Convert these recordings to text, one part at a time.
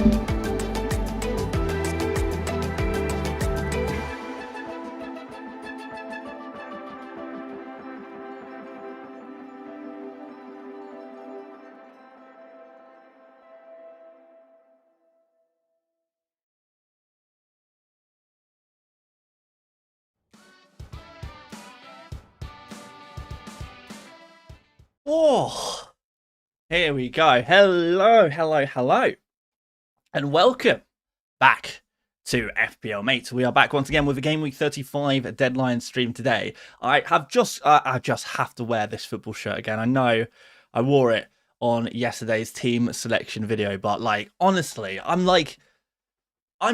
Oh, here we go. Hello, hello, hello. And welcome back to FPL Mate. We are back once again with a Gameweek 35 deadline stream today. I just have to wear this football shirt again. I know I wore it on yesterday's team selection video, but like, honestly, I'm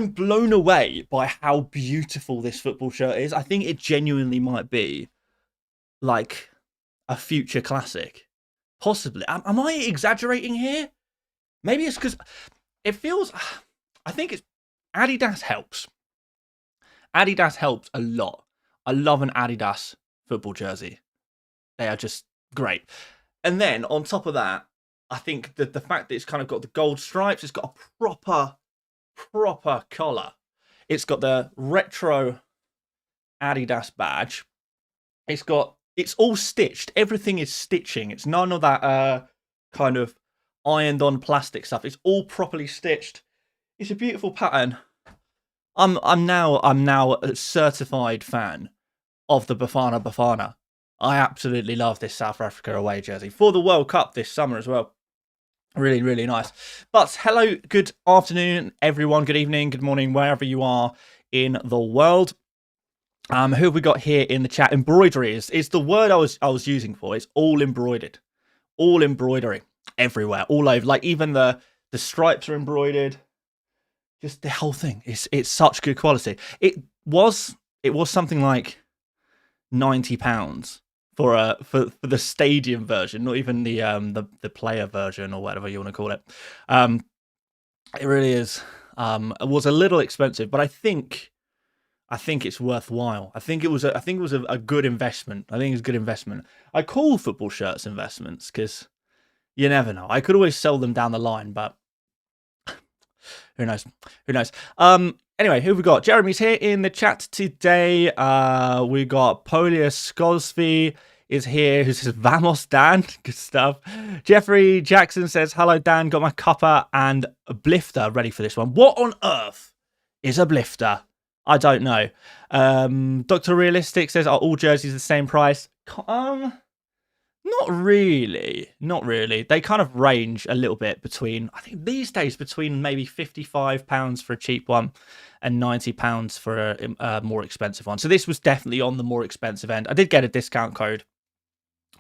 blown away by how beautiful this football shirt is. I think it genuinely might be like a future classic. Possibly. Am I exaggerating here? Maybe it's because it feels... I think it's... Adidas helps. Adidas helps a lot. I love an Adidas football jersey. They are just great. And then, on top of that, I think that the fact that it's kind of got the gold stripes, it's got a proper collar. It's got the retro Adidas badge. It's all stitched. Everything is stitching. It's none of that kind of ironed on plastic stuff. It's all properly stitched. It's a beautiful pattern. I'm now a certified fan of the Bafana Bafana. I absolutely love this South Africa away jersey for the World Cup this summer as well. Really, really nice. But hello, good afternoon, everyone. Good evening, good morning, wherever you are in the world. Who have we got here in the chat? Embroidery is the word I was using for. It's all embroidered, all embroidery everywhere, all over. Like even the stripes are embroidered. Just the whole thing. It's such good quality. It was something like £90 for the stadium version, not even the player version or whatever you want to call it. It really is. It was a little expensive, but I think it's worthwhile. I think it was a good investment. I think it's a good investment. I call football shirts investments because you never know. I could always sell them down the line, but who knows? Who knows? Anyway, who have we got? Jeremy's here in the chat today. We got Polia Skosvi is here, who says Vamos Dan. Good stuff. Jeffrey Jackson says, hello Dan, got my cuppa and a blifter ready for this one. What on earth is a blifter? I don't know. Dr. Realistic says, are all jerseys the same price? Not really. Not really. They kind of range a little bit between, I think these days, between maybe £55 for a cheap one and £90 for a more expensive one. So this was definitely on the more expensive end. I did get a discount code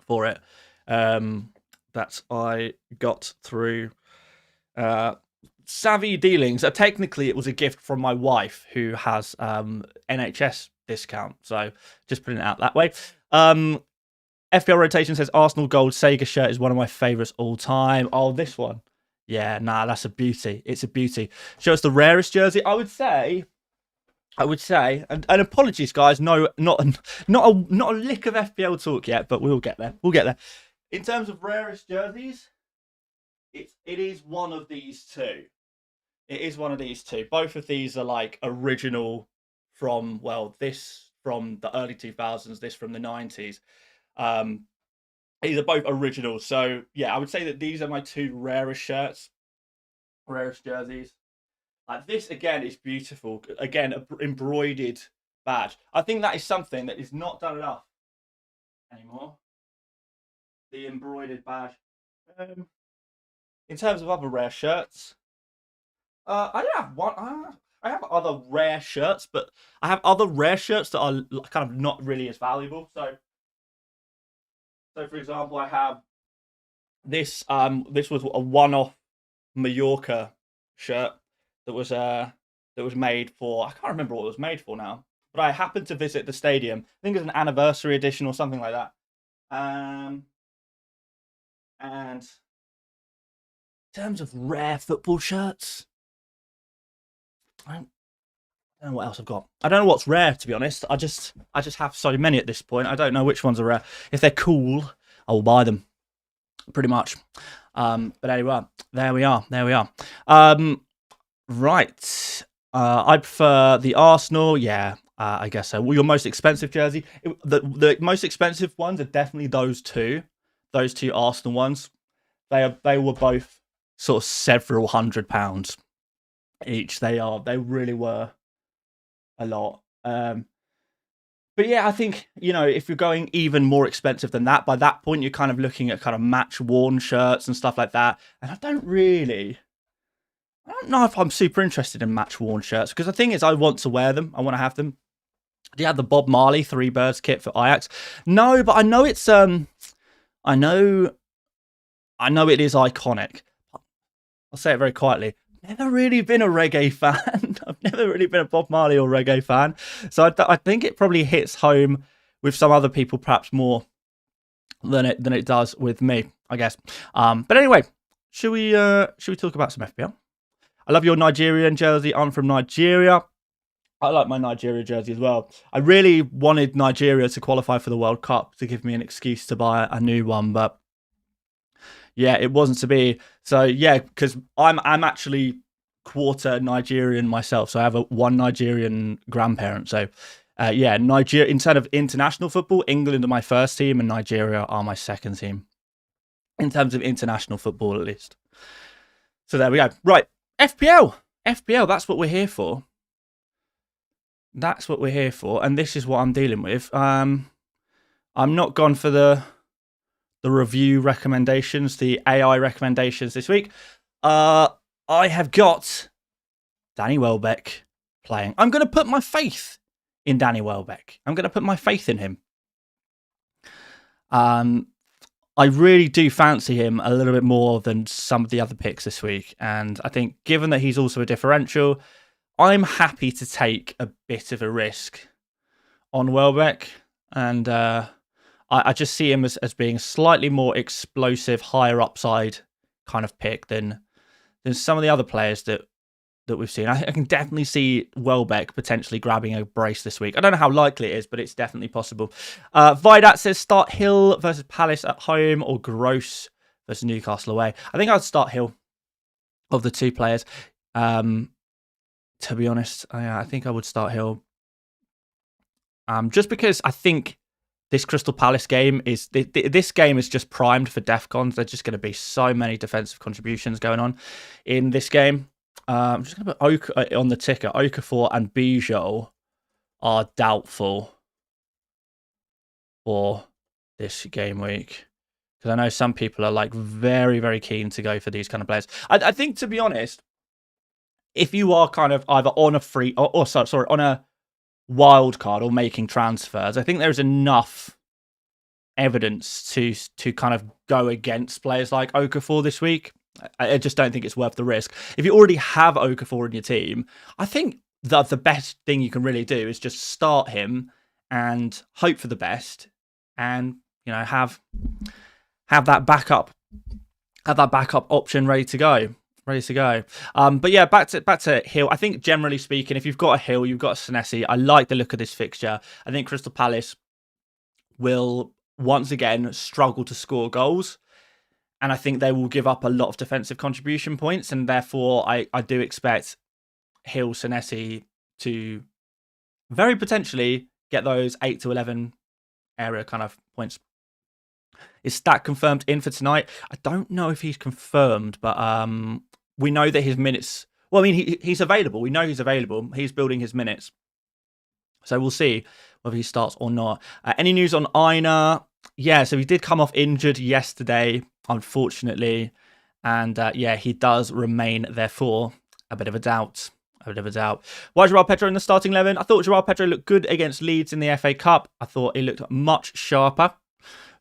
for it that I got through Savvy Dealings. Technically, it was a gift from my wife who has NHS discount. So just putting it out that way. FPL Rotation says Arsenal Gold Sega shirt is one of my favourites all time. Oh, this one. Yeah, nah, that's a beauty. It's a beauty. Show us the rarest jersey. I would say, and apologies, guys. No, not a lick of FPL talk yet, but we'll get there. We'll get there. In terms of rarest jerseys, it is one of these two. It is one of these two. Both of these are like original from, well, this from the early 2000s, this from the 90s. These are both original. So, yeah, I would say that these are my two rarest shirts, rarest jerseys. This, again, is beautiful. Again, embroidered badge. I think that is something that is not done enough anymore. The embroidered badge. In terms of other rare shirts, I don't have one. I have other rare shirts, but I have other rare shirts that are kind of not really as valuable. So for example, I have this. This was a one-off Mallorca shirt that was made for. I can't remember what it was made for now, but I happened to visit the stadium. I think it's an anniversary edition or something like that. And in terms of rare football shirts, I don't know what else I've got. I don't know what's rare, to be honest. I just have so many at this point. I don't know which ones are rare. If they're cool, I will buy them. Pretty much. But anyway, there we are. Right. I prefer the Arsenal. Yeah, I guess so. Well, your most expensive jersey. The most expensive ones are definitely those two. Those two Arsenal ones. They were both sort of several £100 each. They really were a lot. But yeah, I think, if you're going even more expensive than that, by that point you're kind of looking at kind of match worn shirts and stuff like that. And I don't know if I'm super interested in match worn shirts, because the thing is, I want to wear them. I want to have them. Do you have the Bob Marley Three Birds kit for Ajax? No, but I know it's I know it is iconic. I'll say it very quietly. Never really been a reggae fan. I've never really been a Bob Marley or reggae fan. So I think it probably hits home with some other people perhaps more than it does with me, I guess. But anyway, should we talk about some FPL? I love your Nigerian jersey. I'm from Nigeria. I like my Nigeria jersey as well. I really wanted Nigeria to qualify for the World Cup to give me an excuse to buy a new one, but yeah, it wasn't to be. So yeah, because I'm actually quarter Nigerian myself, so I have one Nigerian grandparent. So yeah, Nigeria, instead of international football, England are my first team and Nigeria are my second team in terms of international football, at least. So there we go. Right, FPL, that's what we're here for. That's what we're here for, and this is what I'm dealing with. I'm not gone for the review recommendations, the AI recommendations this week. I have got Danny Welbeck playing. I'm going to put my faith in Danny Welbeck. I'm going to put my faith in him. I really do fancy him a little bit more than some of the other picks this week, and I think given that he's also a differential, I'm happy to take a bit of a risk on Welbeck, and I just see him as being a slightly more explosive, higher upside kind of pick than some of the other players that we've seen. I can definitely see Welbeck potentially grabbing a brace this week. I don't know how likely it is, but it's definitely possible. Vidat says start Hill versus Palace at home or Gross versus Newcastle away. I think I'd start Hill of the two players. To be honest, I think I would start Hill. Just because I think this Crystal Palace game is this game is just primed for DEFCONs. There's just going to be so many defensive contributions going on in this game. I'm just going to put Oka on the ticker. Okafor and Bijou are doubtful for this game week, because I know some people are like very, very keen to go for these kind of players. I think, to be honest, if you are kind of either on a free or on a wild card or making transfers, I think there's enough evidence to kind of go against players like Okafor this week. I just don't think it's worth the risk. If you already have Okafor in your team, I think that the best thing you can really do is just start him and hope for the best, and have that backup option ready to go. But yeah, back to Hill. I think generally speaking, if you've got a Hill, you've got a Senesi. I like the look of this fixture. I think Crystal Palace will once again struggle to score goals, and I think they will give up a lot of defensive contribution points, and therefore I do expect Hill, Senesi to very potentially get those 8 to 11 area kind of points. Is Stack confirmed in for tonight? I don't know if he's confirmed, but we know that his minutes... Well, I mean, he's available. We know he's available. He's building his minutes. So we'll see whether he starts or not. Any news on Aina? Yeah, so he did come off injured yesterday, unfortunately. And yeah, he does remain, therefore, a bit of a doubt. Why Joao Pedro in the starting 11? I thought Joao Pedro looked good against Leeds in the FA Cup. I thought he looked much sharper.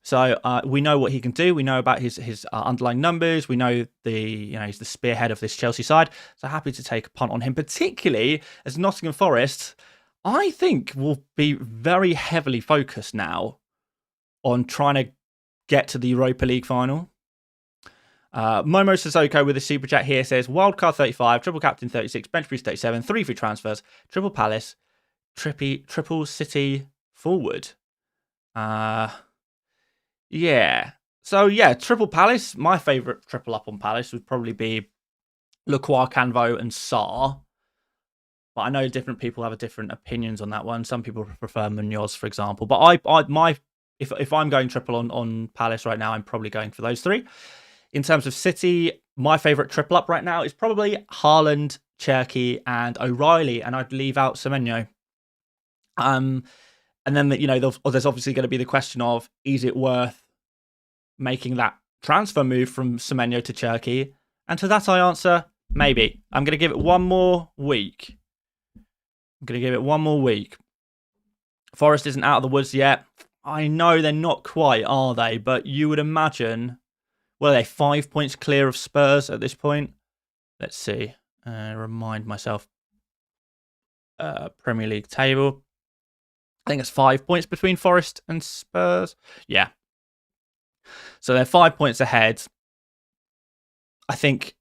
So we know what he can do. We know about his underlying numbers. We know he's the spearhead of this Chelsea side. So happy to take a punt on him, particularly as Nottingham Forest, I think, will be very heavily focused now on trying to get to the Europa League final. Momo Sissoko with a super chat here says wildcard 35, triple captain 36, bench boost 37, 3 free transfers, triple Palace, triple City forward. Yeah. So yeah, triple Palace. My favourite triple up on Palace would probably be Lacroix, Canvo, and Sarr. But I know different people have different opinions on that one. Some people prefer Munoz, for example. But if I'm going triple on Palace right now, I'm probably going for those three. In terms of City, my favourite triple up right now is probably Haaland, Cherky, and O'Reilly, and I'd leave out Semenyo. And then there's obviously going to be the question of, is it worth making that transfer move from Semenyo to Cherky? And to that I answer, maybe. I'm going to give it one more week. Forest isn't out of the woods yet. I know they're not quite, are they? But you would imagine, well, they're 5 points clear of Spurs at this point. Let's see. Remind myself. Premier League table. I think it's 5 points between Forest and Spurs. Yeah. So they're 5 points ahead. I think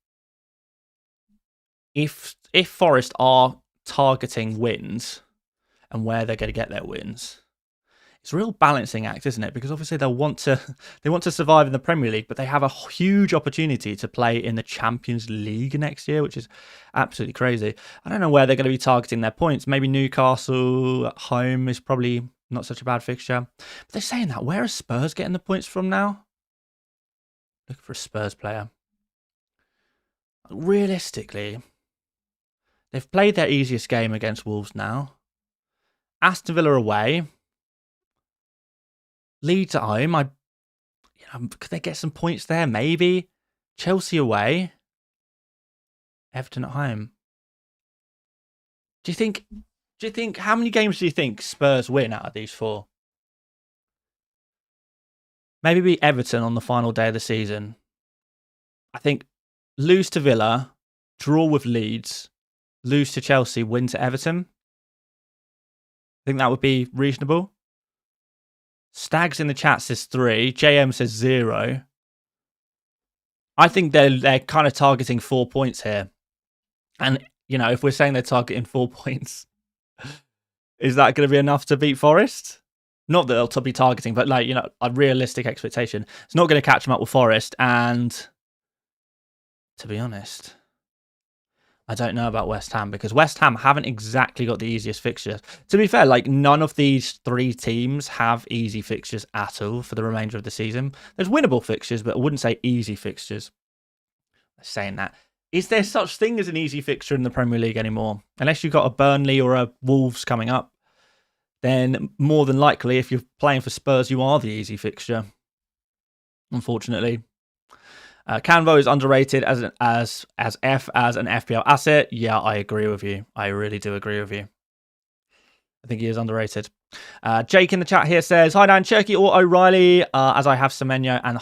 if Forest are targeting wins and where they're going to get their wins, it's a real balancing act, isn't it? Because obviously they want to survive in the Premier League, but they have a huge opportunity to play in the Champions League next year, which is absolutely crazy. I don't know where they're going to be targeting their points. Maybe Newcastle at home is probably not such a bad fixture. But they're saying that. Where are Spurs getting the points from now? Looking for a Spurs player. Realistically, they've played their easiest game against Wolves now. Aston Villa away. Leeds at home. Could they get some points there? Maybe. Chelsea away. Everton at home. Do you think how many games do you think Spurs win out of these four? Maybe beat Everton on the final day of the season. I think lose to Villa, draw with Leeds, lose to Chelsea, win to Everton. I think that would be reasonable. Stags in the chat says 3. JM says 0. I think they're kind of targeting 4 points here. And, if we're saying they're targeting 4 points, is that going to be enough to beat Forest? Not that they'll be targeting, but a realistic expectation. It's not going to catch them up with Forest. And to be honest, I don't know about West Ham, because West Ham haven't exactly got the easiest fixtures. To be fair, none of these three teams have easy fixtures at all for the remainder of the season. There's winnable fixtures, but I wouldn't say easy fixtures. Saying that, is there such thing as an easy fixture in the Premier League anymore? Unless you've got a Burnley or a Wolves coming up, then more than likely, if you're playing for Spurs, you are the easy fixture. Unfortunately. Canvo is underrated as an FPL asset. Yeah, I agree with you. I really do agree with you. I think he is underrated. Jake in the chat here says, "Hi Dan, Cherky or O'Reilly? As I have Semenyo and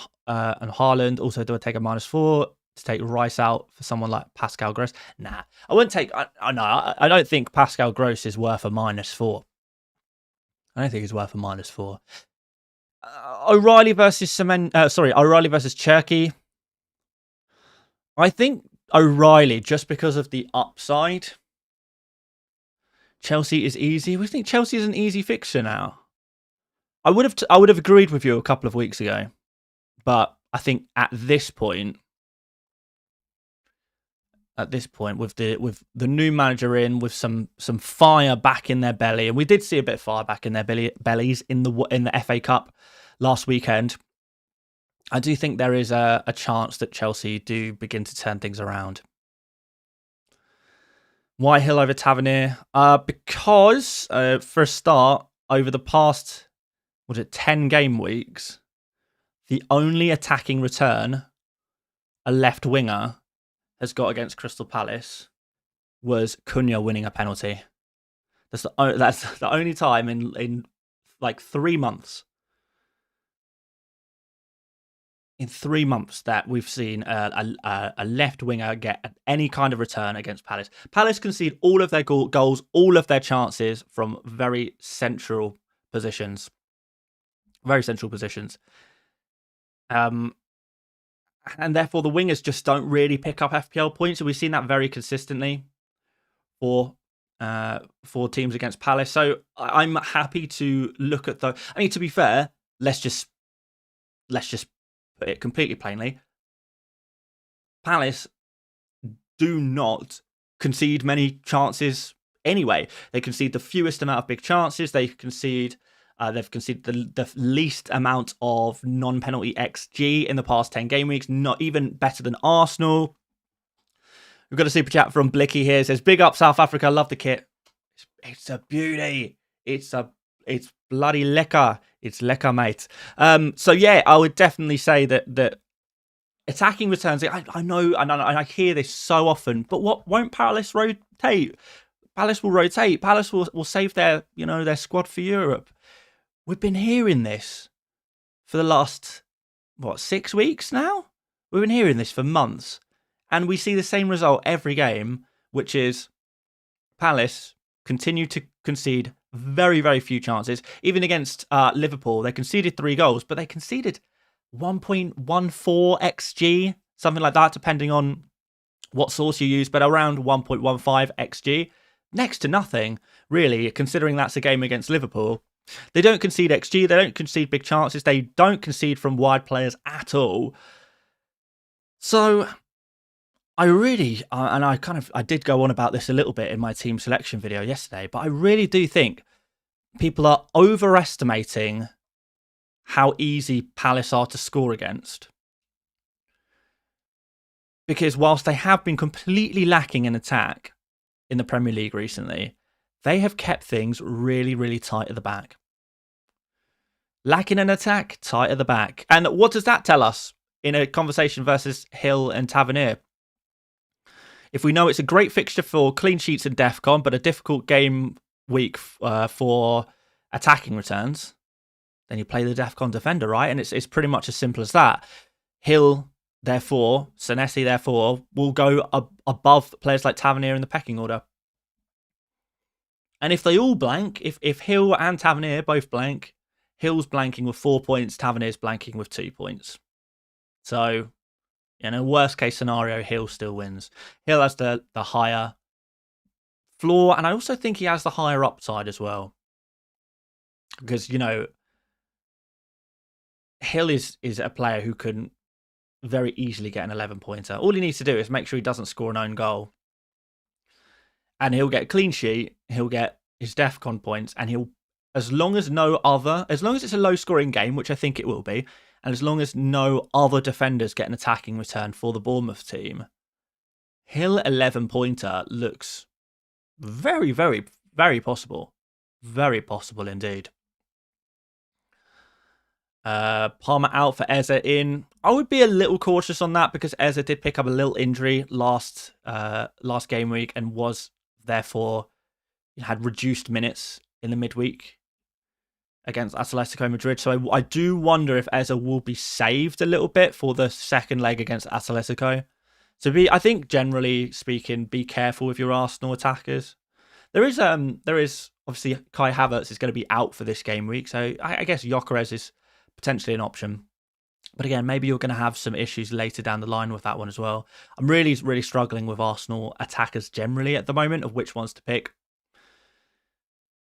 Haaland. Also, do I take a -4 to take Rice out for someone like Pascal Gross? Nah, I wouldn't take. I don't think Pascal Gross is worth a -4. I don't think he's worth a -4. O'Reilly versus O'Reilly versus Cherky. I think O'Reilly, just because of the upside. Chelsea is easy. We think Chelsea is an easy fixture now. I would have agreed with you a couple of weeks ago, but I think at this point, with the new manager in, with some fire back in their belly, and we did see a bit of fire back in their bellies in the FA Cup last weekend. I do think there is a chance that Chelsea do begin to turn things around. Why Hill over Tavernier? Because for a start, over the past 10 game weeks, the only attacking return a left winger has got against Crystal Palace was Cunha winning a penalty. That's the only time in 3 months. In 3 months that we've seen a left winger get any kind of return against Palace. Palace concede all of their goals, all of their chances from very central positions. Very central positions. And therefore the wingers just don't really pick up FPL points. So we've seen that very consistently for teams against Palace. So I'm happy to look at the. I mean, to be fair, let's just put it completely plainly. Palace do not concede many chances anyway. They concede the fewest amount of big chances. They've conceded the least amount of non-penalty XG in the past 10 game weeks, not even better than Arsenal. We've got a super chat from Blicky here. It says, big up South Africa, love the kit. It's a beauty. It's bloody lekker. It's lekker, mate. So yeah, I would definitely say that attacking returns. I know, and I hear this so often, but what won't Palace rotate? Palace will rotate. Palace will save their squad for Europe. We've been hearing this for the last 6 weeks now. We've been hearing this for months, and we see the same result every game, which is Palace continue to concede very, very few chances. Even against Liverpool, they conceded 3 goals, but they conceded 1.14 XG, something like that, depending on what source you use, but around 1.15 XG. Next to nothing, really, considering that's a game against Liverpool. They don't concede XG, they don't concede big chances, they don't concede from wide players at all. So I really, and I did go on about this a little bit in my team selection video yesterday, but I really do think people are overestimating how easy Palace are to score against. Because whilst they have been completely lacking in attack in the Premier League recently, they have kept things really, really tight at the back. Lacking in attack, tight at the back. And what does that tell us in a conversation versus Hill and Tavernier? If we know it's a great fixture for clean sheets and DEFCON, but a difficult game week for attacking returns, then you play the DEFCON defender, right? And it's pretty much as simple as that. Hill, therefore, Senesi, therefore, will go above players like Tavernier in the pecking order. And if they all blank, if Hill and Tavernier both blank, Hill's blanking with 4 points, Tavernier's blanking with 2 points. So, in a worst case scenario, Hill still wins. Hill has the higher floor, and I also think he has the higher upside as well. Because, Hill is a player who can very easily get an 11-pointer. All he needs to do is make sure he doesn't score an own goal. And he'll get a clean sheet, he'll get his DEFCON points, and as long as it's a low-scoring game, which I think it will be, and as long as no other defenders get an attacking return for the Bournemouth team, Hill 11-pointer looks very, very, very possible. Very possible indeed. Palmer out for Eze in. I would be a little cautious on that because Eze did pick up a little injury last game week and was therefore had reduced minutes in the midweek against Atletico Madrid. So I do wonder if Eze will be saved a little bit for the second leg against Atletico. So I think generally speaking, be careful with your Arsenal attackers. There is obviously Kai Havertz is going to be out for this game week, so I guess Gyökeres is potentially an option. But again, maybe you're going to have some issues later down the line with that one as well. I'm really, really struggling with Arsenal attackers generally at the moment of which ones to pick.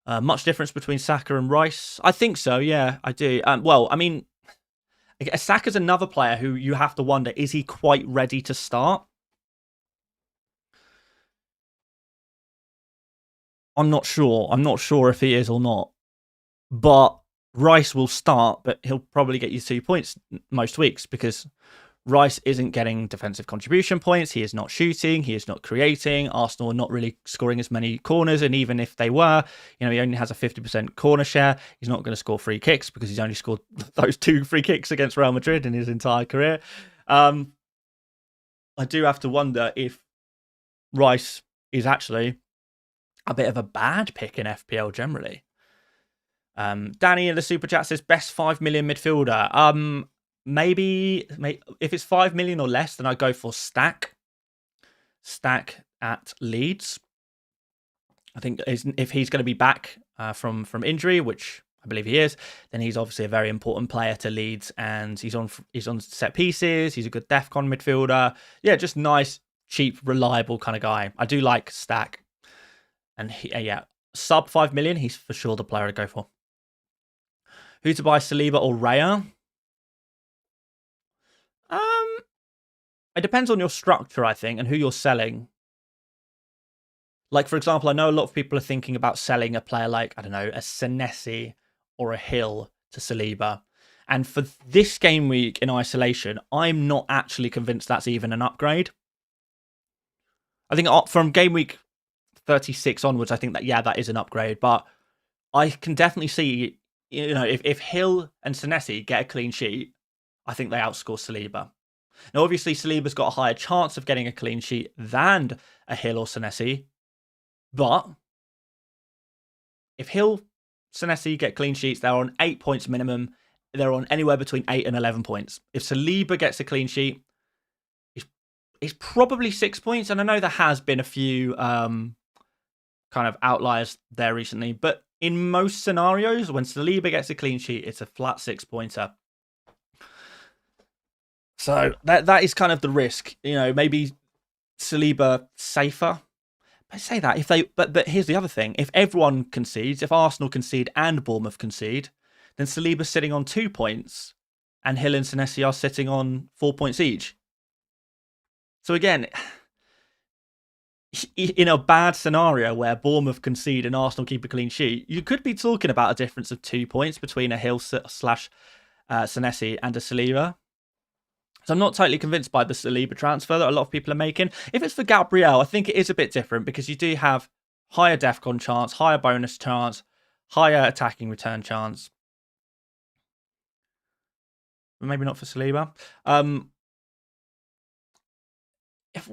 Much difference between Saka and Rice? I think so, yeah, I do. Saka's another player who you have to wonder, is he quite ready to start? I'm not sure. I'm not sure if he is or not. But Rice will start, but he'll probably get you 2 points most weeks because Rice isn't getting defensive contribution points. He is not shooting. He is not creating. Arsenal are not really scoring as many corners. And even if they were, he only has a 50% corner share. He's not going to score free kicks because he's only scored those 2 free kicks against Real Madrid in his entire career. I do have to wonder if Rice is actually a bit of a bad pick in FPL generally. Danny in the super chat says best 5 million midfielder. Maybe if it's 5 million or less, then I go for Stack at Leeds. I think if he's going to be back from injury, which I believe he is, then he's obviously a very important player to Leeds, and he's on set pieces. He's a good DEFCON midfielder. Yeah, just nice, cheap, reliable kind of guy. I do like Stack, and sub 5 million, he's for sure the player to go for. Who to buy, Saliba or Raya? it depends on your structure, I think, and who you're selling. Like, for example, I know a lot of people are thinking about selling a player like, I don't know, a Senesi or a Hill to Saliba. And for this game week in isolation, I'm not actually convinced that's even an upgrade. I think from game week 36 onwards, I think that, yeah, that is an upgrade. But I can definitely see, you know, if Hill and Senesi get a clean sheet, I think they outscore Saliba. Now, obviously, Saliba's got a higher chance of getting a clean sheet than a Hill or Senesi. But if Hill, Senesi get clean sheets, they're on 8 points minimum. They're on anywhere between 8 and 11 points. If Saliba gets a clean sheet, it's probably 6 points. And I know there has been a few kind of outliers there recently. But in most scenarios, when Saliba gets a clean sheet, it's a flat 6-pointer. So that is kind of the risk. You know, maybe Saliba safer. I say that if they, but here's the other thing: if everyone concedes, if Arsenal concede and Bournemouth concede, then Saliba's sitting on 2 points, and Hill and Senesi are sitting on 4 points each. So again, in a bad scenario where Bournemouth concede and Arsenal keep a clean sheet, you could be talking about a difference of 2 points between a Hill slash Senesi and a Saliba. So I'm not totally convinced by the Saliba transfer that a lot of people are making. If it's for Gabriel, I think it is a bit different because you do have higher DEFCON chance, higher bonus chance, higher attacking return chance. Maybe not for Saliba.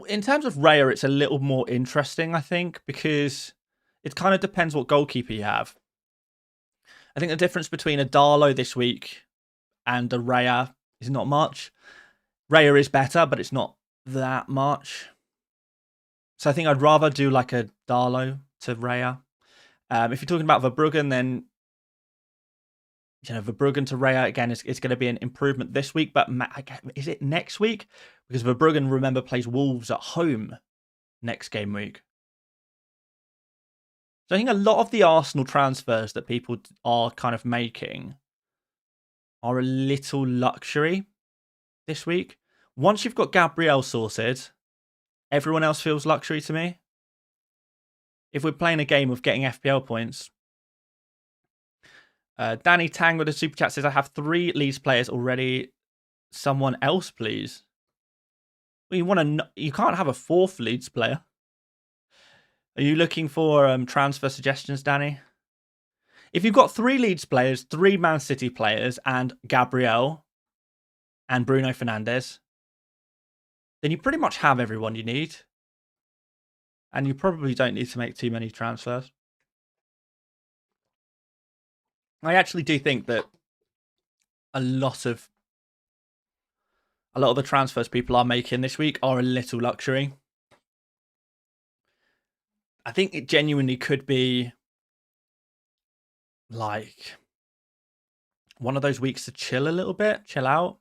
In terms of Raya, it's a little more interesting, I think, because it kind of depends what goalkeeper you have. I think the difference between a Darlow this week and a Raya is not much. Raya is better, but it's not that much. So I think I'd rather do like a Darlow to Raya. If you're talking about Verbruggen, then you know Verbruggen to Raya again is going to be an improvement this week. But is it next week? Because Verbruggen, remember, plays Wolves at home next game week. So I think a lot of the Arsenal transfers that people are kind of making are a little luxury this week. Once you've got Gabriel sorted, everyone else feels luxury to me. If we're playing a game of getting FPL points. Danny Tang with a super chat says, I have 3 Leeds players already. Someone else, please. Well, you can't have a 4th Leeds player. Are you looking for transfer suggestions, Danny? If you've got 3 Leeds players, 3 Man City players, and Gabriel and Bruno Fernandes, then you pretty much have everyone you need. And you probably don't need to make too many transfers. I actually do think that a lot of the transfers people are making this week are a little luxury. I think it genuinely could be like one of those weeks to chill a little bit, chill out.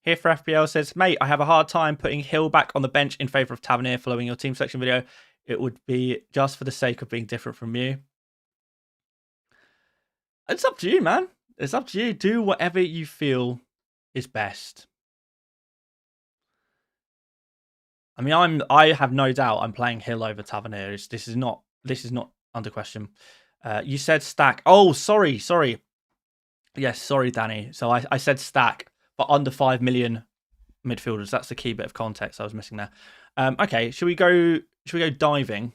Here for FPL says, mate, I have a hard time putting Hill back on the bench in favour of Tavernier following your team selection video. It would be just for the sake of being different from you. It's up to you, man. It's up to you. Do whatever you feel is best. I mean, I have no doubt I'm playing Hill over Tavernier. This is not under question. You said stack. Oh, sorry. Yes, sorry, Danny. So I said stack, but under 5 million midfielders. That's the key bit of context I was missing there. Okay, should we go diving?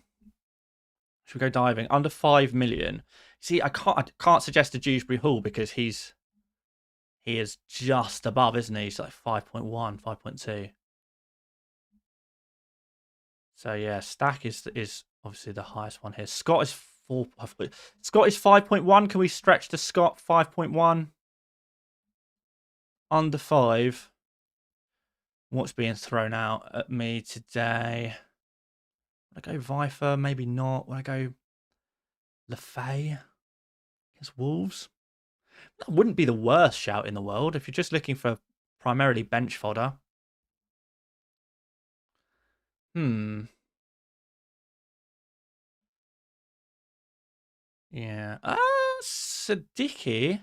Should we go diving? Under 5 million. See, I can't suggest a Dewsbury Hall because he is just above, isn't he? He's like 5.1, 5.2. So yeah, stack is obviously the highest one here. Scott is 4. Scott is 5.1. Can we stretch to Scott 5.1? Under 5. What's being thrown out at me today? Would I go Viper? Maybe not. Would I go Lefay against Wolves? That wouldn't be the worst shout in the world if you're just looking for primarily bench fodder. Yeah. Siddiqui.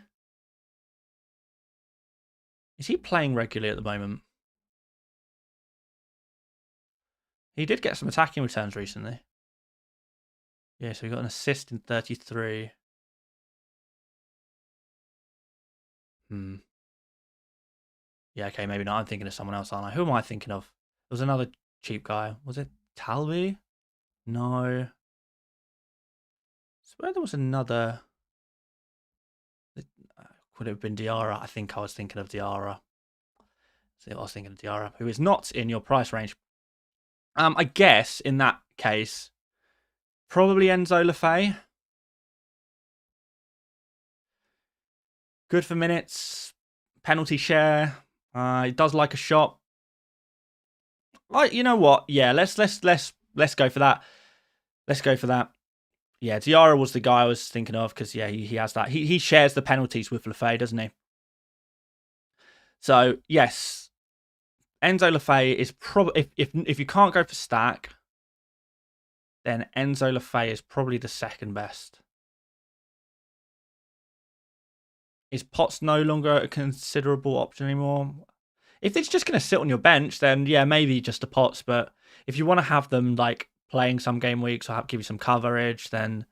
Is he playing regularly at the moment? He did get some attacking returns recently. Yeah, so he got an assist in 33. Yeah, okay, maybe not. I'm thinking of someone else, aren't I? Who am I thinking of? There was another cheap guy. Was it Talby? No. I swear there was another. Could it have been Diarra? I think I was thinking of Diarra. See, I was thinking of Diarra, who is not in your price range. I guess in that case, probably Enzo Lefebvre. Good for minutes, penalty share. He does like a shot. You know what? Yeah, let's go for that. Let's go for that. Yeah, Diarra was the guy I was thinking of because yeah, he has that. He shares the penalties with Lefebvre, doesn't he? So yes, Enzo Lefebvre is probably if you can't go for stack, then Enzo Lefebvre is probably the second best. Is Potts no longer a considerable option anymore? If it's just going to sit on your bench, then yeah, maybe just a Potts. But if you want to have them like playing some game weeks or give you some coverage, then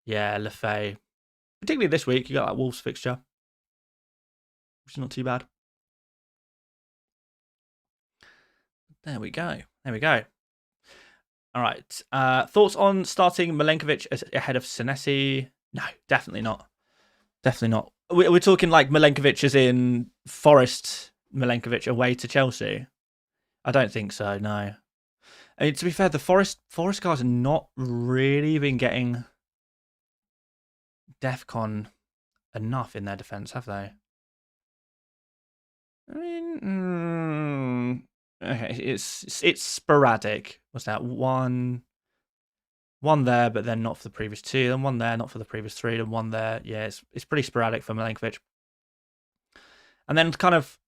yeah, Lefebvre. Particularly this week, you got that Wolves fixture, which is not too bad. There we go. There we go. All right. Thoughts on starting Milenkovic ahead of Senesi? No, definitely not. Definitely not. We're talking like Milenkovic as in Forest Milenkovic away to Chelsea. I don't think so. No. I mean, to be fair, the Forest guys have not really been getting DEFCON enough in their defense, have they? I mean, okay, it's sporadic. What's that? One there, but then not for the previous two. Then one there, not for the previous three. Then one there. Yeah, it's pretty sporadic for Milenkovic. And then kind of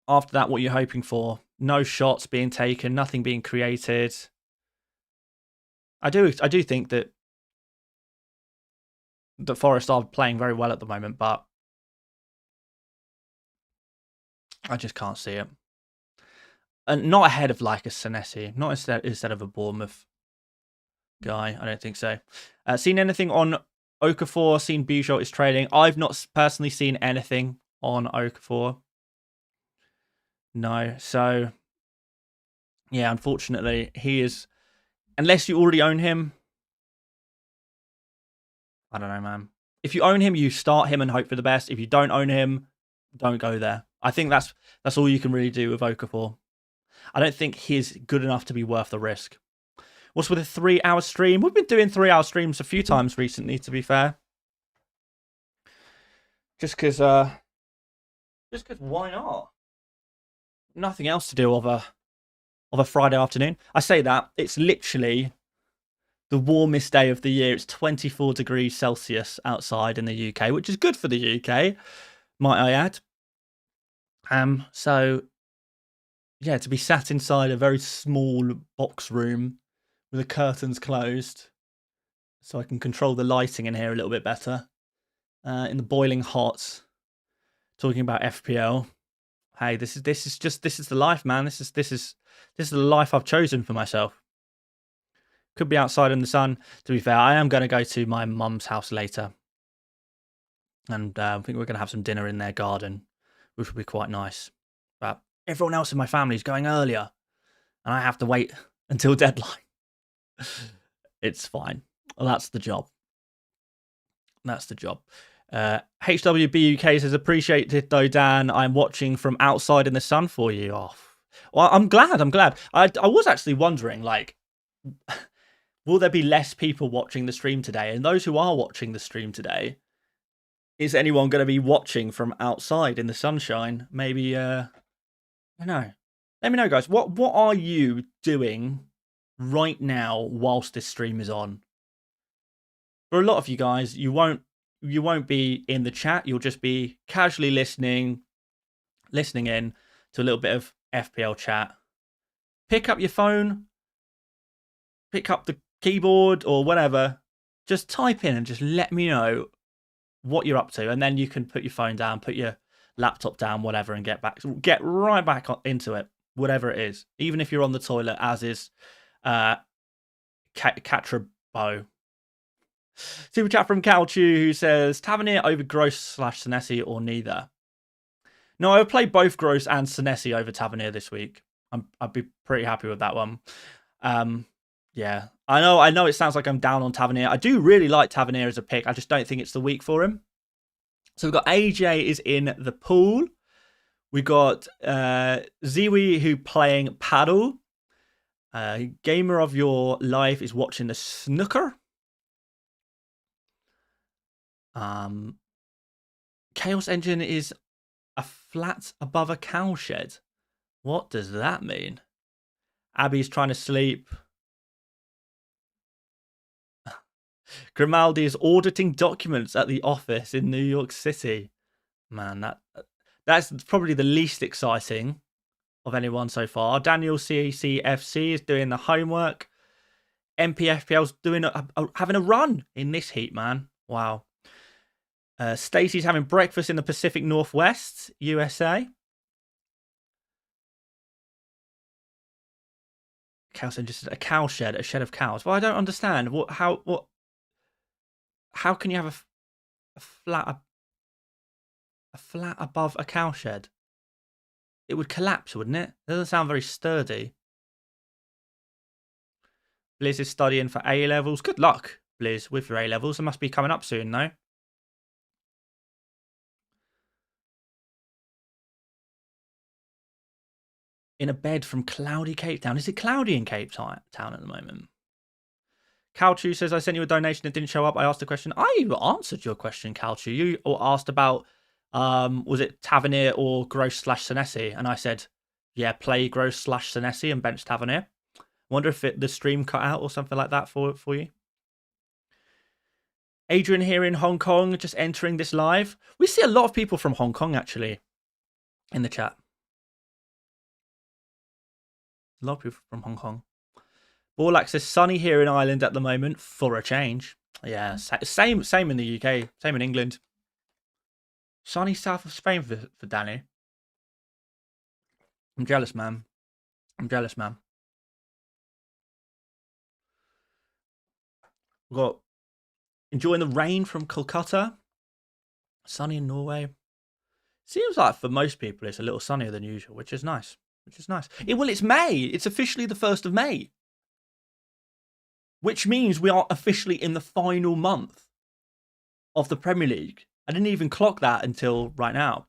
after that, what you're hoping for? No shots being taken, nothing being created. I do think that the Forest are playing very well at the moment, but I just can't see it. And not ahead of like a Senesi, not instead of a Bournemouth guy. I don't think so. Seen anything on Okafor? Seen Bijot is trading. I've not personally seen anything on Okafor. No. So, yeah, unfortunately, he is... Unless you already own him, I don't know, man. If you own him, you start him and hope for the best. If you don't own him, don't go there. I think that's all you can really do with Okafor. I don't think he's good enough to be worth the risk. What's with a 3-hour stream? We've been doing 3-hour streams a few times recently, to be fair. Just because why not? Nothing else to do of a Friday afternoon. I say that, it's literally the warmest day of the year. It's 24 degrees Celsius outside in the UK, which is good for the UK, might I add. So yeah, to be sat inside a very small box room with the curtains closed, so I can control the lighting in here a little bit better. In the boiling hot, talking about FPL. Hey, this is the life, man. This is the life I've chosen for myself. Could be outside in the sun. To be fair, I am going to go to my mum's house later, and I think we're going to have some dinner in their garden, which will be quite nice. But everyone else in my family is going earlier, and I have to wait until deadline. It's fine. Well, that's the job. That's the job. HWBUK says, appreciate it though, Dan. I'm watching from outside in the sun for you. Oh, well, I'm glad. I was actually wondering, like, will there be less people watching the stream today? And those who are watching the stream today, is anyone going to be watching from outside in the sunshine? Maybe, I don't know. Let me know, guys. What are you doing right now whilst this stream is on? For a lot of you guys, you won't be in the chat. You'll just be casually listening in to a little bit of FPL chat. Pick up your phone, pick up the keyboard or whatever. Just type in and just let me know what you're up to, and then you can put your phone down, put your laptop down, whatever, and get right back into it. whatever it is, even if you're on the toilet, as is Catrabo. Super chat from Calchu, who says Tavernier over Gross / Senesi or neither. No, I would play both Gross and Senesi over Tavernier this week. I'd be pretty happy with that one. Yeah, I know it sounds like I'm down on Tavernier. I do really like Tavernier as a pick. I just don't think it's the week for him. So we've got AJ is in the pool. We got Ziwi who playing paddle. Gamer of your life is watching the snooker. Chaos Engine is a flat above a cowshed. What does that mean? Abby's trying to sleep. Grimaldi is auditing documents at the office in New York City. Man, that's probably the least exciting of anyone so far. Daniel CCFC is doing the homework. MPFPL's doing having a run in this heat, man. Wow. Stacey's having breakfast in the Pacific Northwest, USA. Cowshed just a cowshed, a shed of cows. Well, I don't understand. How can you have a flat above a cowshed? It would collapse, wouldn't it? It doesn't sound very sturdy. Blizz is studying for A levels. Good luck, Blizz, with your A levels. They must be coming up soon, though. In a bed from cloudy Cape Town. Is it cloudy in Cape Town at the moment? Calchu says, I sent you a donation that didn't show up. I asked a question. I answered your question, Calchu. You asked about, was it Tavernier or Gross / Senesi? And I said, yeah, play Gross / Senesi and bench Tavernier. Wonder if the stream cut out or something like that for you. Adrian here in Hong Kong, just entering this live. We see a lot of people from Hong Kong, actually, in the chat. A lot of people from Hong Kong. Borlak says, sunny here in Ireland at the moment, for a change. Yeah, same in the UK, same in England. Sunny south of Spain for Danny. I'm jealous, man. We've got enjoying the rain from Kolkata. Sunny in Norway. Seems like for most people it's a little sunnier than usual, which is nice. Well, it's May. It's officially the 1st of May. Which means we are officially in the final month of the Premier League. I didn't even clock that until right now.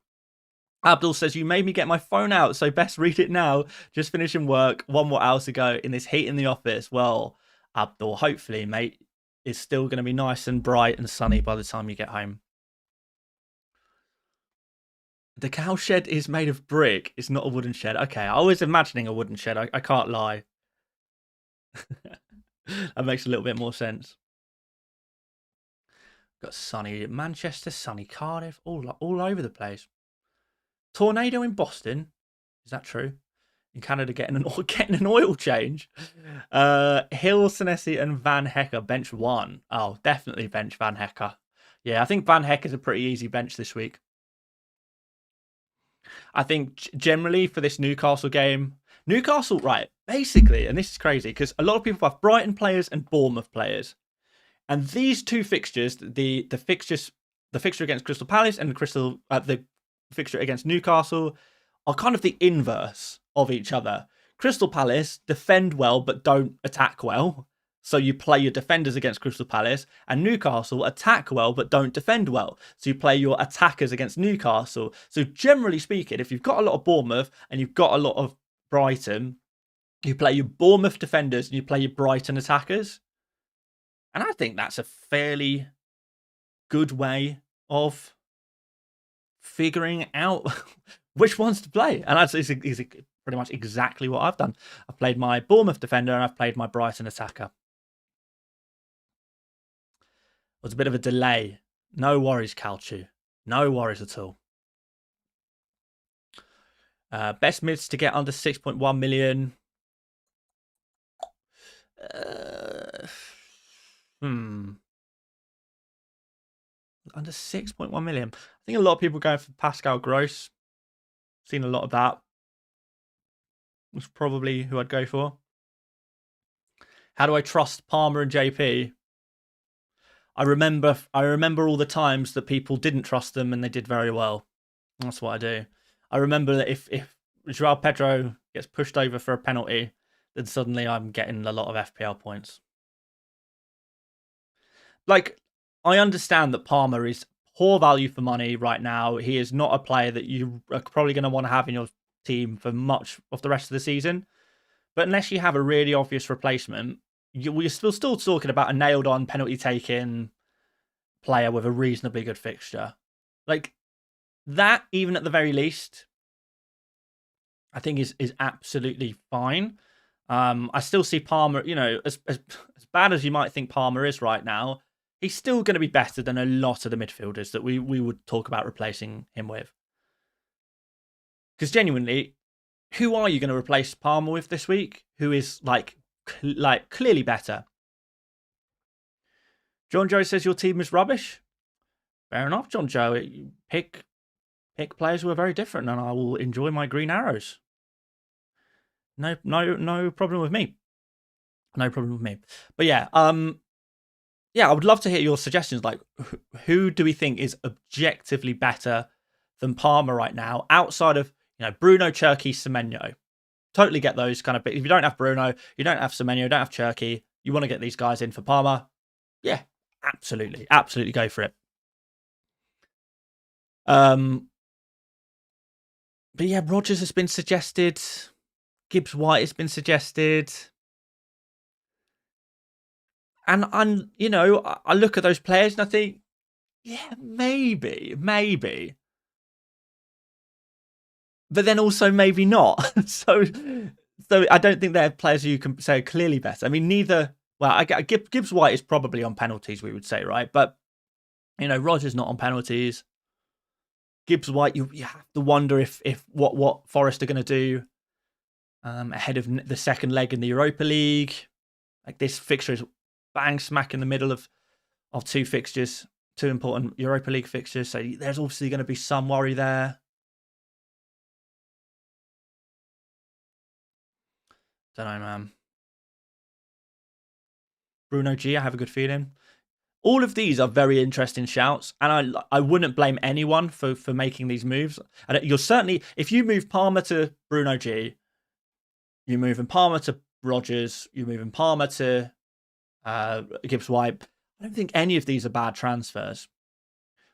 Abdul says, you made me get my phone out, so best read it now. Just finishing work. 1 more hour to go in this heat in the office. Well, Abdul, hopefully, mate, it's still going to be nice and bright and sunny by the time you get home. The cow shed is made of brick. It's not a wooden shed. Okay, I was imagining a wooden shed. I can't lie. That makes a little bit more sense. Got sunny Manchester, sunny Cardiff, all over the place. Tornado in Boston. Is that true? In Canada, getting an oil change. Hill, Senesi, and Van Hecker bench 1. Oh, definitely bench Van Hecker. Yeah, I think Van Hecker's a pretty easy bench this week. I think generally for this Newcastle game, Newcastle, right, basically, and this is crazy because a lot of people have Brighton players and Bournemouth players. And these two fixtures, the fixture against Crystal Palace and the fixture against Newcastle, are kind of the inverse of each other. Crystal Palace defend well but don't attack well. So you play your defenders against Crystal Palace, and Newcastle attack well but don't defend well. So you play your attackers against Newcastle. So generally speaking, if you've got a lot of Bournemouth and you've got a lot of Brighton, you play your Bournemouth defenders and you play your Brighton attackers. And I think that's a fairly good way of figuring out which ones to play. And that's pretty much exactly what I've done. I've played my Bournemouth defender and I've played my Brighton attacker. It was a bit of a delay. No worries, Calchu. No worries at all. Best mids to get under 6.1 million. Under 6.1 million. I think a lot of people going for Pascal Gross. Seen a lot of that. was probably who I'd go for. How do I trust Palmer and JP? I remember all the times that people didn't trust them and they did very well. That's what I do. I remember that if Joao Pedro gets pushed over for a penalty, then suddenly I'm getting a lot of FPL points. Like, I understand that Palmer is poor value for money right now. He is not a player that you are probably going to want to have in your team for much of the rest of the season. But unless you have a really obvious replacement, we're still talking about a nailed-on penalty-taking player with a reasonably good fixture. Like, that, even at the very least, I think is absolutely fine. I still see Palmer, you know, as bad as you might think Palmer is right now, he's still going to be better than a lot of the midfielders that we would talk about replacing him with. Because genuinely, who are you going to replace Palmer with this week? Who is like clearly better? John Joe says your team is rubbish. Fair enough, John Joe. Pick players who are very different, and I will enjoy my green arrows. No problem with me. No problem with me. But yeah, yeah, I would love to hear your suggestions. Like, who do we think is objectively better than Palmer right now, outside of, you know, Bruno, Cherky, Semenyo? Totally get those kind of. If you don't have Bruno, you don't have Semenyo, you don't have Cherky, you want to get these guys in for Palmer. Yeah, absolutely go for it. But yeah, Rodgers has been suggested. Gibbs White has been suggested. And you know, I look at those players and I think, yeah, maybe. But then also maybe not. so I don't think they're players who you can say are clearly better. I mean, neither. Well, Gibbs White is probably on penalties, we would say, right? But you know, Rodgers not on penalties. Gibbs White, you have to wonder if what Forest are going to do ahead of the second leg in the Europa League. Like, this fixture is bang smack in the middle of two fixtures, two important Europa League fixtures. So there's obviously going to be some worry there. Don't know, man. Bruno G, I have a good feeling. All of these are very interesting shouts, and I wouldn't blame anyone for making these moves. And you're certainly, if you move Palmer to Bruno G, you're moving Palmer to Rodgers, you're moving Palmer to Gibbs White. I don't think any of these are bad transfers.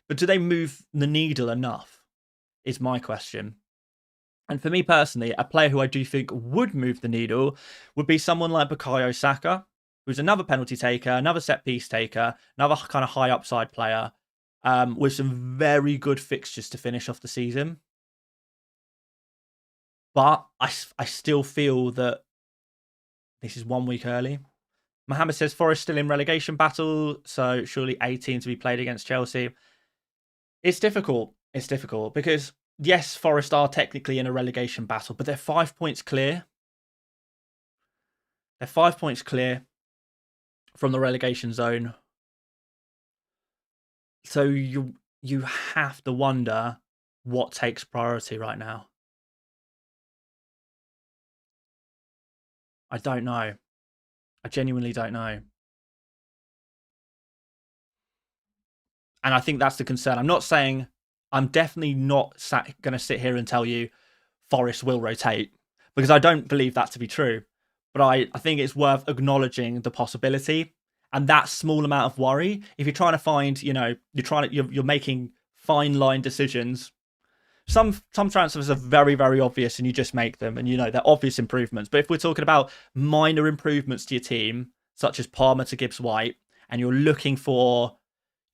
But do they move the needle enough, is my question. And for me personally, a player who I do think would move the needle would be someone like Bukayo Saka, who's another penalty taker, another set piece taker, another kind of high upside player, with some very good fixtures to finish off the season. But I still feel that this is 1 week early. Mohammed says Forest still in relegation battle, so surely 18 to be played against Chelsea. It's difficult. It's difficult because, yes, Forest are technically in a relegation battle, but they're 5 points clear. They're 5 points clear from the relegation zone. So you have to wonder what takes priority right now. I don't know. I genuinely don't know. And I think that's the concern. I'm definitely not going to sit here and tell you Forest will rotate, because I don't believe that to be true. But I think it's worth acknowledging the possibility, and that small amount of worry. If you're trying to find, you know, you're making fine line decisions. Some transfers are very, very obvious, and you just make them, and you know they're obvious improvements. But if we're talking about minor improvements to your team, such as Palmer to Gibbs White, and you're looking for,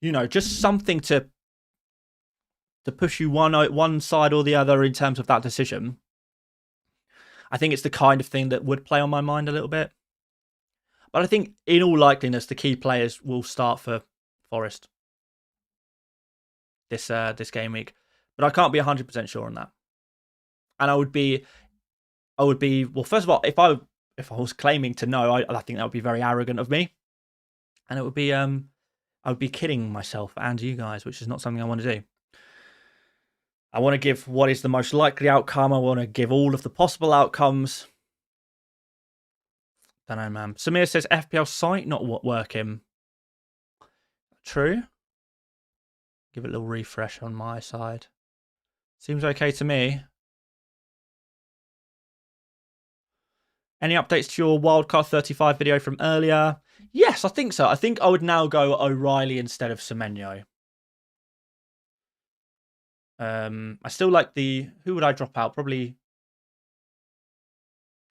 you know, just something to push you one side or the other in terms of that decision, I think it's the kind of thing that would play on my mind a little bit. But I think, in all likeliness, the key players will start for Forest this game week. But I can't be 100% sure on that. And I would be well. First of all, if I was claiming to know, I think that would be very arrogant of me, and it would be I would be kidding myself and you guys, which is not something I want to do. I want to give what is the most likely outcome. I want to give all of the possible outcomes, Don't know, man. Samir says FPL site not working. True. Give it a little refresh on my side. Seems okay to me. Any updates to your Wildcard 35 video from earlier? Yes, I think so. I think I would now go O'Reilly instead of Semenyo. I still like the... Who would I drop out? Probably...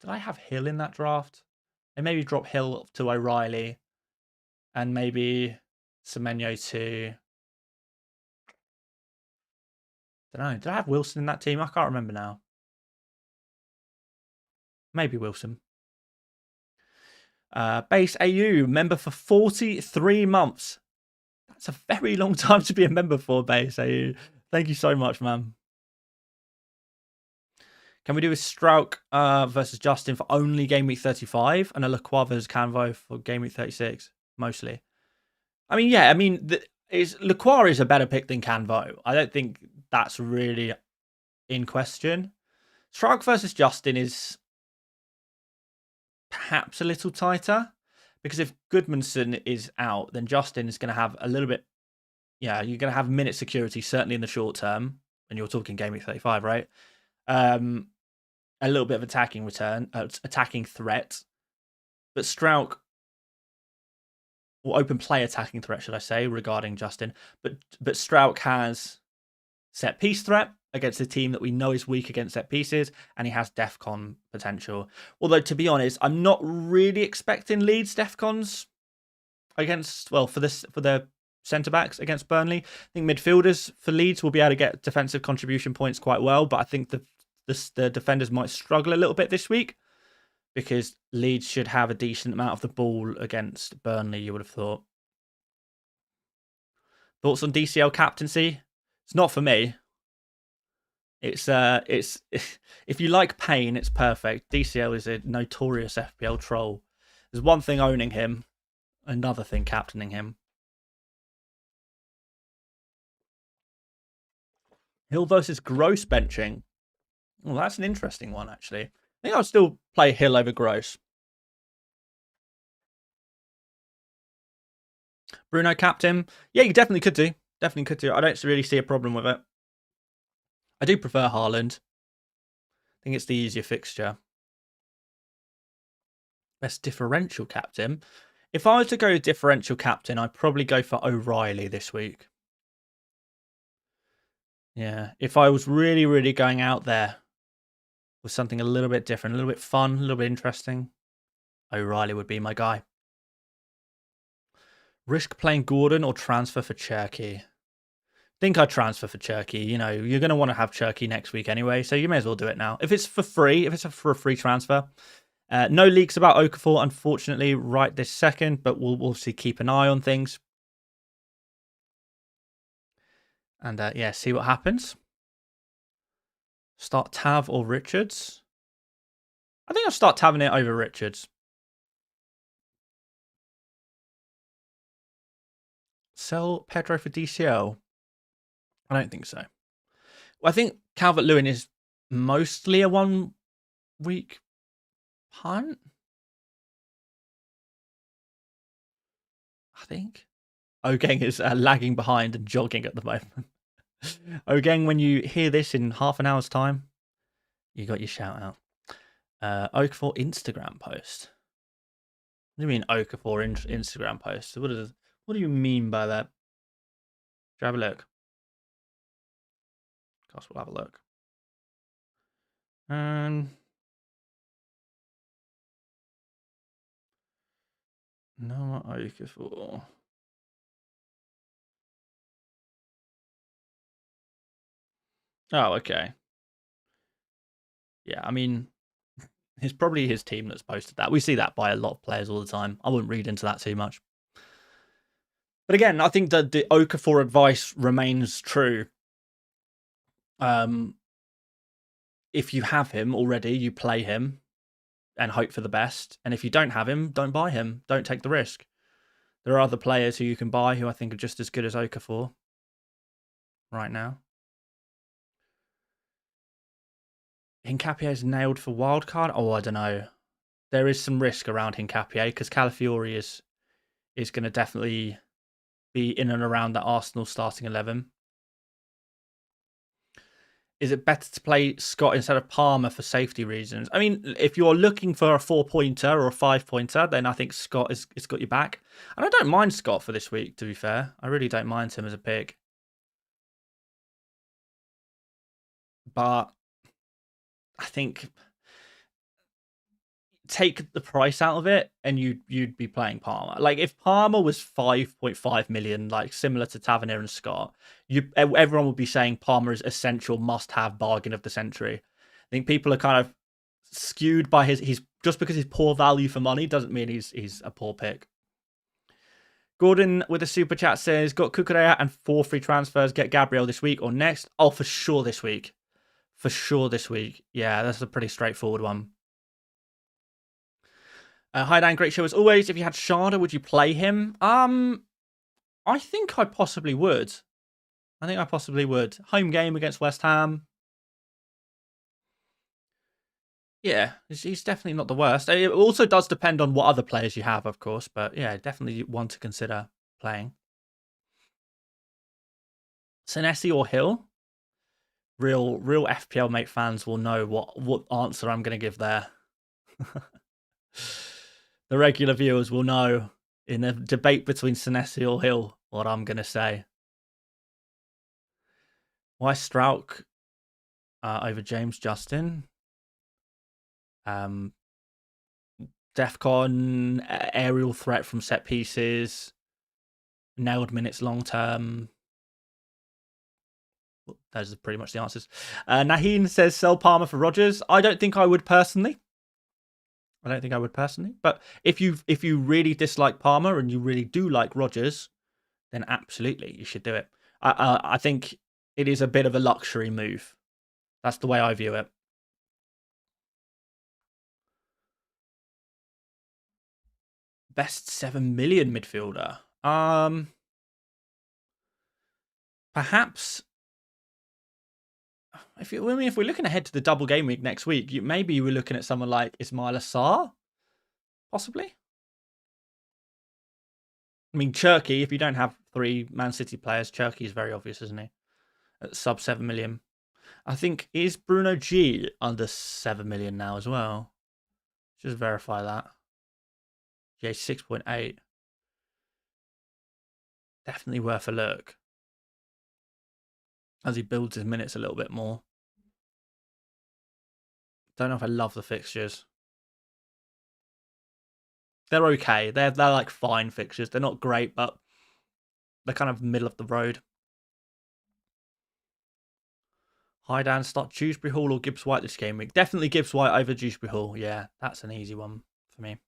Did I have Hill in that draft? And maybe drop Hill to O'Reilly. And maybe Semenyo to... I don't know. Did I have Wilson in that team? I can't remember now. Maybe Wilson. Base AU, member for 43 months. That's a very long time to be a member for, Base AU. Thank you so much, man. Can we do a Strauch versus Justin for only Game Week 35 and a Lacroix versus Canvo for Game Week 36, mostly? I mean, yeah, I mean, Lacroix is a better pick than Canvo. I don't think that's really in question. Strauch versus Justin is perhaps a little tighter because if Goodmanson is out, then Justin is going to have a little bit. Yeah, you're going to have minute security certainly in the short term, and you're talking Game Week 35, right? A little bit of attacking threat, but Strauch or open play attacking threat, should I say, regarding Justin. But Strauch has set piece threat against a team that we know is weak against set pieces, and he has DEFCON potential. Although, to be honest, I'm not really expecting Leeds DEFCONs against, well, for the centre-backs against Burnley. I think midfielders for Leeds will be able to get defensive contribution points quite well, but I think the defenders might struggle a little bit this week because Leeds should have a decent amount of the ball against Burnley, you would have thought. Thoughts on DCL captaincy? It's not for me. It's if you like pain, it's perfect. DCL is a notorious FPL troll. There's one thing owning him, another thing captaining him. Hill versus Gross benching. Well, that's an interesting one, actually. I think I'll still play Hill over Gross. Bruno captain. Yeah, you definitely could do. Definitely could do. I don't really see a problem with it. I do prefer Haaland. I think it's the easier fixture. Best differential captain. If I was to go differential captain, I'd probably go for O'Reilly this week. Yeah, if I was really, really going out there with something a little bit different, a little bit fun, a little bit interesting, O'Reilly would be my guy. Risk playing Gordon or transfer for Cherky? Think I'd transfer for Cherky. You know, you're going to want to have Cherky next week anyway, so you may as well do it now. If it's for free, if it's for a free transfer. No leaks about Okafor, unfortunately, right this second, but we'll obviously keep an eye on things. And yeah, see what happens. Start Tav or Richards? I think I'll start Taving it over Richards. Sell Pedro for DCL? I don't think so. Well, I think Calvert-Lewin is mostly a one-week punt. I think. Ogeng is lagging behind and jogging at the moment. Ogeng, when you hear this in half an hour's time, you got your shout out. Okafor Instagram post. What do you mean Okafor Instagram post? What do you mean by that? Should I have a look? Of course, we'll have a look. No Okafor. Oh, okay. Yeah, I mean, it's probably his team that's posted that. We see that by a lot of players all the time. I wouldn't read into that too much. But again, I think that the Okafor advice remains true. If you have him already, you play him and hope for the best. And if you don't have him, don't buy him. Don't take the risk. There are other players who you can buy who I think are just as good as Okafor right now. Hincapié is nailed for wildcard. Oh, I don't know. there is some risk around Hincapié because Calafiori is going to definitely be in and around that Arsenal starting 11. Is it better to play Scott instead of Palmer for safety reasons? I mean, if you're looking for a 4-pointer or a 5-pointer, then I think Scott has got your back. And I don't mind Scott for this week, to be fair. I really don't mind him as a pick. But I think take the price out of it and you'd be playing Palmer. Like if Palmer was 5.5 million, like similar to Tavernier and Scott, everyone would be saying Palmer is essential, must-have bargain of the century. I think people are kind of skewed by he's just because he's poor value for money doesn't mean he's a poor pick. Gordon with a super chat says, got Kukurea and 4 free transfers. Get Gabriel this week or next? Oh, for sure this week. For sure this week. Yeah, that's a pretty straightforward one. Hi Dan, great show as always. If you had Sharda, would you play him? I think I possibly would. Home game against West Ham. Yeah, he's definitely not the worst. It also does depend on what other players you have, of course. But yeah, definitely one to consider playing. Senesi or Hill? Real FPL Mate fans will know what answer I'm going to give there. The regular viewers will know in a debate between Senesi or Hill what I'm going to say. Why Strauch over James Justin? Defcon, aerial threat from set pieces, nailed minutes long term. Those are pretty much the answers. Naheen says sell Palmer for Rodgers. I don't think I would personally. But if you really dislike Palmer and you really do like Rodgers, then absolutely you should do it. I think it is a bit of a luxury move. That's the way I view it. Best 7 million midfielder. Perhaps if we're looking ahead to the double game week next week, maybe you were looking at someone like Ismail Assar, possibly. I mean, Cherky, if you don't have 3 Man City players, Cherky is very obvious, isn't he? At sub 7 million. I think, is Bruno G under 7 million now as well? Just verify that. Yeah, 6.8. Definitely worth a look. As he builds his minutes a little bit more. Don't know if I love the fixtures. They're okay. They're like fine fixtures. They're not great, but they're kind of middle of the road. Hi Dan, start Dewsbury Hall or Gibbs White this game week. Definitely Gibbs White over Dewsbury Hall. Yeah, that's an easy one for me.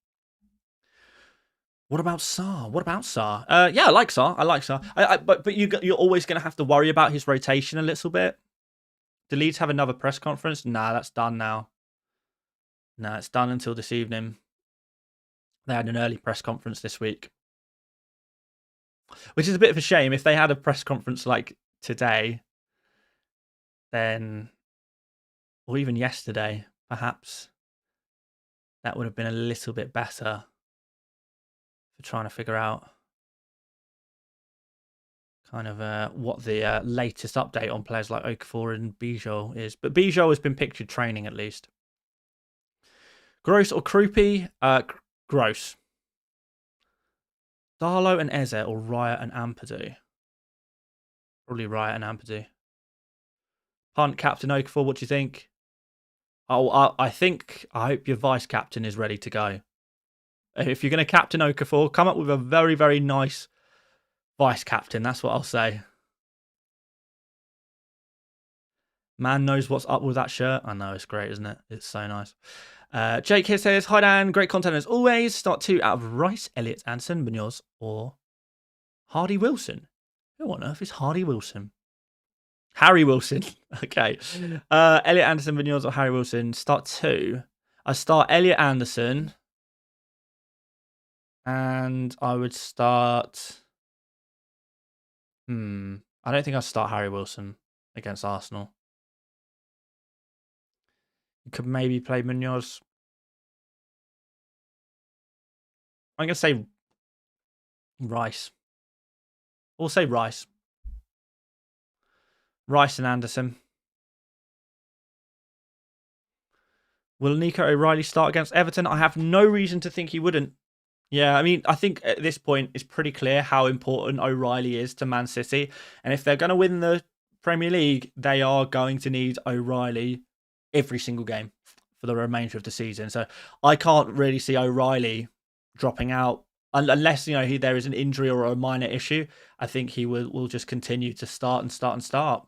What about Sarr? Yeah, I like Sarr. But you're always going to have to worry about his rotation a little bit. Do Leeds have another press conference? Nah, that's done now. Nah, it's done until this evening. They had an early press conference this week. Which is a bit of a shame. If they had a press conference like today, then, or even yesterday, perhaps, that would have been a little bit better for trying to figure out kind of what the latest update on players like Okafor and Bijou is. But Bijou has been pictured training at least. Gross or Croupy? Gross. Darlow and Eze or Riot and Ampadu? Probably Riot and Ampadu. Punt, Captain Okafor, what do you think? Oh, I hope your vice captain is ready to go. If you're going to captain Okafor, come up with a very, very nice vice captain. That's what I'll say. Man knows what's up with that shirt. I know, it's great, isn't it? It's so nice. Jake here says, hi Dan, great content as always. Start 2 out of Rice, Elliott, Anderson, Munoz, or Hardy Wilson. Who on earth is Hardy Wilson? Harry Wilson. Okay. Elliott Anderson, Munoz, or Harry Wilson. Start 2. I start Elliott Anderson. And I would start... I don't think I'll start Harry Wilson against Arsenal. You could maybe play Munoz. I'm going to say Rice. We'll say Rice. Rice and Anderson. Will Nico O'Reilly start against Everton? I have no reason to think he wouldn't. Yeah, I mean, I think at this point it's pretty clear how important O'Reilly is to Man City. And if they're going to win the Premier League, they are going to need O'Reilly every single game for the remainder of the season. So I can't really see O'Reilly dropping out unless, there is an injury or a minor issue. I think he will just continue to start and start and start.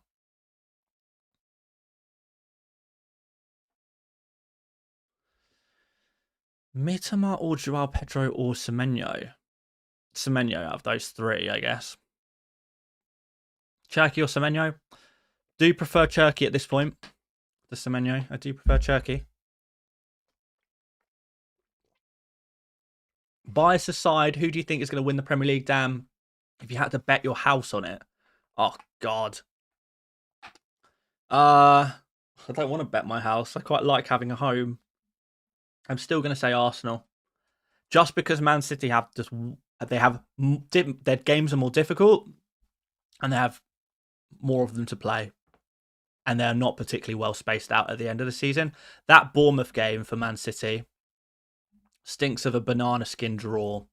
Mitoma or Joao Pedro or Semenyo? Semenyo out of those three, I guess. Cherky or Semenyo? Do prefer Cherky at this point. The Semenyo. I do prefer Cherky. Bias aside, who do you think is going to win the Premier League, Dan? If you had to bet your house on it. Oh, God. I don't want to bet my house. I quite like having a home. I'm still going to say Arsenal. Just because Man City their games are more difficult and they have more of them to play. And they're not particularly well spaced out at the end of the season. That Bournemouth game for Man City stinks of a banana skin draw.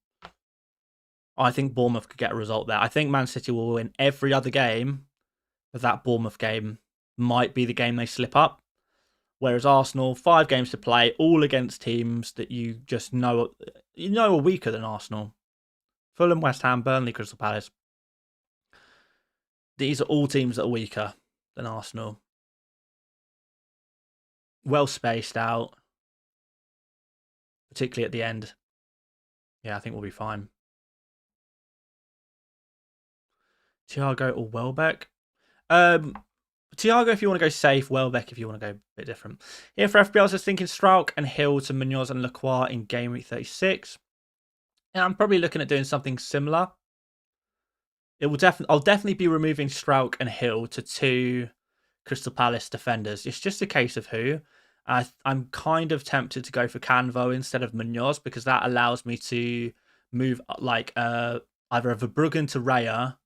I think Bournemouth could get a result there. I think Man City will win every other game, but that Bournemouth game might be the game they slip up. Whereas Arsenal, 5 games to play, all against teams that you just know are weaker than Arsenal. Fulham, West Ham, Burnley, Crystal Palace. These are all teams that are weaker than Arsenal. Well spaced out, particularly at the end. Yeah, I think we'll be fine. Thiago or Welbeck? Thiago if you want to go safe, Welbeck if you want to go a bit different. Here for FPL, I was thinking Strauch and Hill to Munoz and Lacroix in Gameweek 36. And I'm probably looking at doing something similar. I'll definitely be removing Strauch and Hill to 2 Crystal Palace defenders. It's just a case of who. I'm kind of tempted to go for Canvo instead of Munoz because that allows me to move like either a Verbruggen to Raya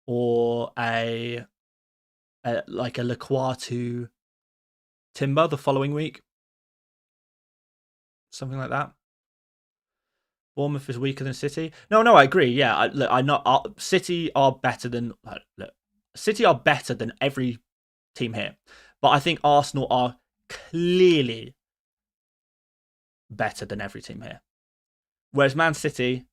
or a Lacroix to Timber the following week. Something like that. Bournemouth is weaker than City. No, I agree. Yeah, City are better than City are better than every team here, but I think Arsenal are clearly better than every team here. Whereas Man City,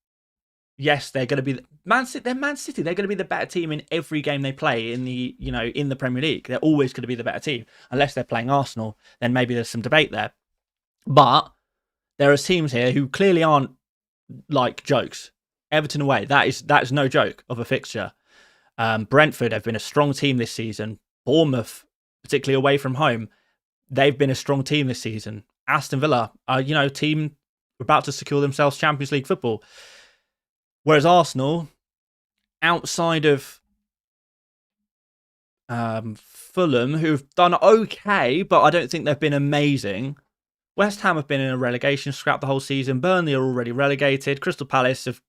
yes, they're going to be Man City. They're going to be the better team in every game they play in the Premier League. They're always going to be the better team, unless they're playing Arsenal. Then maybe there's some debate there. But there are teams here who clearly aren't like jokes. Everton away, that is no joke of a fixture. Brentford have been a strong team this season. Bournemouth, particularly away from home, they've been a strong team this season. Aston Villa are, team about to secure themselves Champions League football. Whereas Arsenal, outside of Fulham, who've done okay, but I don't think they've been amazing. West Ham have been in a relegation scrap the whole season. Burnley are already relegated. Crystal Palace have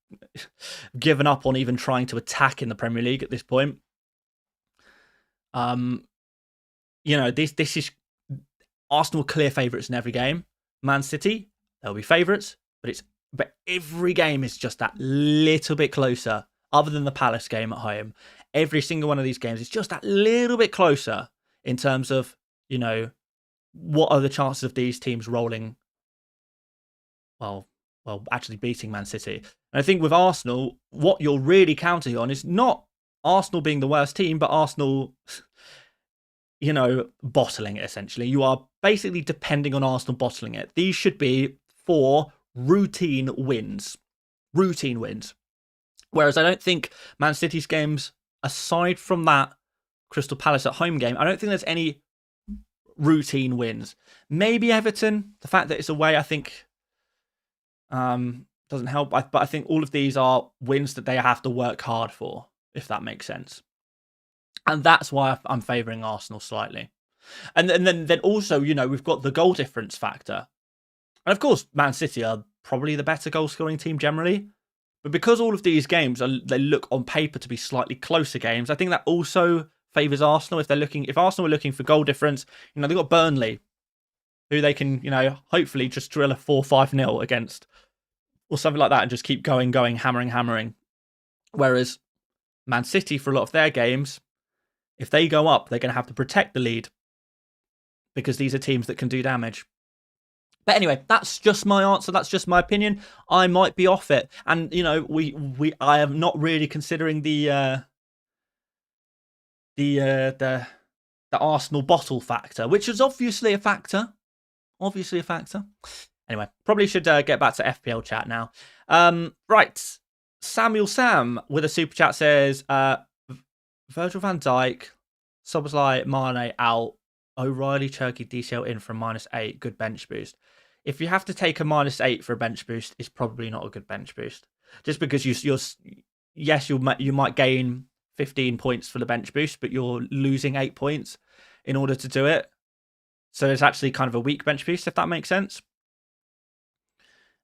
given up on even trying to attack in the Premier League at this point. This is Arsenal clear favourites in every game. Man City, they'll be favourites, but every game is just that little bit closer. Other than the Palace game at home, every single one of these games is just that little bit closer in terms of what are the chances of these teams rolling? Well, actually beating Man City. And I think with Arsenal, what you're really counting on is not Arsenal being the worst team, but Arsenal, bottling it essentially. You are basically depending on Arsenal bottling it. These should be 4 routine wins. Whereas I don't think Man City's games, aside from that Crystal Palace at home game, I don't think there's any routine wins. Maybe Everton. The fact that it's away, I think, doesn't help. But I think all of these are wins that they have to work hard for, if that makes sense. And that's why I'm favouring Arsenal slightly. And then also, we've got the goal difference factor. And of course, Man City are probably the better goal scoring team generally. But because all of these games they look on paper to be slightly closer games, I think that also favours Arsenal if Arsenal are looking for goal difference. They've got Burnley, who they can, hopefully just drill a 4-5-0 against or something like that and just keep going, hammering. Whereas Man City, for a lot of their games, if they go up, they're going to have to protect the lead because these are teams that can do damage. But anyway, that's just my answer. That's just my opinion. I might be off it, and I am not really considering the Arsenal bottle factor, which is obviously a factor. Anyway, probably should get back to FPL chat now. Right, Samuel Sam with a super chat says, Virgil van Dijk, Szoboszlai, Mane out, O'Reilly, Cherki, DCL in for -8. Good bench boost. If you have to take a -8 for a bench boost, it's probably not a good bench boost. Just because you might gain 15 points for the bench boost, but you're losing 8 points in order to do it. So it's actually kind of a weak bench boost, if that makes sense.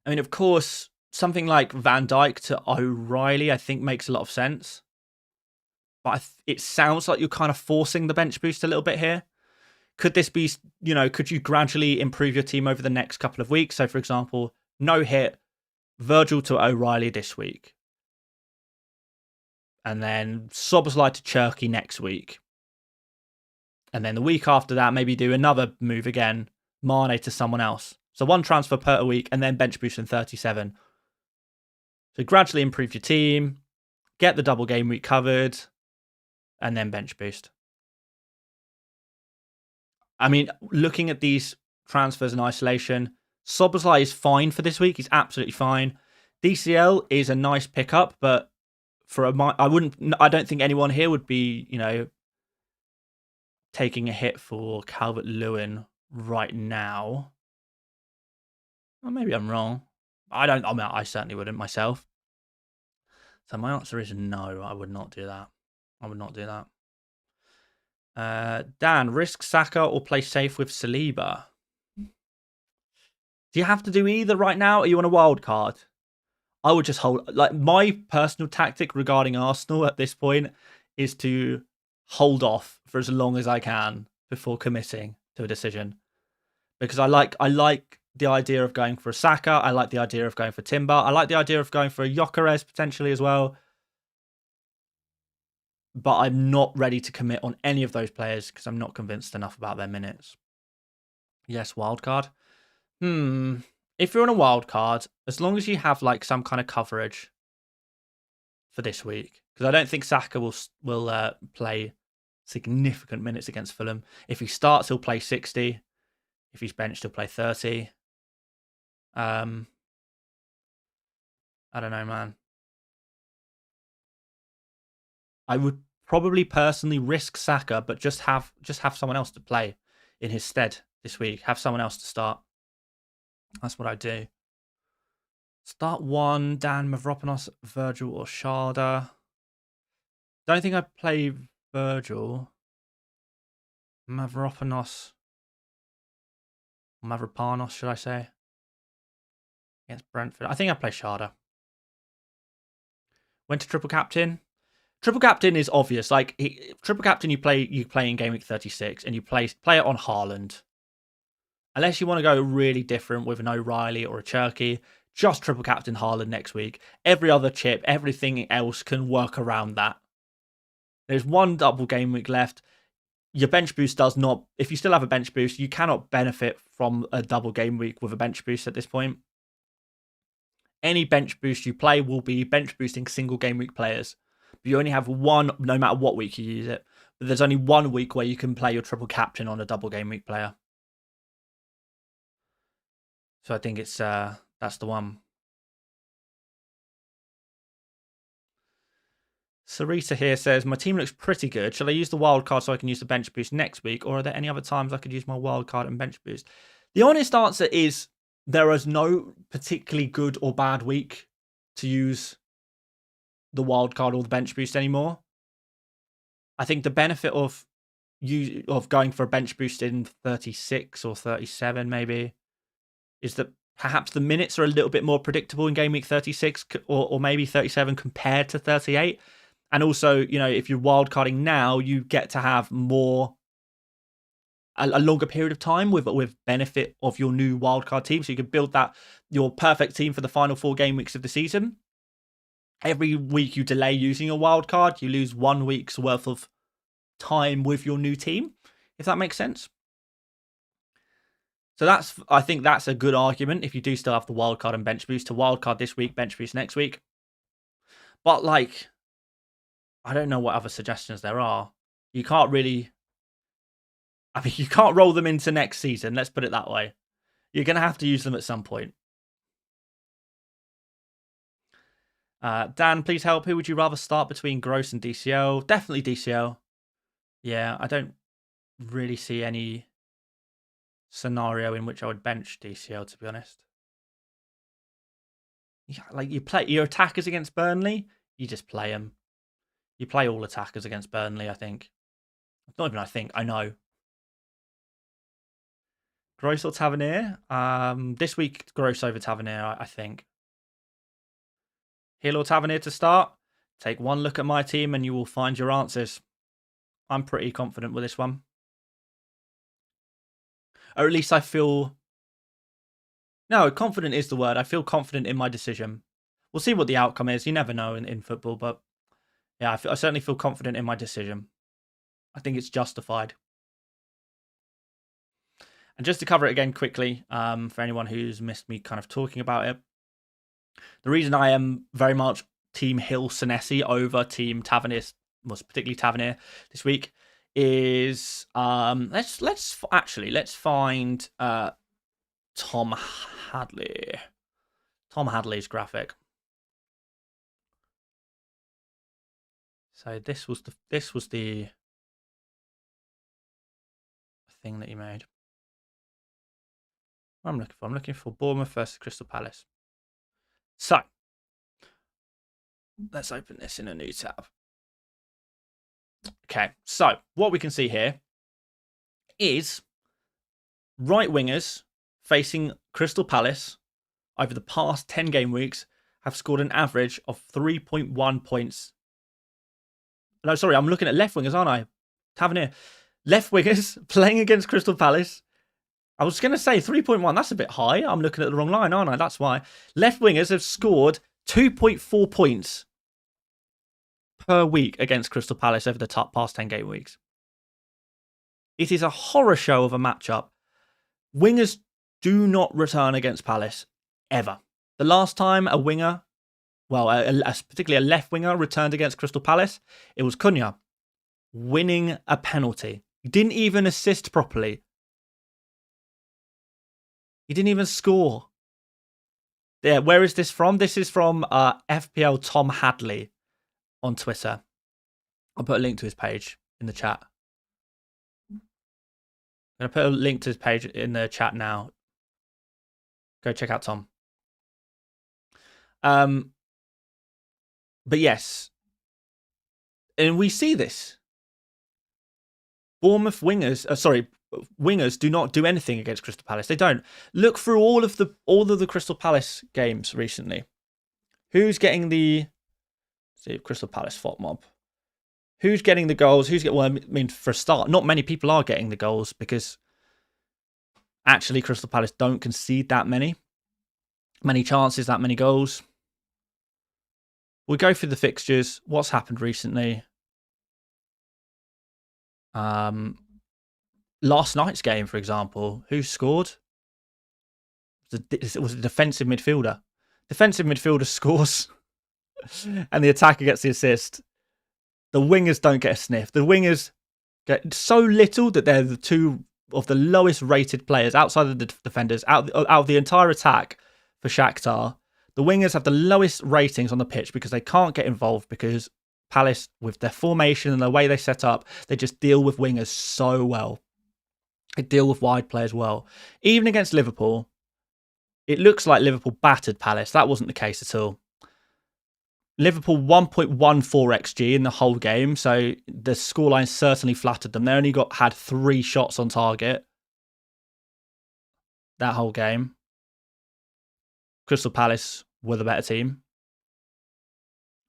I mean, of course, something like Van Dijk to O'Reilly, I think makes a lot of sense. But it sounds like you're kind of forcing the bench boost a little bit here. Could this be, could you gradually improve your team over the next couple of weeks? So, for example, no hit, Virgil to O'Reilly this week. And then Szoboszlai to Cherki next week. And then the week after that, maybe do another move again, Mane to someone else. So 1 transfer per week and then bench boost in 37. So gradually improve your team, get the double game week covered, and then bench boost. I mean, looking at these transfers in isolation, Szoboszlai is fine for this week. He's absolutely fine. DCL is a nice pickup, but I don't think anyone here would be, taking a hit for Calvert-Lewin right now. Well, maybe I'm wrong. I certainly wouldn't myself. So my answer is no, I would not do that. Dan, risk Saka or play safe with Saliba? Do you have to do either right now? Are you on a wild card? I would just hold. Like, my personal tactic regarding Arsenal at this point is to hold off for as long as I can before committing to a decision, because I like the idea of going for a Saka. I like the idea of going for Timber. I like the idea of going for a Gyökeres potentially as well. But I'm not ready to commit on any of those players because I'm not convinced enough about their minutes. Yes, wildcard. If you're on a wildcard, as long as you have like some kind of coverage for this week, because I don't think Saka will play significant minutes against Fulham. If he starts, he'll play 60. If he's benched, he'll play 30. I don't know, man. I would probably personally risk Saka, but just have someone else to play in his stead this week. Have someone else to start. That's what I do. Start 1, Dan, Mavropanos, Virgil, or Sharda. Don't think I play Virgil. Mavropanos, should I say? Against Brentford. I think I play Sharda. Went to triple captain. Triple captain is obvious. Like, triple captain, you play in Gameweek 36, and you play it on Haaland. Unless you want to go really different with an O'Reilly or a Cherki, just triple captain Haaland next week. Every other chip, everything else can work around that. There's 1 double game week left. Your bench boost does not. If you still have a bench boost, you cannot benefit from a double game week with a bench boost at this point. Any bench boost you play will be bench boosting single game week players. But you only have 1, no matter what week you use it. But there's only 1 week where you can play your triple captain on a double game week player. So I think it's that's the one. Sarita here says, my team looks pretty good. Shall I use the wild card so I can use the bench boost next week? Or are there any other times I could use my wild card and bench boost? The honest answer is there is no particularly good or bad week to use the wild card or the bench boost anymore. I think the benefit of going for a bench boost in 36 or 37 maybe is that perhaps the minutes are a little bit more predictable in game week 36 or maybe 37 compared to 38. And also, if you're wildcarding now, you get to have a longer period of time with benefit of your new wildcard team. So you can build your perfect team for the final 4 game weeks of the season. Every week you delay using your wildcard, you lose 1 week's worth of time with your new team, if that makes sense. So I think that's a good argument if you do still have the wildcard and bench boost to wildcard this week, bench boost next week. But I don't know what other suggestions there are. You can't roll them into next season. Let's put it that way. You're going to have to use them at some point. Dan, please help. Who would you rather start between Gross and DCL? Definitely DCL. Yeah, I don't really see any scenario in which I would bench DCL, to be honest. Yeah, you play your attackers against Burnley, you just play them. You play all attackers against Burnley, I think. Not even I think, I know. Gross or Tavernier? This week, Gross over Tavernier, I think. Hill or Tavernier to start? Take one look at my team and you will find your answers. I'm pretty confident with this one. Or at least I feel... No, confident is the word. I feel confident in my decision. We'll see what the outcome is. You never know in football, but yeah, I certainly feel confident in my decision. I think it's justified. And just to cover it again quickly, for anyone who's missed me kind of talking about it, the reason I am very much Team Hill Senesi over Team Tavernier, most particularly Tavernier this week, is let's find Tom Hadley's graphic. So this was the thing that he made. I'm looking for Bournemouth versus Crystal Palace. So let's open this in a new tab. Okay, so what we can see here is right wingers facing Crystal Palace over the past 10 game weeks have scored an average of 3.1 points. No, sorry, I'm looking at left wingers, aren't I? Tavernier. Left wingers playing against Crystal Palace. I was going to say 3.1. That's a bit high. I'm looking at the wrong line, aren't I? That's why. Left wingers have scored 2.4 points per week against Crystal Palace over the past 10 game weeks. It is a horror show of a matchup. Wingers do not return against Palace, ever. The last time a winger, particularly a left winger, returned against Crystal Palace, it was Cunha winning a penalty. He didn't even assist properly. He didn't even score. Yeah, where is this from? This is from FPL Tom Hadley on Twitter. I'll put a link to his page in the chat. I'm going to put a link to his page in the chat now. Go check out Tom. But yes. And we see this. Bournemouth wingers do not do anything against Crystal Palace. They don't. Look through all of the Crystal Palace games recently. Who's getting the Crystal Palace FOT mob? Who's getting the goals? For a start, not many people are getting the goals because actually Crystal Palace don't concede that many chances, that many goals. We'll go through the fixtures. What's happened recently? Last night's game, for example, who scored? It was a defensive midfielder. Defensive midfielder scores and the attacker gets the assist. The wingers don't get a sniff. The wingers get so little that they're the two of the lowest rated players outside of the defenders, out of the entire attack for Shakhtar. The wingers have the lowest ratings on the pitch because they can't get involved because Palace, with their formation and the way they set up, they just deal with wingers so well. They deal with wide players well. Even against Liverpool, it looks like Liverpool battered Palace. That wasn't the case at all. Liverpool 1.14 XG in the whole game, so the scoreline certainly flattered them. They only had 3 shots on target that whole game. Crystal Palace were the better team.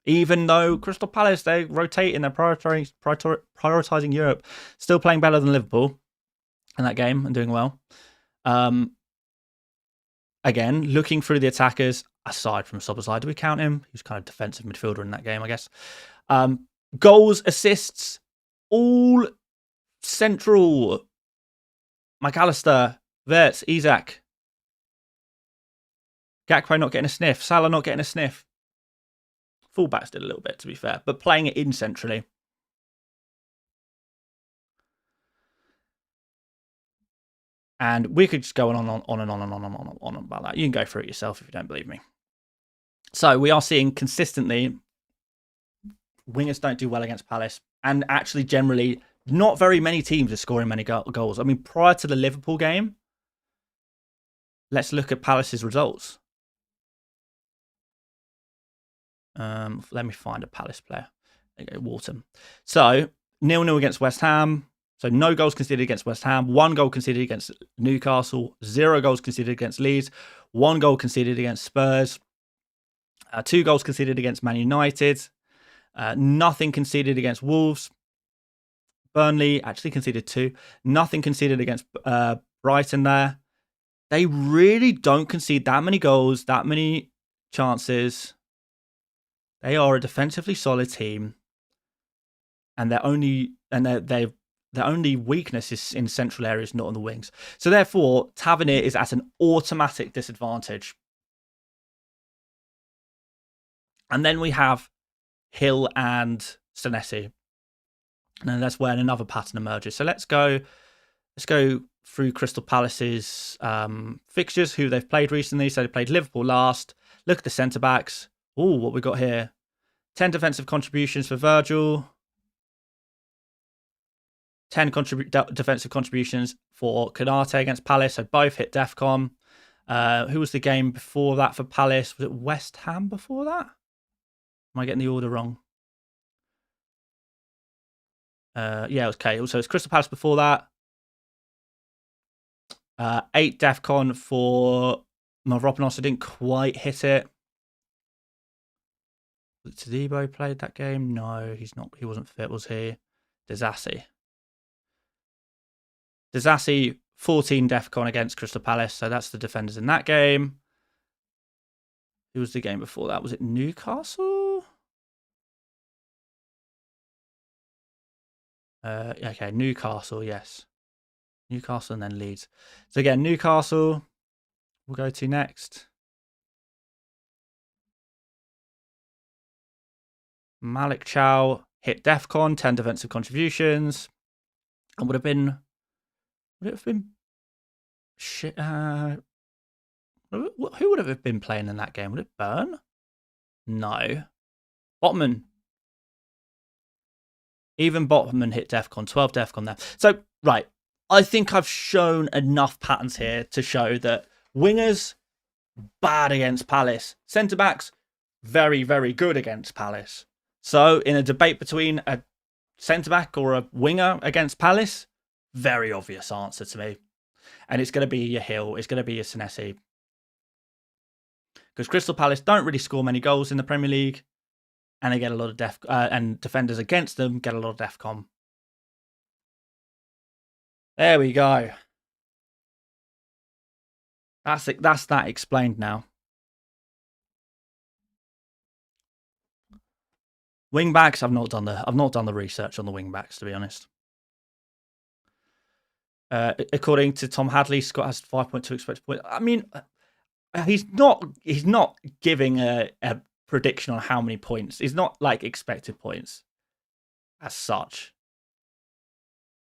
Even though Crystal Palace, they rotate and they're prioritizing Europe, still playing better than Liverpool in that game and doing well. Again, looking through the attackers, aside from Szoboszlai, do we count him? He was kind of defensive midfielder in that game, I guess. Goals, assists, all central. McAllister, Wirtz, Isak. Gakpo not getting a sniff. Salah not getting a sniff. Fullbacks did a little bit, to be fair, but playing it in centrally. And we could just go on and on about that. You can go through it yourself if you don't believe me. So we are seeing consistently wingers don't do well against Palace. And actually, generally, not very many teams are scoring many goals. I mean, prior to the Liverpool game, let's look at Palace's results. Let me find a Palace player. There you go, Wharton. So 0-0 against West Ham. So no goals conceded against West Ham. 1 goal conceded against Newcastle. 0 goals conceded against Leeds. 1 goal conceded against Spurs. 2 goals conceded against Man United. Nothing conceded against Wolves. Burnley actually conceded 2. Nothing conceded against Brighton there. They really don't concede that many goals, that many chances. They are a defensively solid team, and their only weakness is in central areas, not on the wings. So therefore, Tavernier is at an automatic disadvantage. And then we have Hill and Senesi, and that's where another pattern emerges. So let's go through Crystal Palace's fixtures, who they've played recently. So they played Liverpool last. Look at the centre backs. Oh, what we got here. 10 defensive contributions for Virgil. 10 defensive contributions for Konate against Palace. So both hit DEFCON. Who was the game before that for Palace? Was it West Ham before that? Am I getting the order wrong? Yeah, it was okay. Also, it's Crystal Palace before that. 8 DEFCON for Mavropanos. I didn't quite hit it. Tadibo played that game? No, he's not. He wasn't fit, was he? Disasi, 14 DEFCON against Crystal Palace. So that's the defenders in that game. Who was the game before that? Was it Newcastle? Okay, Newcastle, yes. Newcastle and then Leeds. So again, Newcastle we'll go to next. Malik Chow hit DEFCON, 10 defensive contributions. And would it have been shit? Who would have been playing in that game? Would it Burn? No. Botman. Even Botman hit DEFCON, 12 DEFCON there. So, right. I think I've shown enough patterns here to show that wingers, bad against Palace. Centre-backs, very, very good against Palace. So, in a debate between a centre-back or a winger against Palace, very obvious answer to me. And it's going to be your Hill. It's going to be your Senesi. Because Crystal Palace don't really score many goals in the Premier League. And they get a lot of and defenders against them get a lot of DEFCON. There we go. That's it. That's that explained now. Wing backs, I've not done the research on the wing backs, to be honest. According to Tom Hadley, Scott has 5.2 expected points. I mean, he's not giving a prediction on how many points. It's not like expected points as such.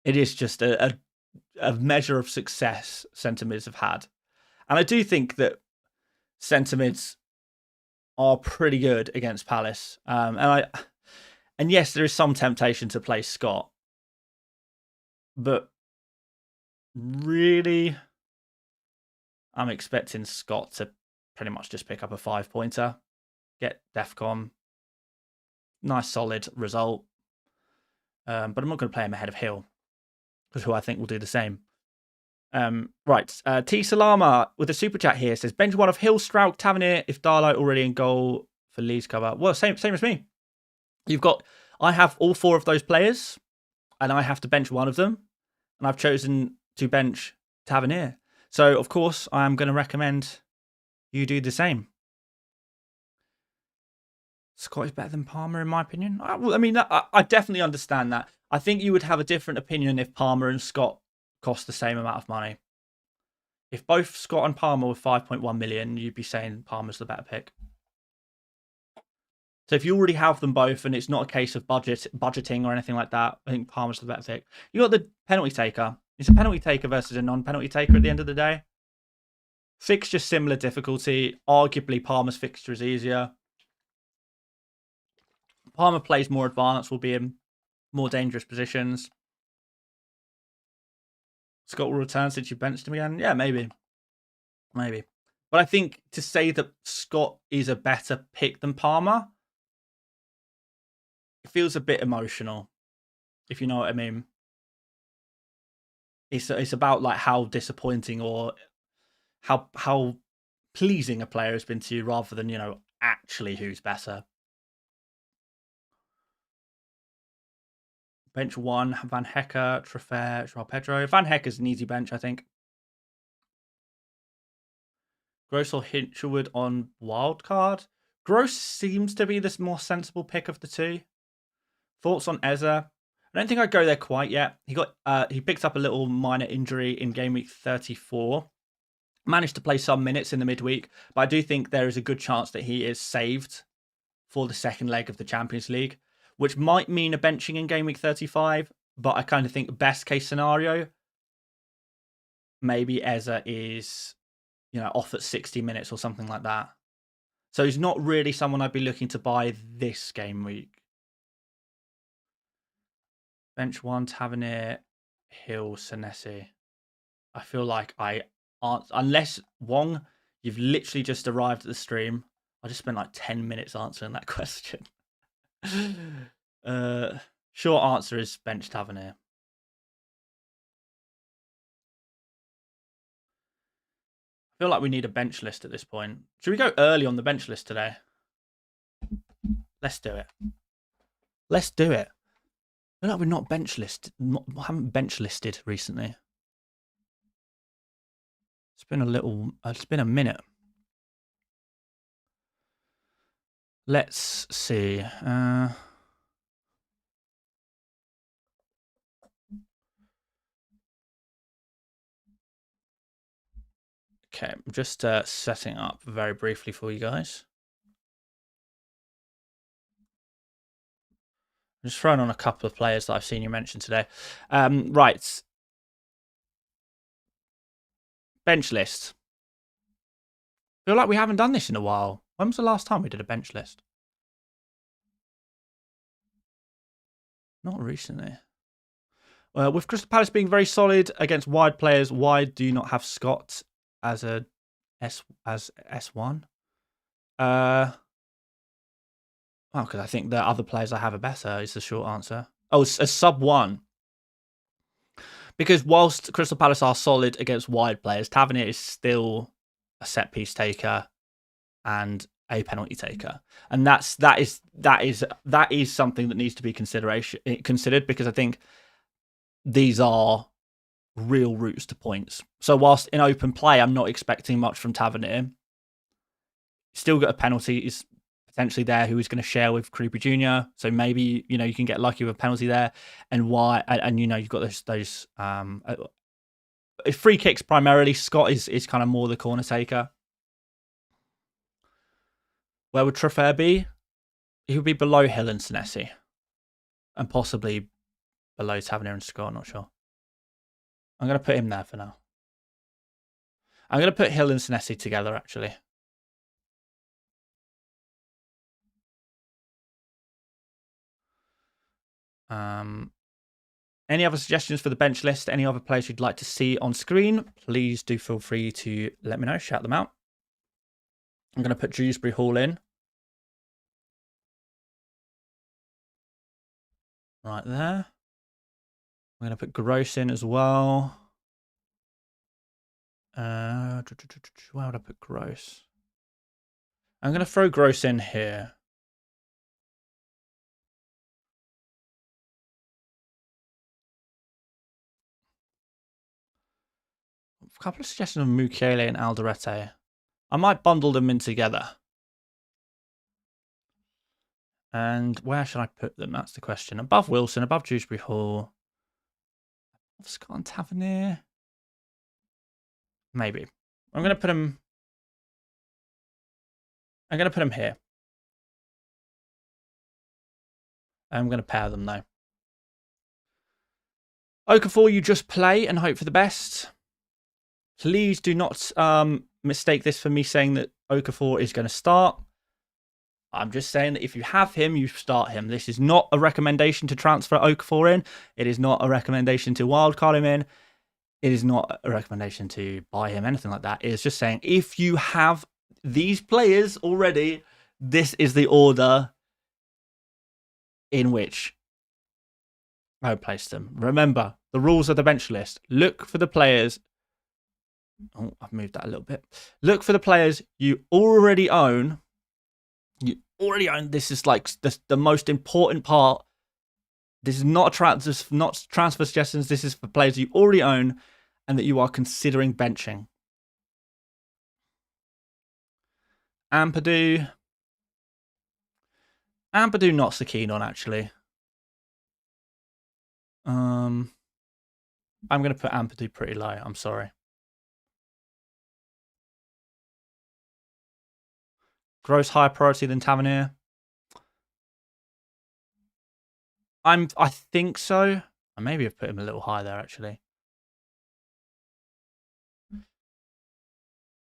It is just a measure of success centre mids have had. And I do think that centre mids are pretty good against Palace. And yes, there is some temptation to play Scott. But really, I'm expecting Scott to pretty much just pick up a 5-pointer, get DEFCON, nice solid result. But I'm not going to play him ahead of Hill, because who I think will do the same. Right. T Salama with a super chat here says bench one of Hill, Stroud, Tavernier if Darlow already in goal for Leeds cover. Well, same as me. I have all 4 of those players, and I have to bench one of them, and I've chosen to bench Tavernier. So of course I am going to recommend you do the same. Scott is better than Palmer in my opinion. I mean, I definitely understand that. I think you would have a different opinion if Palmer and Scott cost the same amount of money. If both Scott and Palmer were 5.1 million, you'd be saying Palmer's the better pick. So if you already have them both and it's not a case of budgeting or anything like that, I think Palmer's the better pick. You got the penalty taker. It's a penalty taker versus a non-penalty taker at the end of the day. Fixture similar difficulty. Arguably Palmer's fixture is easier. Palmer plays more advanced, will be in more dangerous positions. Scott will return since you benched him again. Yeah, maybe. But I think to say that Scott is a better pick than Palmer, it feels a bit emotional, if you know what I mean. It's about like how disappointing or how pleasing a player has been to you rather than, actually who's better. Bench 1, Van Hecke, Treffer, Joao Pedro. Van Hecke's an easy bench, I think. Gross or Hinchelwood on wildcard? Gross seems to be the more sensible pick of the two. Thoughts on Eze? I don't think I'd go there quite yet. He picked up a little minor injury in game week 34. Managed to play some minutes in the midweek, but I do think there is a good chance that he is saved for the second leg of the Champions League, which might mean a benching in game week 35. But I kind of think best case scenario, maybe Eze is, off at 60 minutes or something like that. So he's not really someone I'd be looking to buy this game week. Bench 1, Tavernier, Hill, Senesi. I feel like unless Wong, you've literally just arrived at the stream. I just spent like 10 minutes answering that question. Short answer is bench Tavernier. I feel like we need a bench list at this point. Should we go early on the bench list today? Let's do it. I feel like we're not bench listed. Haven't bench listed recently. It's been a minute. Let's see. Okay, I'm just setting up very briefly for you guys. I'm just throwing on a couple of players that I've seen you mention today. Right. Bench list. I feel like we haven't done this in a while. When was the last time we did a bench list? Not recently. With Crystal Palace being very solid against wide players, why do you not have Scott as a S1? Well, because I think the other players I have are better is the short answer. Oh, it's a sub 1. Because whilst Crystal Palace are solid against wide players, Tavernier is still a set piece taker and a penalty taker, and that is something that needs to be considered, because I think these are real routes to points. So whilst in open play, I'm not expecting much from Tavernier. Still got a penalty is potentially there who is going to share with Creepy Jr. So maybe you can get lucky with a penalty there, and you've got those free kicks primarily. Scott is kind of more the corner taker. Where would Treffer be? He would be below Hill and Senesi, and possibly below Tavernier and Scott. Not sure. I'm going to put him there for now. I'm going to put Hill and Senesi together, actually. Any other suggestions for the bench list? Any other players you'd like to see on screen? Please do feel free to let me know. Shout them out. I'm going to put Dewsbury Hall in. Right there. I'm going to put Gross in as well. Where would I put Gross? I'm going to throw Gross in here. A couple of suggestions of Mukiele and Alderete. I might bundle them in together. And where should I put them? That's the question. Above Wilson, above Dewsbury Hall. Above Scott and Tavernier. Maybe. I'm going to put him. I'm going to put him here. I'm going to pair them though. Okafor, you just play and hope for the best. Please do not mistake this for me saying that Okafor is going to start. I'm just saying that if you have him, you start him. This is not a recommendation to transfer Okafor in. It is not a recommendation to wildcard him in. It is not a recommendation to buy him, anything like that. It is just saying if you have these players already, this is the order in which I would place them. Remember, the rules of the bench list. Look for the players. Oh, I've moved that a little bit. Look for the players you already own. You already own. This is like the most important part. This is not not transfer suggestions. This is for players you already own and that you are considering benching. Ampadu, not so keen on actually. I'm going to put Ampadu pretty low. I'm sorry. Gross higher priority than Tavernier. I think so. I maybe have put him a little high there actually.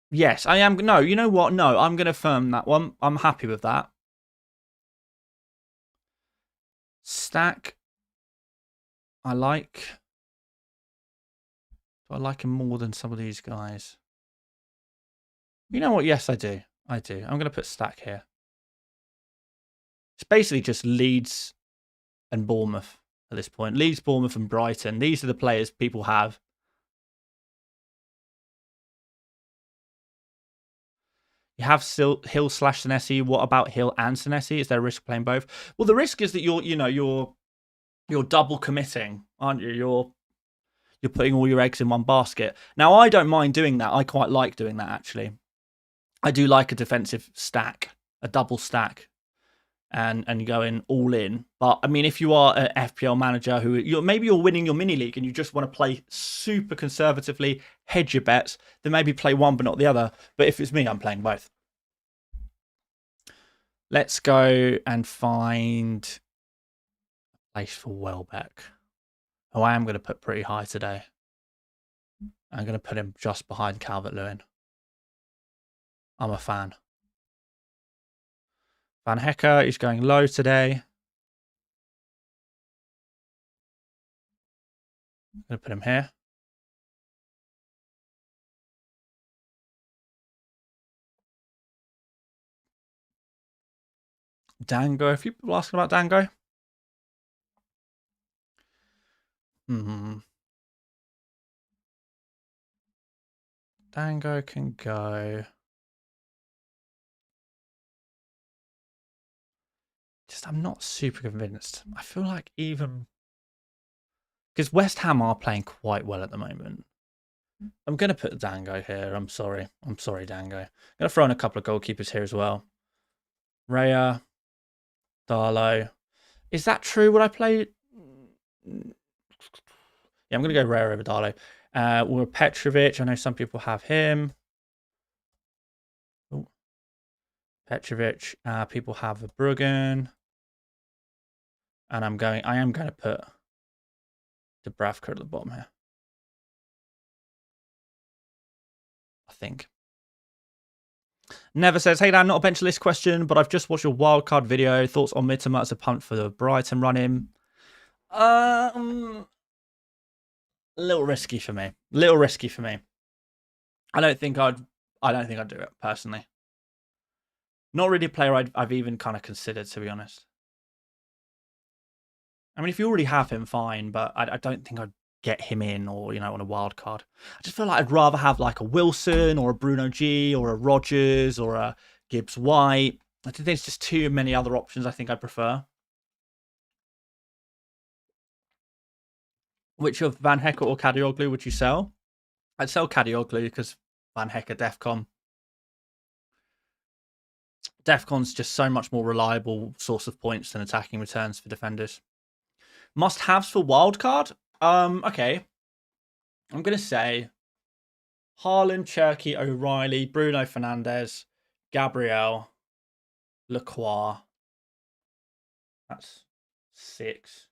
Yes, I am. No, you know what? No, I'm going to affirm that one. I'm happy with that. Stack. I like. Do I like him more than some of these guys? You know what? Yes, I do. I do. I'm going to put Stack here. It's basically just Leeds and Bournemouth at this point. Leeds, Bournemouth, and Brighton. These are the players people have. You have Hill / Senesi. What about Hill and Senesi? Is there a risk playing both? Well, the risk is that you're double committing, aren't you? You're putting all your eggs in one basket. Now, I don't mind doing that. I quite like doing that actually. I do like a defensive stack, a double stack, and going all in. But I mean, if you are an FPL manager who maybe you're winning your mini league and you just want to play super conservatively, hedge your bets, then maybe play one but not the other. But if it's me, I'm playing both. Let's go and find a place for Welbeck. Oh, I am going to put pretty high today. I'm going to put him just behind Calvert-Lewin. I'm a fan. Van Hecker is going low today. I'm going to put him here. Dango. A few people asking about Dango. Dango can go. I'm not super convinced. I feel like even because West Ham are playing quite well at the moment. I'm going to put Dango here. I'm sorry, Dango. I'm going to throw in a couple of goalkeepers here as well. Raya, Darlow. Is that true? Would I play? Yeah, I'm going to go Raya over Darlow. Or Petrovic. I know some people have him. Ooh. Petrovic. People have a Bruggen. And I am going to put Dubravka at the bottom here. I think. Never says, hey Dan, not a bench list question, but I've just watched your wildcard video. Thoughts on Mitoma as a punt for the Brighton run-in? A little risky for me. I don't think I'd do it personally. Not really a player I've even kind of considered, to be honest. I mean, if you already have him, fine, but I don't think I'd get him in, or on a wild card. I just feel like I'd rather have like a Wilson or a Bruno G or a Rodgers or a Gibbs White. I think there's just too many other options I think I prefer. Which of Van Hecke or Kadioglu would you sell? I'd sell Kadioglu because Van Hecke Defcon. Defcon's just so much more reliable source of points than attacking returns for defenders. Must-haves for wildcard? Okay. I'm going to say Haaland, Cherky, O'Reilly, Bruno Fernandes, Gabriel, Lacroix. That's 6.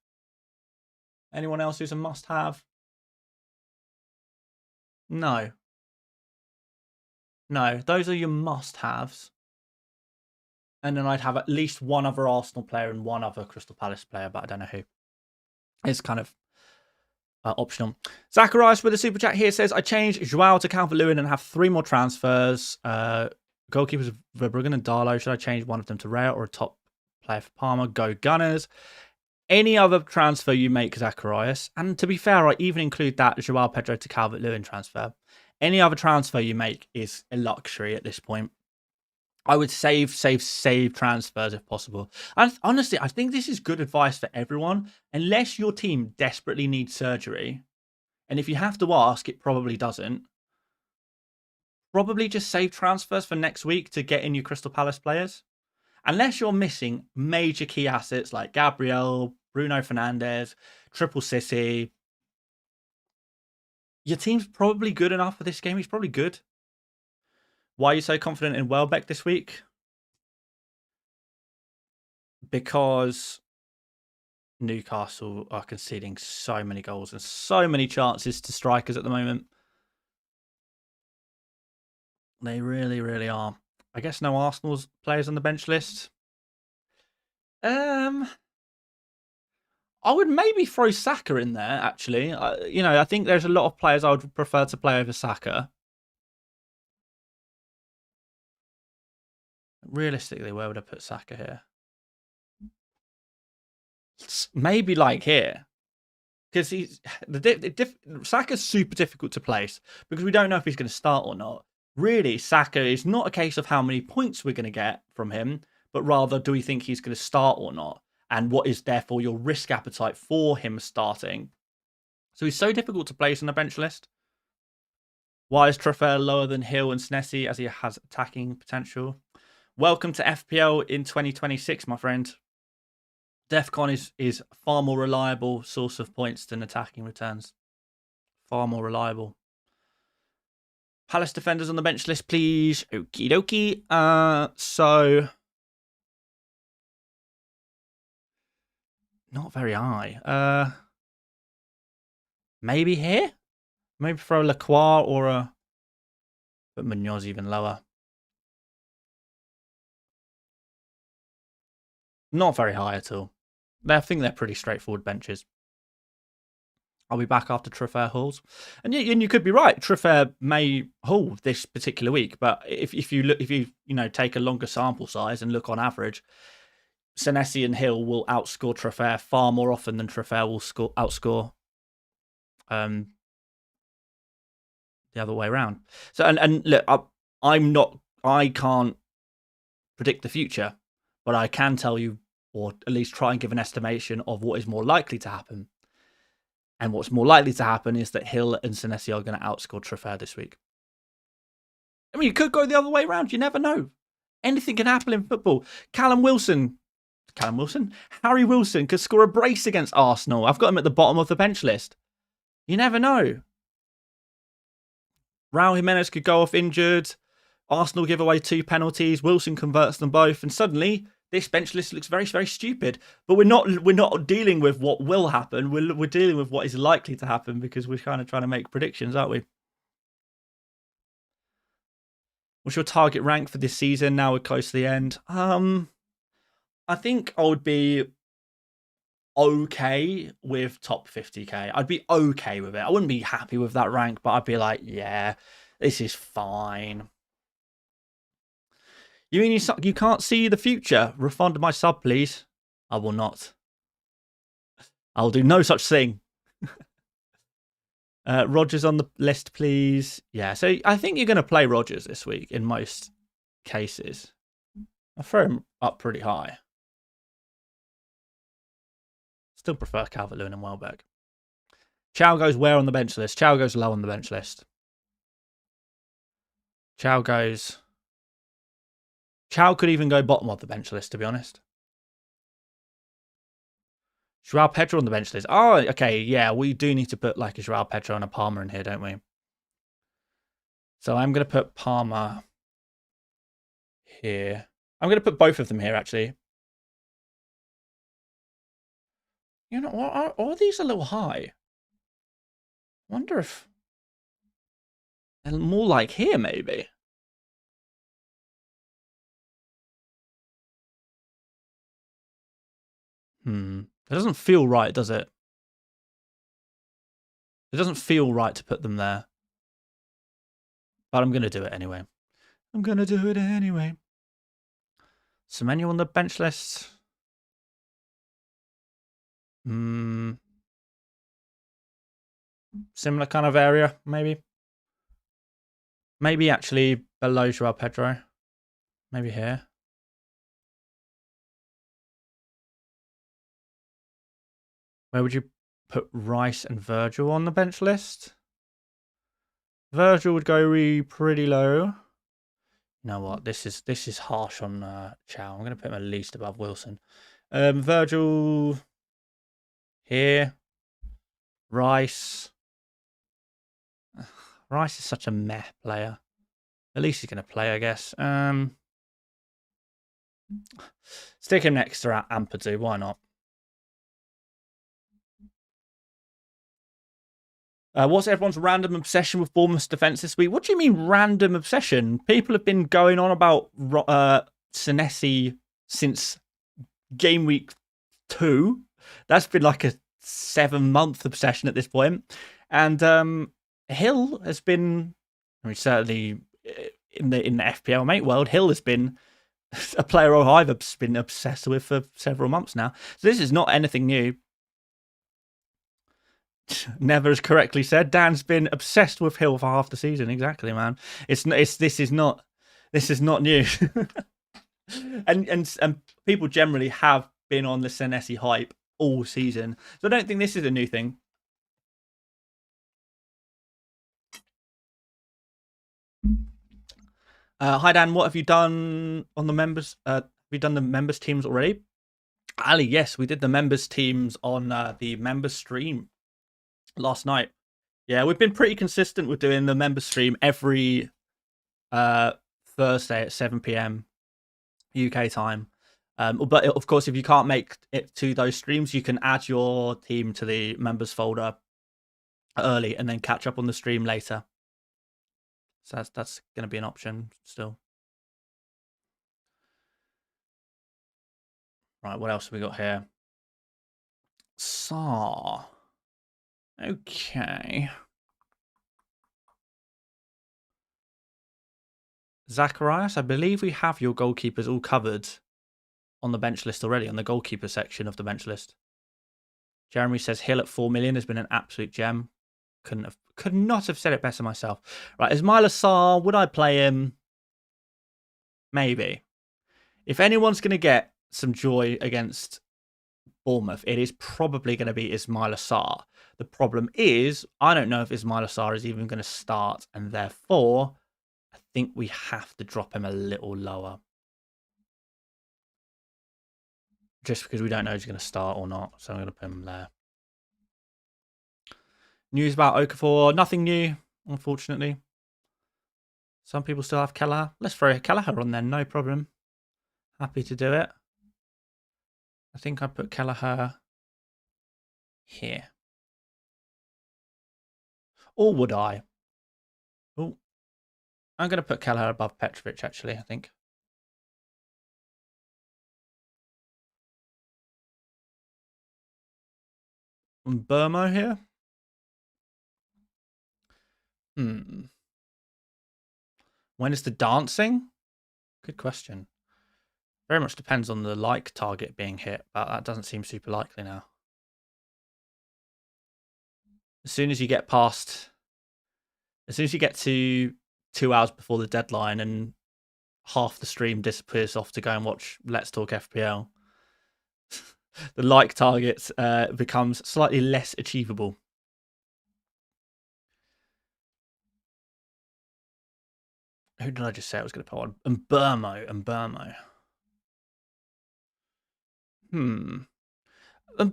Anyone else who's a must-have? No. No, those are your must-haves. And then I'd have at least one other Arsenal player and one other Crystal Palace player, but I don't know who. It's kind of optional. Zacharias with a super chat here says, I changed Joao to Calvert-Lewin and have 3 more transfers. Goalkeepers Verbruggen and Darlow. Should I change one of them to Rare or a top player for Parma? Go Gunners. Any other transfer you make, Zacharias, and to be fair, I even include that Joao Pedro to Calvert-Lewin transfer. Any other transfer you make is a luxury at this point. I would save transfers if possible. And honestly, I think this is good advice for everyone. Unless your team desperately needs surgery, and if you have to ask, it probably doesn't. Probably just save transfers for next week to get in your Crystal Palace players. Unless you're missing major key assets like Gabriel, Bruno Fernandes, Triple City, your team's probably good enough for this game. He's probably good. Why are you so confident in Welbeck this week? Because Newcastle are conceding so many goals and so many chances to strikers at the moment. They really, really are. I guess no Arsenal's players on the bench list. I would maybe throw Saka in there, actually. I think there's a lot of players I would prefer to play over Saka. Realistically, where would I put Saka here? Maybe like here. Because Saka's super difficult to place because we don't know if he's going to start or not. Really, Saka is not a case of how many points we're going to get from him, but rather, do we think he's going to start or not? And what is therefore your risk appetite for him starting? So he's so difficult to place on the bench list. Why is Trofeo lower than Hill and Snessi as he has attacking potential? Welcome to FPL in 2026, my friend. Defcon is far more reliable source of points than attacking returns. Far more reliable. Palace defenders on the bench list, please. Okie dokie. So not very high. Maybe here? Maybe throw Lacroix or a... But Munoz even lower. Not very high at all. I think they're pretty straightforward benches. I'll be back after Trofeo hauls. And you could be right. Trofeo may haul this particular week, but if you take a longer sample size and look on average, Senesi and Hill will outscore Trofeo far more often than Trofeo will outscore the other way around. So and look, I can't predict the future, but I can tell you, or at least try and give an estimation of what is more likely to happen. And what's more likely to happen is that Hill and Senesi are going to outscore Trofeo this week. I mean, you could go the other way around. You never know. Anything can happen in football. Harry Wilson could score a brace against Arsenal. I've got him at the bottom of the bench list. You never know. Raul Jimenez could go off injured. Arsenal give away 2 penalties. Wilson converts them both. And suddenly, this bench list looks very, very stupid. But we're not dealing with what will happen. We're dealing with what is likely to happen because we're kind of trying to make predictions, aren't we? What's your target rank for this season? Now we're close to the end. I think I would be okay with top 50k. I'd be okay with it. I wouldn't be happy with that rank, but I'd be like, yeah, this is fine. You mean you can't see the future? Refund my sub, please. I will not. I'll do no such thing. Rogers on the list, please. Yeah, so I think you're going to play Rogers this week in most cases. I throw him up pretty high. Still prefer Calvert-Lewin and Welbeck. Chow goes where on the bench list? Chow goes low on the bench list. Chow could even go bottom of the bench list, to be honest. Joao Pedro on the bench list. Oh, okay, yeah, we do need to put like a Joao Pedro and a Palmer in here, don't we? So I'm going to put Palmer here. I'm going to put both of them here, actually. You know, are these a little high? I wonder if they're more like here, maybe. It doesn't feel right, does it? It doesn't feel right to put them there. But I'm going to do it anyway. I'm going to do it anyway. Semenyo on the bench list. Similar kind of area, maybe. Maybe actually below Joao Pedro. Maybe here. Where would you put Rice and Virgil on the bench list? Virgil would go pretty low. You know what? This is harsh on Chow. I'm going to put him at least above Wilson. Virgil here. Rice. Rice is such a meh player. At least he's going to play, I guess. Stick him next to Ampadu. Why not? What's everyone's random obsession with Bournemouth's defence this week? What do you mean random obsession? People have been going on about Senesi since Gameweek 2. That's been like a 7-month obsession at this point. And Hill has been, I mean, certainly in the FPL Mate world, Hill has been a player I've been obsessed with for several months now. So this is not anything new. Never as correctly said. Dan's been obsessed with Hill for half the season. Exactly, man. This is not new. and people generally have been on the Senesi hype all season. So I don't think this is a new thing. Hi Dan, what have you done on the members? Have you done the members teams already? Ali, yes, we did the members teams on the members stream last night. Yeah, we've been pretty consistent with doing the members stream every Thursday at 7 p.m. UK time. But of course, if you can't make it to those streams, you can add your team to the members folder early and then catch up on the stream later. So that's going to be an option still. Right, what else have we got here? Saw. Okay. Zacharias, I believe we have your goalkeepers all covered on the bench list already, on the goalkeeper section of the bench list. Jeremy says Hill at 4 million has been an absolute gem. Could not have said it better myself. Right, Ismaila Sarr, would I play him? Maybe. If anyone's going to get some joy against Bournemouth, it is probably going to be Ismaila Sarr. The problem is, I don't know if Ismaila Sarr is even going to start, and therefore, I think we have to drop him a little lower. Just because we don't know if he's going to start or not, so I'm going to put him there. News about Okafor, nothing new, unfortunately. Some people still have Kelleher. Let's throw Kelleher on there, no problem. Happy to do it. I think I'd put Kelleher here. Or would I? Oh, I'm going to put Kelleher above Petrovic, actually, I think. And Burmo here. When is the dancing? Good question. Very much depends on the like target being hit, but that doesn't seem super likely now. As soon as you get past, as soon as you get to 2 hours before the deadline and half the stream disappears off to go and watch Let's Talk FPL, the like target becomes slightly less achievable. Who did I just say I was going to put on? And Burmo. And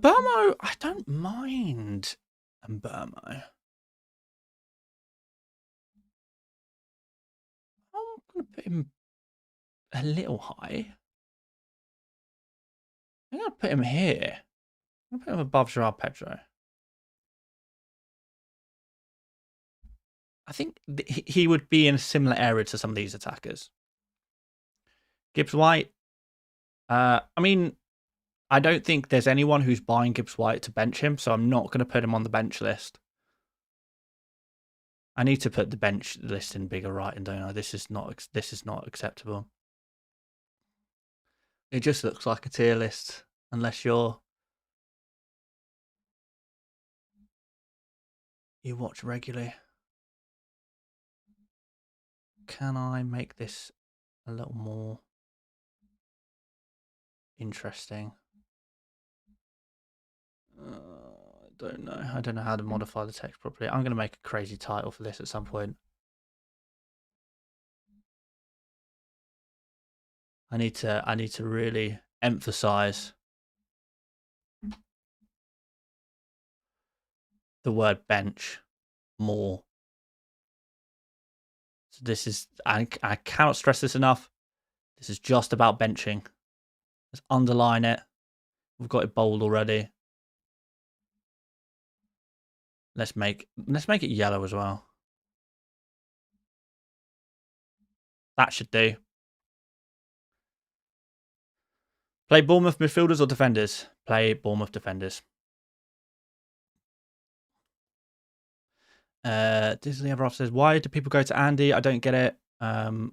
Burmo, I don't mind. And Burmo. I'm going to put him a little high. I'm going to put him here. I'm going to put him above Gerard Pedro. I think he would be in a similar area to some of these attackers. Gibbs White. I mean, I don't think there's anyone who's buying Gibbs White to bench him, so I'm not going to put him on the bench list. I need to put the bench list in bigger writing, don't I? This is not acceptable. It just looks like a tier list, unless you watch regularly. Can I make this a little more interesting? I don't know. I don't know how to modify the text properly. I'm going to make a crazy title for this at some point. I need to really emphasize the word bench more. So this is, I cannot stress this enough. This is just about benching. Let's underline it. We've got it bold already. Let's make it yellow as well. That should do. Play Bournemouth midfielders or defenders? Play Bournemouth defenders. Disney Everoff says, why do people go to Andy? I don't get it. 1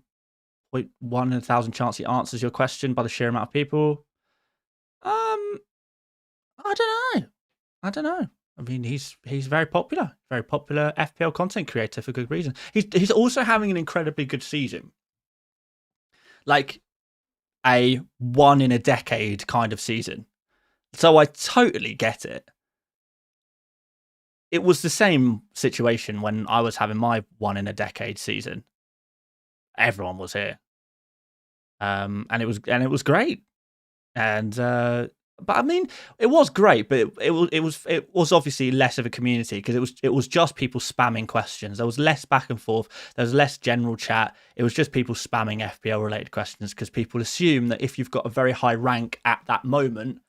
in 1,000 chance he answers your question by the sheer amount of people. I don't know. I mean, he's very popular FPL content creator for good reason. He's also having an incredibly good season, like a 1 in a decade kind of season. So I totally get it. It was the same situation when I was having my 1 in a decade season. Everyone was here, and it was great. And but I mean, it was great, but it was obviously less of a community because it was just people spamming questions. There was less back and forth. There was less general chat. It was just people spamming FPL related questions because people assume that if you've got a very high rank at that moment,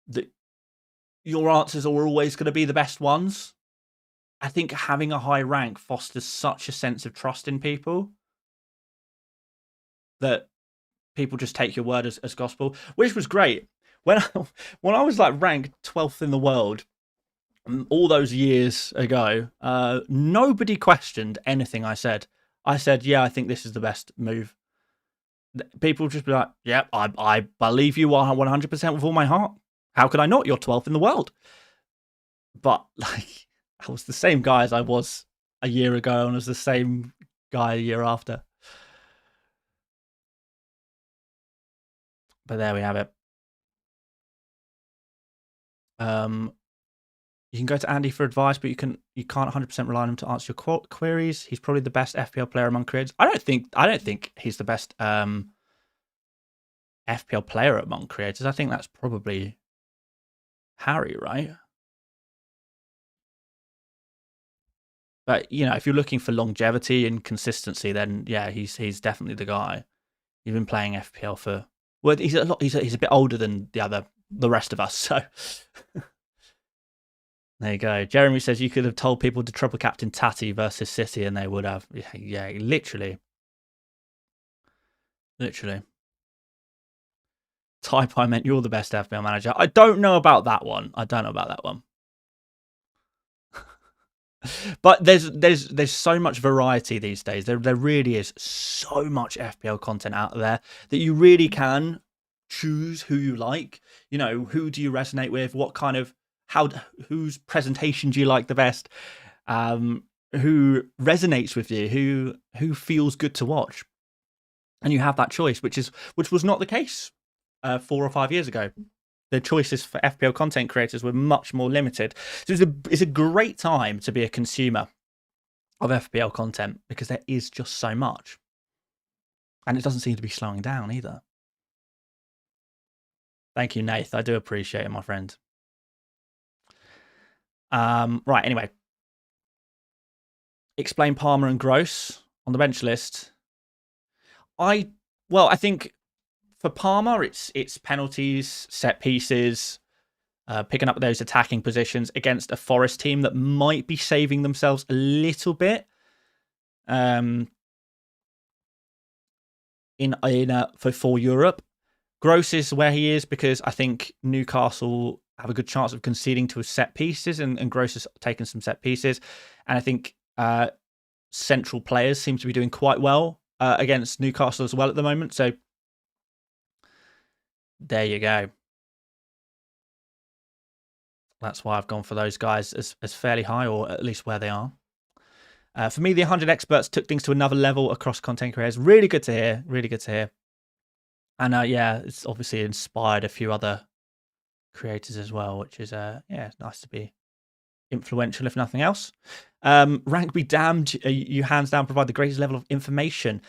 that your answers are always going to be the best ones. I think having a high rank fosters such a sense of trust in people that people just take your word as gospel, which was great. When I was like ranked 12th in the world all those years ago, nobody questioned anything I said. I said, yeah, I think this is the best move. People just be like, yeah, I believe you are 100% with all my heart. How could I not? You're 12th in the world. But like, I was the same guy as I was a year ago, and I was the same guy a year after. But there we have it. You can go to Andy for advice, but you can't 100% rely on him to answer your queries. He's probably the best FPL player among creators. I don't think he's the best FPL player among creators. I think that's probably Harry, right? But you know, if you're looking for longevity and consistency, then yeah, he's definitely the guy. You've been playing FPL for, well, he's a bit older than the rest of us, so there you go. Jeremy says you could have told people to triple captain Tati versus City and they would have. Yeah, literally. Type I meant you're the best FPL manager. I don't know about that one. But there's so much variety these days. There really is so much FPL content out there that you really can choose who you like. You know, who do you resonate with? whose presentation do you like the best? Who resonates with you? Who feels good to watch? And you have that choice, which was not the case 4 or 5 years ago. The choices for FPL content creators were much more limited. So it's a great time to be a consumer of FPL content because there is just so much. And it doesn't seem to be slowing down either. Thank you, Nath. I do appreciate it, my friend. Right, anyway. Explain Palmer and Gross on the bench list. I think for Palmer, it's penalties, set pieces, picking up those attacking positions against a Forest team that might be saving themselves a little bit. For Europe. Gross is where he is because I think Newcastle have a good chance of conceding to set pieces, and Gross has taken some set pieces. And I think central players seem to be doing quite well against Newcastle as well at the moment. So there you go. That's why I've gone for those guys as fairly high, or at least where they are. For me, the 100 experts took things to another level across content creators. Really good to hear. Really good to hear. And yeah, it's obviously inspired a few other creators as well, which is nice to be influential, if nothing else. Rank be damned, you hands down provide the greatest level of information.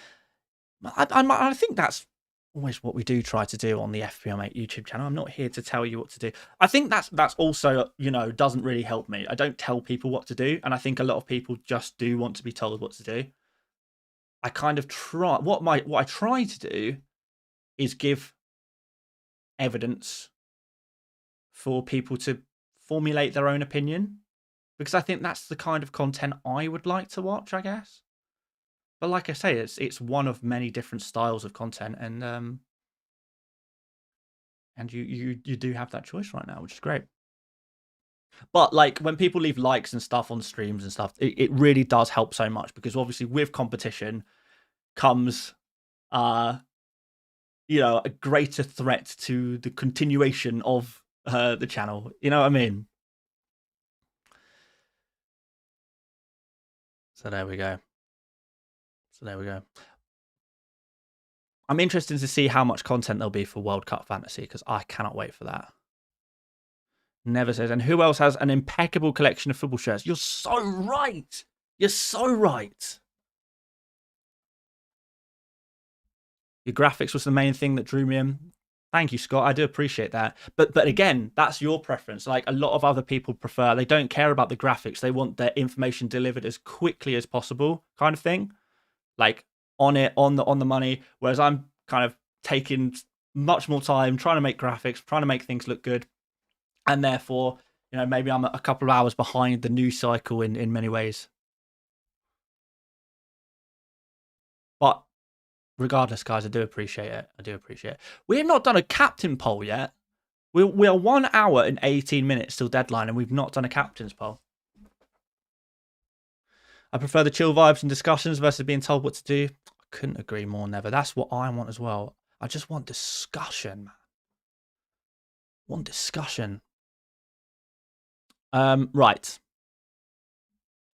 I think that's always what we do try to do on the FPL Mate YouTube channel. I'm not here to tell you what to do. I think that's also, doesn't really help me. I don't tell people what to do, and I think a lot of people just do want to be told what to do. I kind of try what I try to do is give evidence for people to formulate their own opinion, because I think that's the kind of content I would like to watch, I guess. But like I say, it's one of many different styles of content, and you do have that choice right now, which is great. But like when people leave likes and stuff on streams and stuff, it really does help so much, because obviously with competition comes a greater threat to the continuation of the channel. You know what I mean? So there we go. I'm interested to see how much content there'll be for World Cup Fantasy, because I cannot wait for that. Never says. And who else has an impeccable collection of football shirts? You're so right. You're so right. Your graphics was the main thing that drew me in. Thank you, Scott. I do appreciate that. But again, that's your preference. Like a lot of other people prefer, they don't care about the graphics. They want their information delivered as quickly as possible, kind of thing. Like on the money. Whereas I'm kind of taking much more time trying to make graphics, trying to make things look good. And therefore, maybe I'm a couple of hours behind the news cycle in many ways. But regardless, guys, I do appreciate it. We have not done a captain poll yet. We are 1 hour and 18 minutes till deadline, and we've not done a captain's poll. I prefer the chill vibes and discussions versus being told what to do. I couldn't agree more, never. That's what I want as well. I just want discussion, man. Want discussion. Right.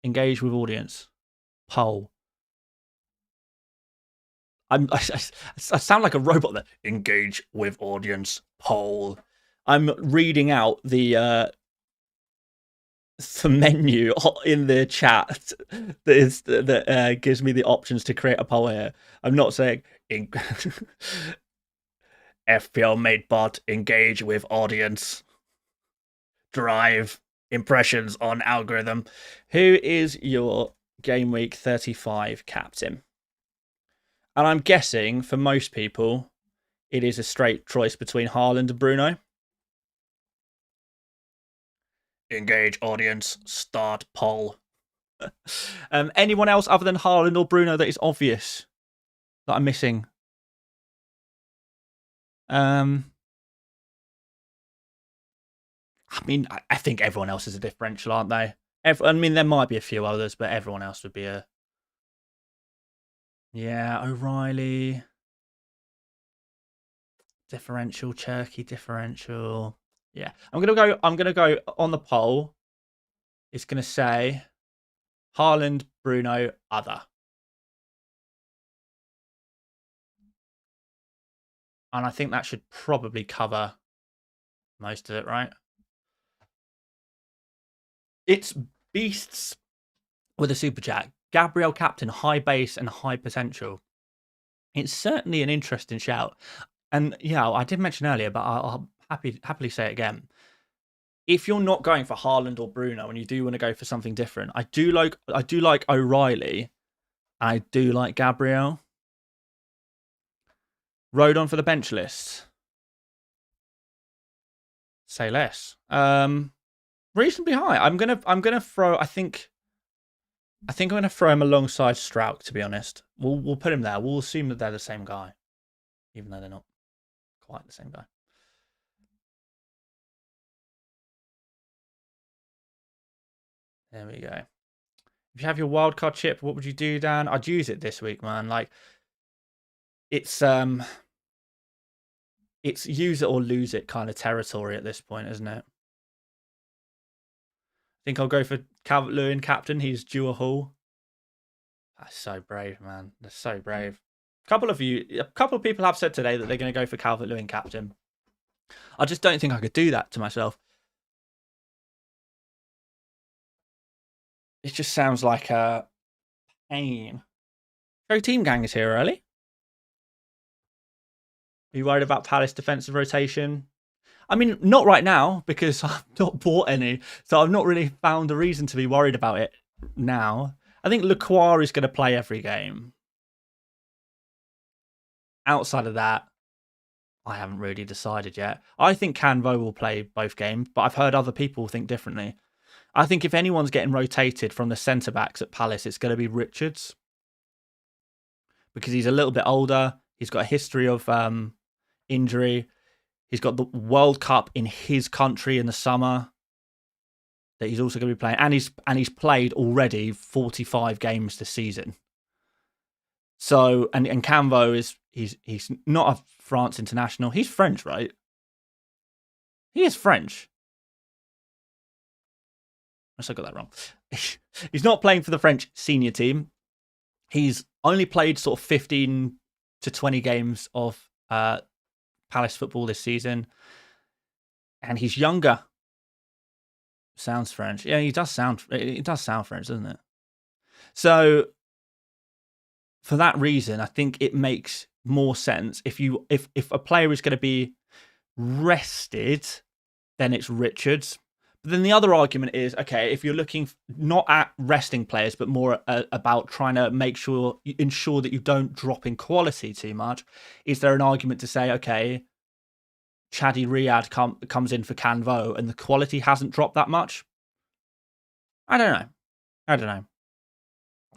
Engage with audience. Poll. I sound like a robot there. Engage with audience. Poll. I'm reading out the menu in the chat that gives me the options to create a poll here. I'm not saying FPL Mate bot, engage with audience, drive impressions on algorithm. Who is your Gameweek 35 captain? And I'm guessing for most people, it is a straight choice between Haaland and Bruno. Engage audience, start poll. Anyone else other than Haaland or Bruno that is obvious that I'm missing? I mean, I think everyone else is a differential, aren't they? I mean, there might be a few others, but everyone else would be a... Yeah, O'Reilly. Differential, Cherky differential. Yeah, I'm gonna go on the poll. It's gonna say Haaland, Bruno, other, and I think that should probably cover most of it, right? It's beasts with a super jack. Gabriel captain, high base and high potential. It's certainly an interesting shout. And yeah, I did mention earlier, but I'll happily say it again. If you're not going for Haaland or Bruno and you do want to go for something different, I do like O'Reilly. I do like Gabriel. Rodon for the bench list. Say less. Reasonably high. I'm gonna throw. I think I'm gonna throw him alongside Strauch. To be honest, we'll put him there. We'll assume that they're the same guy, even though they're not quite the same guy. There we go. If you have your wildcard chip, what would you do, Dan? I'd use it this week, man. Like, it's use it or lose it kind of territory at this point, isn't it? I think I'll go for Calvert-Lewin captain. He's Dewar Hall. That's so brave, man. That's so brave. A couple of people have said today that they're going to go for Calvert-Lewin captain. I just don't think I could do that to myself. It just sounds like a pain. Go Team Gang is here early. Are you worried about Palace defensive rotation? I mean, not right now because I've not bought any, so I've not really found a reason to be worried about it now. I think Lacroix is going to play every game. Outside of that, I haven't really decided yet. I think Canvo will play both games, but I've heard other people think differently. I think if anyone's getting rotated from the centre backs at Palace, it's going to be Richards because he's a little bit older. He's got a history of injury. He's got the World Cup in his country in the summer that he's also going to be playing, and he's played already 45 games this season. So and Canvo is he's not a France international. He's French, right? He is French. Unless I got that wrong. He's not playing for the French senior team. He's only played sort of 15 to 20 games of Palace football this season, and he's younger. Sounds French. Yeah, it does sound French, doesn't it? So for that reason, I think it makes more sense if a player is going to be rested, then it's Richards. But then the other argument is, okay, if you're looking not at resting players, but more about trying to ensure that you don't drop in quality too much, is there an argument to say, okay, Chadi Riyad comes in for Canvo and the quality hasn't dropped that much? I don't know.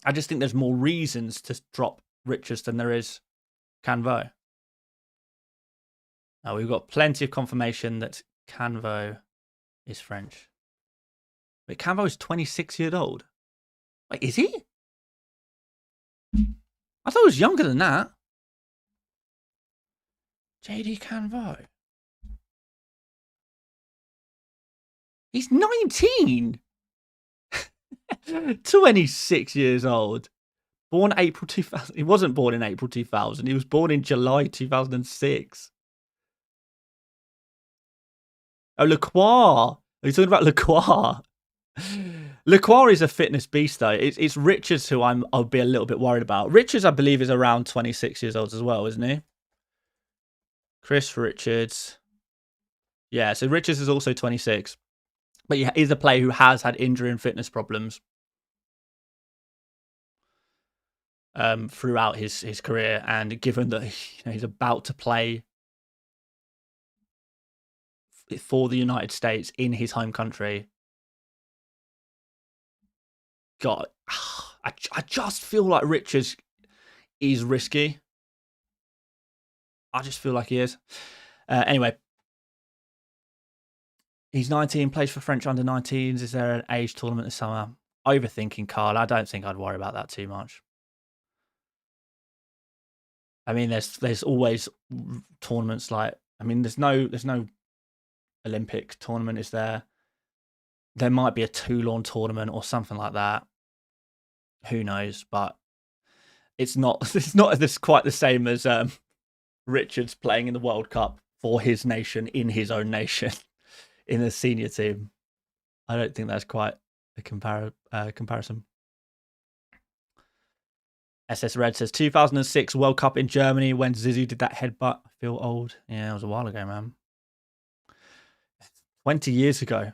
I just think there's more reasons to drop Richards than there is Canvo. Now, we've got plenty of confirmation that Canvo is French. Wait, Canvo is 26 years old. Wait, is he? I thought he was younger than that. JD Canvo. He's 19. 26 years old. Born April 2000. He wasn't born in April 2000. He was born in July 2006. Oh, Lacroix. Are you talking about Lacroix? Lacroix is a fitness beast, though. It's Richards who I'll be a little bit worried about. Richards, I believe, is around 26 years old as well, isn't he? Chris Richards. Yeah, so Richards is also 26. But he is a player who has had injury and fitness problems throughout his career. And given that he's about to play for the United States in his home country, God, I just feel like Richards is risky. I just feel like he is. Anyway, he's 19, plays for French under-19s. Is there an age tournament this summer? Overthinking, Carl. I don't think I'd worry about that too much. I mean, there's always tournaments like. I mean, there's no Olympic tournament is there. There might be a Toulon tournament or something like that. Who knows? But it's not. It's not this quite the same as Richards playing in the World Cup for his nation in his own nation in a senior team. I don't think that's quite a comparison. SS Red says 2006 World Cup in Germany when Zizou did that headbutt. I feel old. Yeah, it was a while ago, man. 20 years ago,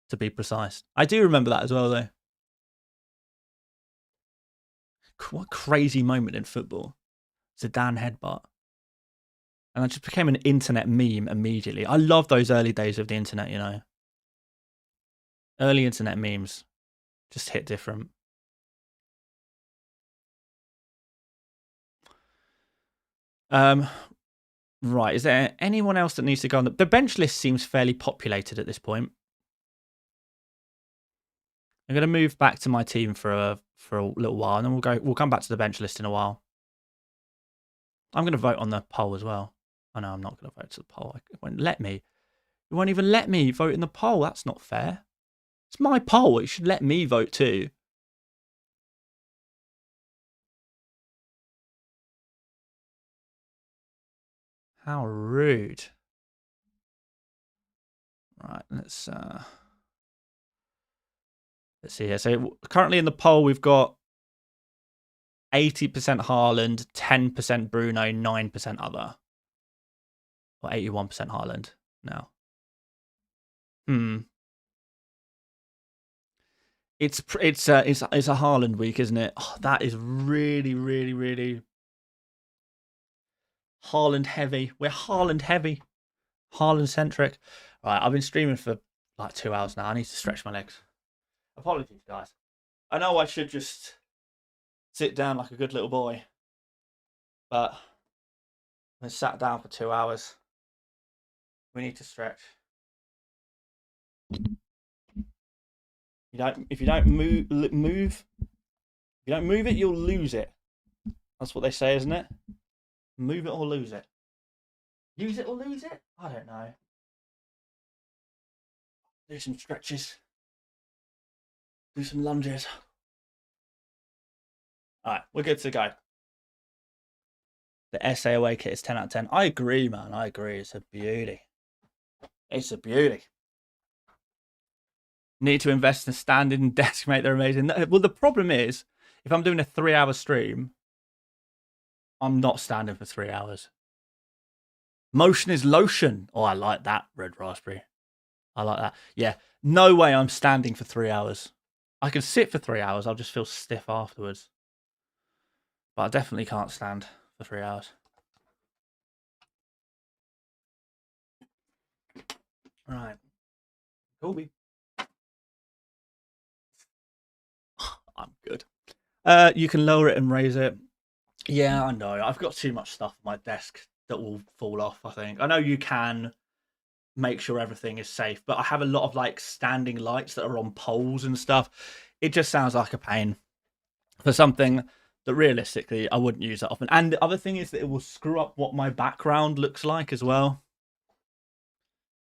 to be precise. I do remember that as well, though. What a crazy moment in football. Zidane headbutt. And I just became an internet meme immediately. I love those early days of the internet, you know. Early internet memes just hit different. Right, is there anyone else that needs to go on? The bench list seems fairly populated at this point. I'm going to move back to my team for a little while, and then we'll come back to the bench list in a while. I'm going to vote on the poll as well. Oh no, I'm not going to vote to the poll. It won't let me. It won't even let me vote in the poll. That's not fair. It's my poll. It should let me vote too. How rude. Right, let's see here. So currently in the poll, we've got 80% Haaland, 10% Bruno, 9% other. Or 81% Haaland now. It's a Haaland week, isn't it? Oh, that is really, really, really Haaland heavy. We're Haaland heavy. Haaland centric. Right, I've been streaming for like 2 hours now. I need to stretch my legs. Apologies, guys. I know I should just sit down like a good little boy, but I've been sat down for 2 hours. We need to stretch. If you don't move it, you'll lose it. That's what they say, isn't it? Move it or lose it. Use it or lose it? I don't know. Do some stretches. Do some lunges. Alright, we're good to go. The SA away kit is 10 out of 10. I agree, man. I agree. It's a beauty. It's a beauty. Need to invest in standing desk, mate. They're amazing. Well, the problem is, if I'm doing a 3-hour stream, I'm not standing for 3 hours. Motion is lotion. Oh, I like that, Red Raspberry. I like that. Yeah, no way I'm standing for 3 hours. I can sit for 3 hours. I'll just feel stiff afterwards. But I definitely can't stand for 3 hours. Right. Colby. I'm good. You can lower it and raise it. Yeah, I know. I've got too much stuff on my desk that will fall off, I think. I know you can make sure everything is safe, but I have a lot of like standing lights that are on poles and stuff. It just sounds like a pain for something that realistically I wouldn't use that often. And the other thing is that it will screw up what my background looks like as well.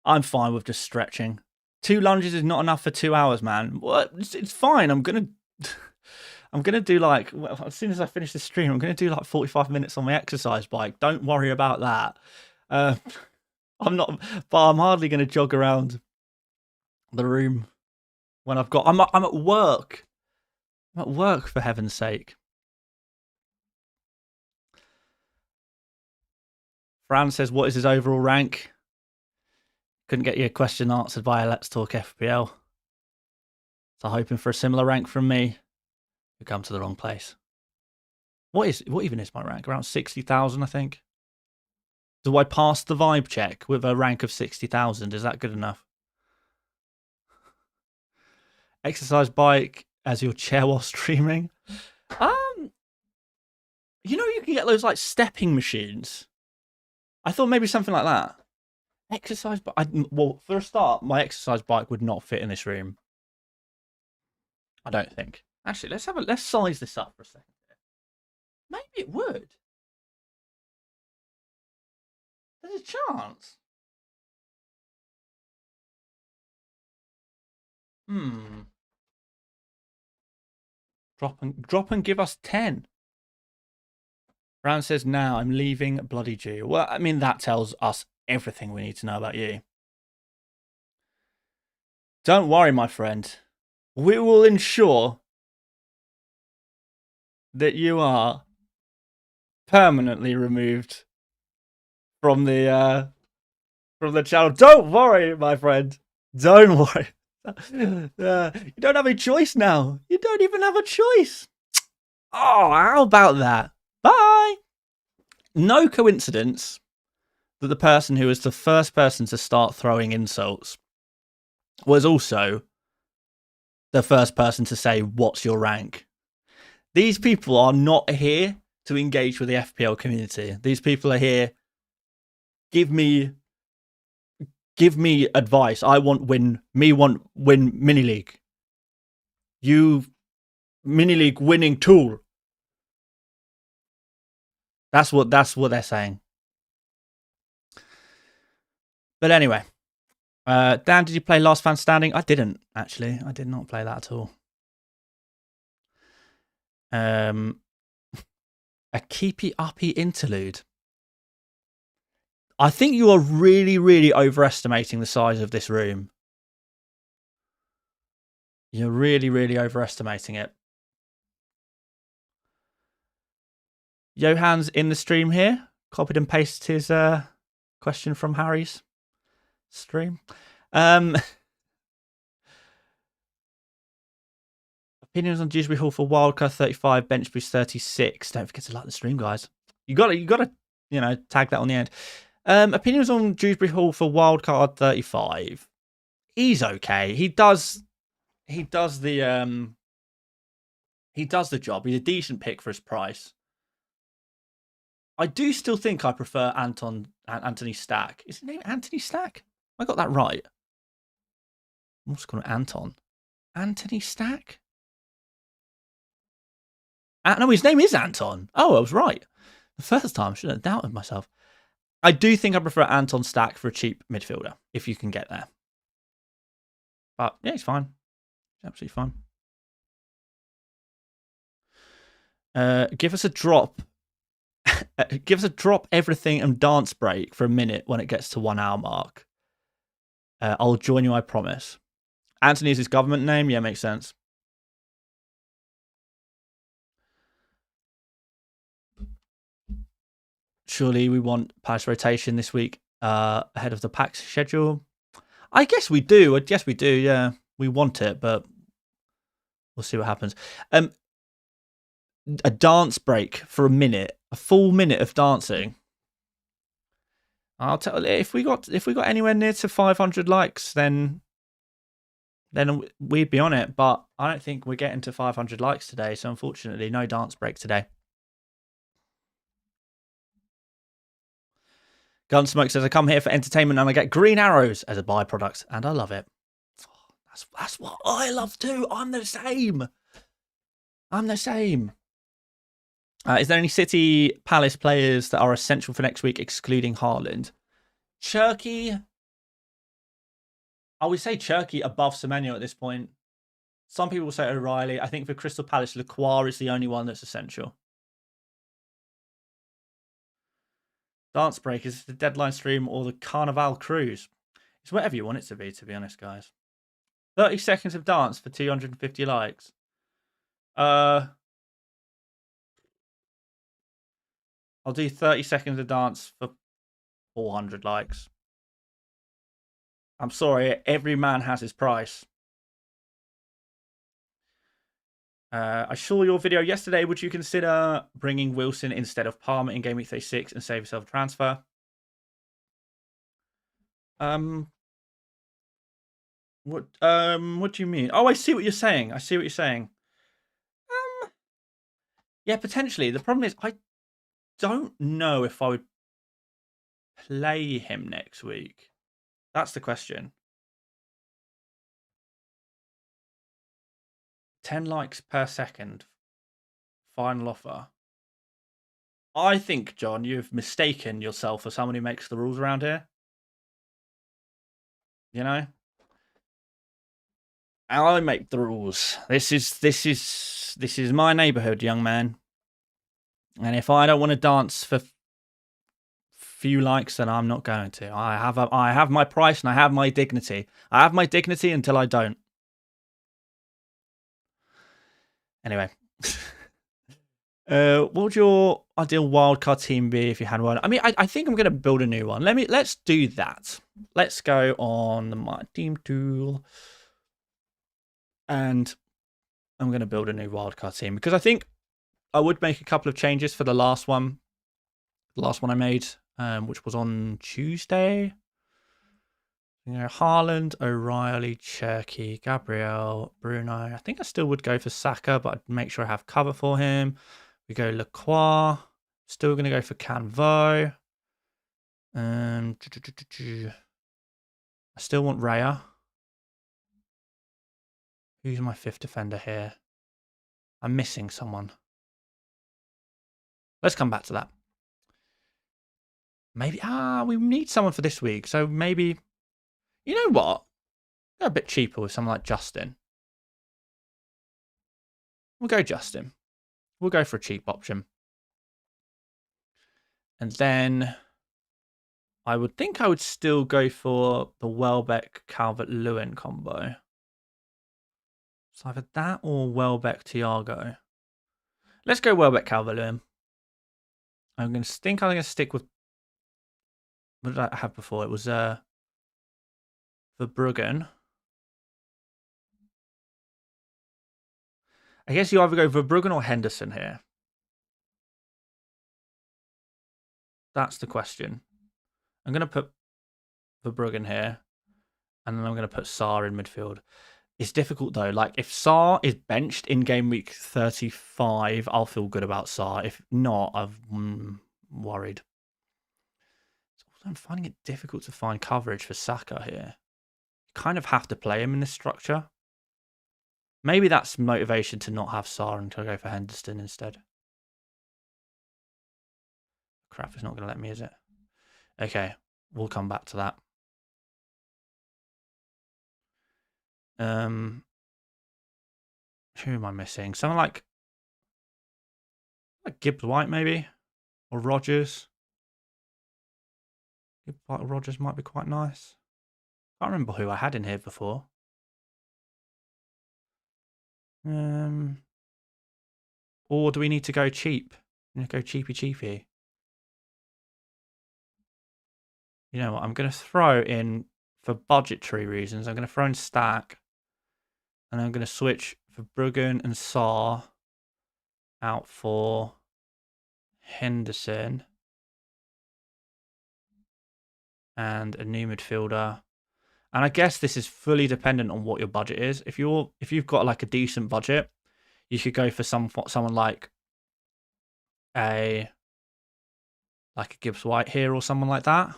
I'm fine with just stretching. 2 lunges is not enough for 2 hours, man. What? It's fine. I'm gonna do like, well, as soon as I finish the stream, I'm gonna do like 45 minutes on my exercise bike. Don't worry about that. I'm hardly gonna jog around the room when I'm at work. I'm at work, for heaven's sake. Fran says, what is his overall rank? Couldn't get your question answered via Let's Talk FPL. So hoping for a similar rank from me. You come to the wrong place. What even is my rank? Around 60,000, I think. Do I pass the vibe check with a rank of 60,000? Is that good enough? Exercise bike as your chair while streaming. You know, you can get those like stepping machines. I thought maybe something like that. Exercise bike. Well, for a start, my exercise bike would not fit in this room. I don't think. Actually, let's size this up for a second. Maybe it would. There's a chance. Drop and give us 10. Brown says, now I'm leaving Bloody Jew. Well, I mean, that tells us everything we need to know about you. Don't worry, my friend. We will ensure that you are permanently removed from the channel. Don't worry, my friend. Don't worry. You don't have a choice now. You don't even have a choice. Oh, how about that? Bye. No coincidence that the person who was the first person to start throwing insults was also the first person to say, what's your rank? These people are not here to engage with the FPL community. These people are here, give me advice. I want win mini league. You mini league winning tool. That's what they're saying. But anyway, Dan, did you play Last Man Standing? I didn't, actually. I did not play that at all. A keepy uppy interlude. I think you are really, really overestimating the size of this room. You're really, really overestimating it. Johan's in the stream here. Copied and pasted his question from Harry's stream. Opinions on Dewsbury Hall for Wildcard 35, bench boost 36. Don't forget to like the stream, guys. You gotta, tag that on the end. Opinions on Dewsbury Hall for Wildcard 35. He's okay. He does the job. He's a decent pick for his price. I do still think I prefer Anthony Stack. Is his name Anthony Stack? I got that right. I'm just calling it Anton. Anthony Stack? No, his name is Anton. Oh, I was right. The first time, I should have doubted myself. I do think I prefer Anton Stack for a cheap midfielder, if you can get there. But yeah, he's fine. He's absolutely fine. Give us a drop. Give us a drop everything and dance break for a minute when it gets to 1 hour mark. I'll join you, I promise. Anthony is his government name. Yeah, makes sense. Surely we want Palace rotation this week ahead of the pack schedule. I guess we do. Yeah, we want it, but we'll see what happens. A dance break for a minute, a full minute of dancing. I'll tell you, if we got anywhere near to 500 likes, then we'd be on it. But I don't think we're getting to 500 likes today, so unfortunately, no dance break today. Gunsmoke says, I come here for entertainment and I get green arrows as a byproduct, and I love it. That's what I love too. I'm the same. Is there any City Palace players that are essential for next week, excluding Haaland? Cherky. I would say Cherky above Semenyo at this point. Some people will say O'Reilly. I think for Crystal Palace, Lacroix is the only one that's essential. Dance break, is it the deadline stream or the Carnival cruise? It's whatever you want it to be honest, guys. 30 seconds of dance for 250 likes. I'll do 30 seconds of dance for 400 likes. I'm sorry, every man has his price. I saw your video yesterday. Would you consider bringing Wilson instead of Palmer in Gameweek 36 and save yourself a transfer? What do you mean? Oh, I see what you're saying. Yeah, potentially. The problem is I don't know if I would play him next week. That's the question. 10 likes per second. Final offer. I think, John, you've mistaken yourself for someone who makes the rules around here. You know? I make the rules. This is my neighborhood, young man. And if I don't want to dance for few likes, then I'm not going to. I have my price and I have my dignity. I have my dignity until I don't. Anyway. What would your ideal wildcard team be if you had one? I mean, I think I'm going to build a new one. Let's do that. Let's go on my team tool, and I'm going to build a new wildcard team because I think I would make a couple of changes for the last one. The last one I made, which was on Tuesday. You know, Haaland, O'Reilly, Cherky, Gabriel, Bruno. I think I still would go for Saka, but I'd make sure I have cover for him. We go Lacroix. Still going to go for Canvo. I still want Raya. Who's my fifth defender here? I'm missing someone. Let's come back to that. Maybe, we need someone for this week. So maybe, you know what? Go a bit cheaper with someone like Justin. We'll go Justin. We'll go for a cheap option. And then I would think I would still go for the Welbeck Calvert-Lewin combo. So either that or Welbeck Thiago. Let's go Welbeck Calvert-Lewin. I'm going to stick with, what did I have before? It was Verbruggen. I guess you either go Verbruggen or Henderson here. That's the question. I'm going to put Verbruggen here, and then I'm going to put Sarr in midfield. It's difficult though. Like if Sarr is benched in game week 35, I'll feel good about Sarr. If not, I'm worried. I'm finding it difficult to find coverage for Saka here. You kind of have to play him in this structure. Maybe that's motivation to not have Sarr and to go for Henderson instead. Crap, it's not going to let me, is it? Okay, we'll come back to that. Who am I missing? Someone like Gibbs White, maybe? Or Rogers. Gibbs White or Rogers might be quite nice. Can't remember who I had in here before. Or do we need to go cheap? Go cheapy. You know what? I'm going to throw in, for budgetary reasons, I'm going to throw in Stack. And I'm going to switch for Verbruggen and Sarr out for Henderson. And a new midfielder. And I guess this is fully dependent on what your budget is. If you've got like a decent budget, you could go for someone like a Gibbs White here or someone like that.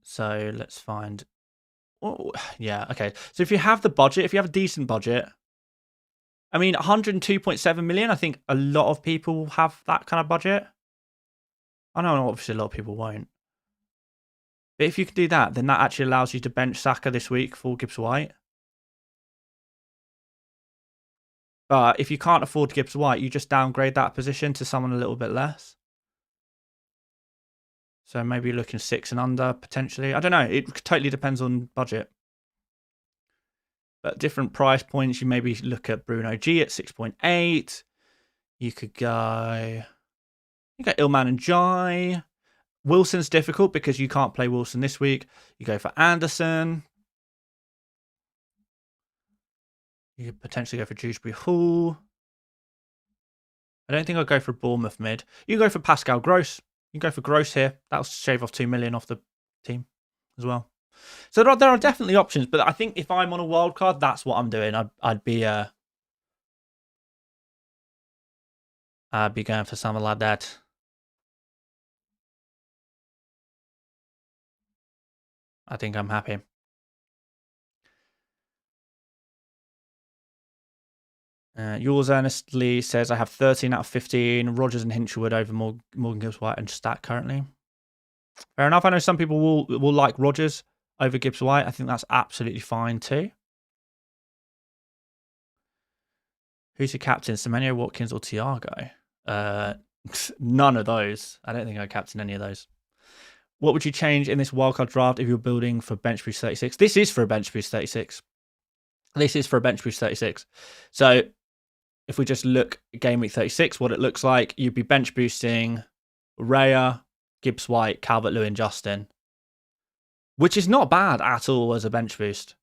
So let's find. Oh, yeah, okay. So if you have the budget, if you have a decent budget, I mean, 102.7 million. I think a lot of people have that kind of budget. I know, obviously, a lot of people won't. But if you can do that, then that actually allows you to bench Saka this week for Gibbs White. But if you can't afford Gibbs White, you just downgrade that position to someone a little bit less. So maybe you're looking 6 and under, potentially. I don't know. It totally depends on budget. But different price points, you maybe look at Bruno G at 6.8. You could go... You got Ilman and Jai. Wilson's difficult because you can't play Wilson this week. You go for Anderson. You could potentially go for Dewsbury Hall. I don't think I'll go for Bournemouth mid. You can go for Pascal Gross. You can go for Gross here. That'll shave off 2 million off the team as well. So there are definitely options, but I think if I'm on a wild card, that's what I'm doing. I'd be going for something like that. I think I'm happy. Yours earnestly says I have 13 out of 15. Rogers and Hinchelwood over Morgan Gibbs White and Stack currently. Fair enough. I know some people will like Rogers. over Gibbs White. I think that's absolutely fine too. Who's your captain? Semenyo, Watkins, or Thiago? None of those. I don't think I captain any of those. What would you change in this wildcard draft if you're building for bench boost 36? This is for a bench boost 36. This is for a bench boost 36. So if we just look at game week 36, what it looks like, you'd be bench boosting Raya, Gibbs White, Calvert-Lewin, Justin, which is not bad at all as a bench boost.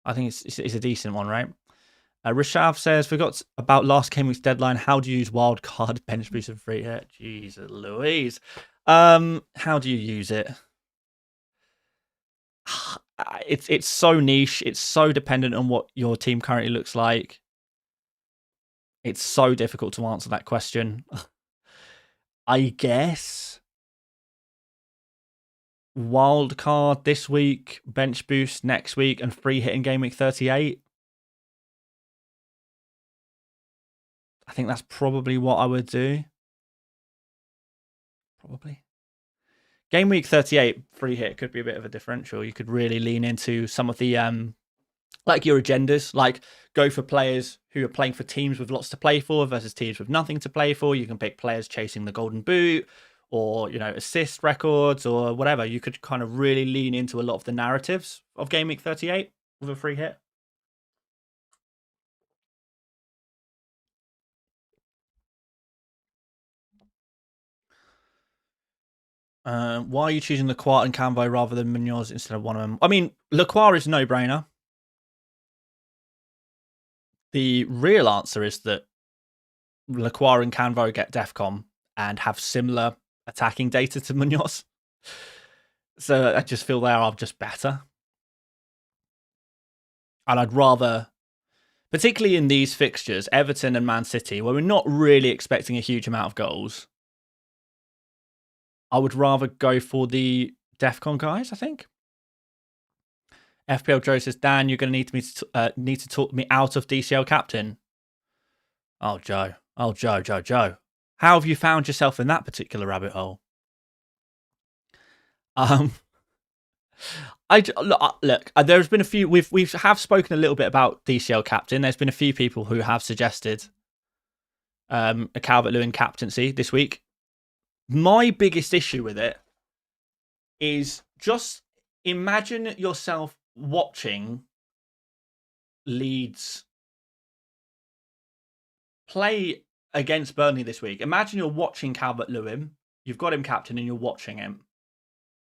I think it's a decent one, right? Rishav says, forgot about last game week's deadline. How do you use wildcard bench boost and free hit? Jesus Louise. How do you use it? It's so niche. It's so dependent on what your team currently looks like. It's so difficult to answer that question. I guess wild card this week, bench boost next week, and free hit in game week 38. I think that's probably what I would do. Probably. Game week 38, free hit could be a bit of a differential. You could really lean into some of the like your agendas, like go for players who are playing for teams with lots to play for versus teams with nothing to play for. You can pick players chasing the golden boot or, you know, assist records or whatever. You could kind of really lean into a lot of the narratives of game week 38 with a free hit. Why are you choosing Lacroix and Canvo rather than Munoz instead of one of them? I mean, Lacroix is no-brainer. The real answer is that Lacroix and Canvo get Defcom and have similar attacking data to Munoz. So I just feel they are just better. And I'd rather, particularly in these fixtures, Everton and Man City, where we're not really expecting a huge amount of goals, I would rather go for the Defcon guys, I think. FPL Joe says, Dan, you're going to need to talk me out of DCL captain. Oh, Joe. Oh, Joe. How have you found yourself in that particular rabbit hole? Look. There's been a few. We have spoken a little bit about DCL captain. There's been a few people who have suggested a Calvert-Lewin captaincy this week. My biggest issue with it is just imagine yourself watching Leeds play against Burnley this week. Imagine you're watching Calvert-Lewin. You've got him captain and you're watching him.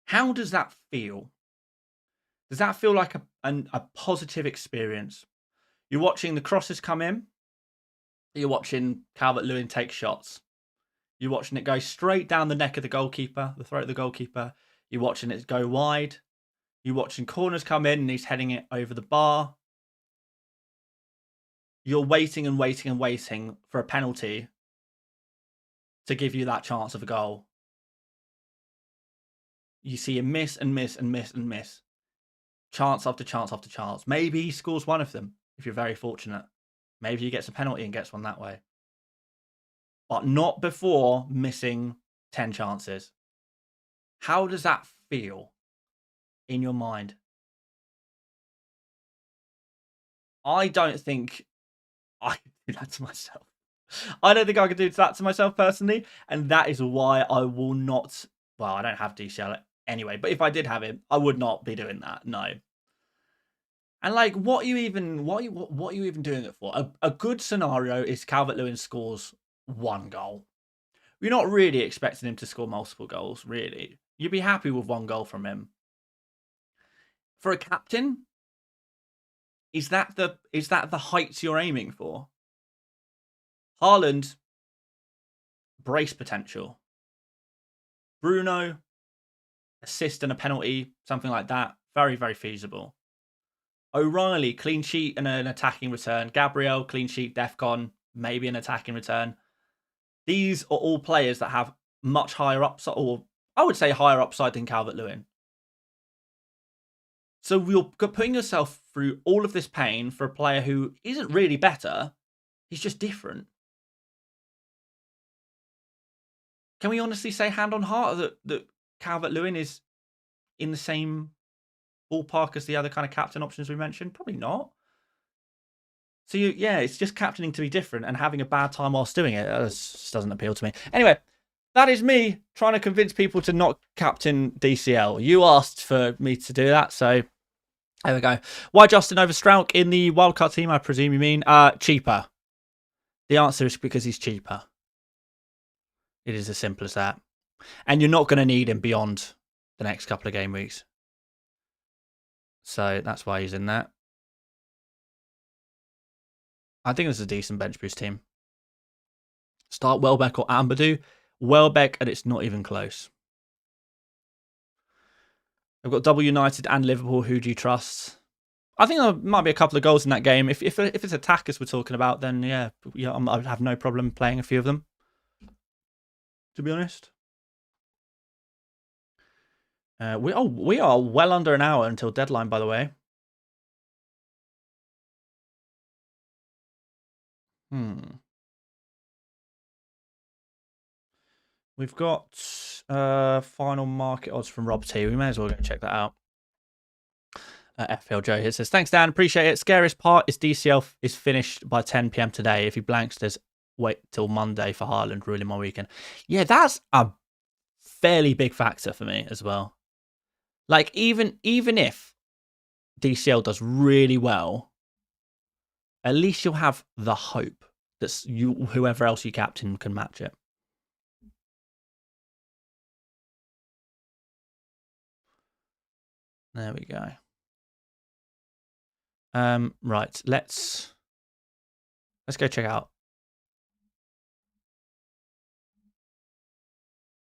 How does that feel? Does that feel like a positive experience? You're watching the crosses come in. You're watching Calvert-Lewin take shots. You're watching it go straight down the neck of the goalkeeper, the throat of the goalkeeper. You're watching it go wide. You're watching corners come in and he's heading it over the bar. You're waiting and waiting and waiting for a penalty to give you that chance of a goal. You see him miss and miss and miss and miss. Chance after chance after chance. Maybe he scores one of them if you're very fortunate. Maybe he gets a penalty and gets one that way. But not before missing 10 chances. How does that feel in your mind? I don't think I could do that to myself. I don't think I could do that to myself personally. And that is why I will not. Well, I don't have DCL anyway. But if I did have it, I would not be doing that. No. And like, what are you even doing it for? A good scenario is Calvert-Lewin scores one goal. You're not really expecting him to score multiple goals, really. You'd be happy with one goal from him. For a captain, is that the heights you're aiming for? Haaland, brace potential. Bruno, assist and a penalty, something like that. Very, very feasible. O'Reilly, clean sheet and an attacking return. Gabriel, clean sheet, Defcon, maybe an attacking return. These are all players that have much higher upside, or I would say higher upside than Calvert-Lewin. So you're putting yourself through all of this pain for a player who isn't really better. He's just different. Can we honestly say hand on heart that Calvert-Lewin is in the same ballpark as the other kind of captain options we mentioned? Probably not. So, yeah, it's just captaining to be different, and having a bad time whilst doing it just doesn't appeal to me. Anyway, that is me trying to convince people to not captain DCL. You asked for me to do that, so there we go. Why Justin over Strauch in the wildcard team, I presume you mean? Cheaper. The answer is because he's cheaper. It is as simple as that. And you're not going to need him beyond the next couple of game weeks. So that's why he's in that. I think this is a decent bench boost team. Start Welbeck or Ambadou. Welbeck, and it's not even close. I've got double United and Liverpool. Who do you trust? I think there might be a couple of goals in that game. If it's attackers we're talking about, then yeah, I would have no problem playing a few of them, to be honest. We are well under an hour until deadline, by the way. We've got final market odds from Rob T. We may as well go check that out. FPL Joe here says, thanks, Dan. Appreciate it. Scariest part is DCL is finished by 10 p.m. today. If he blanks, there's wait till Monday for Haaland ruining my weekend. Yeah, that's a fairly big factor for me as well. Like, even if DCL does really well, at least you'll have the hope that whoever else you captain can match it. There we go. Right, let's go check out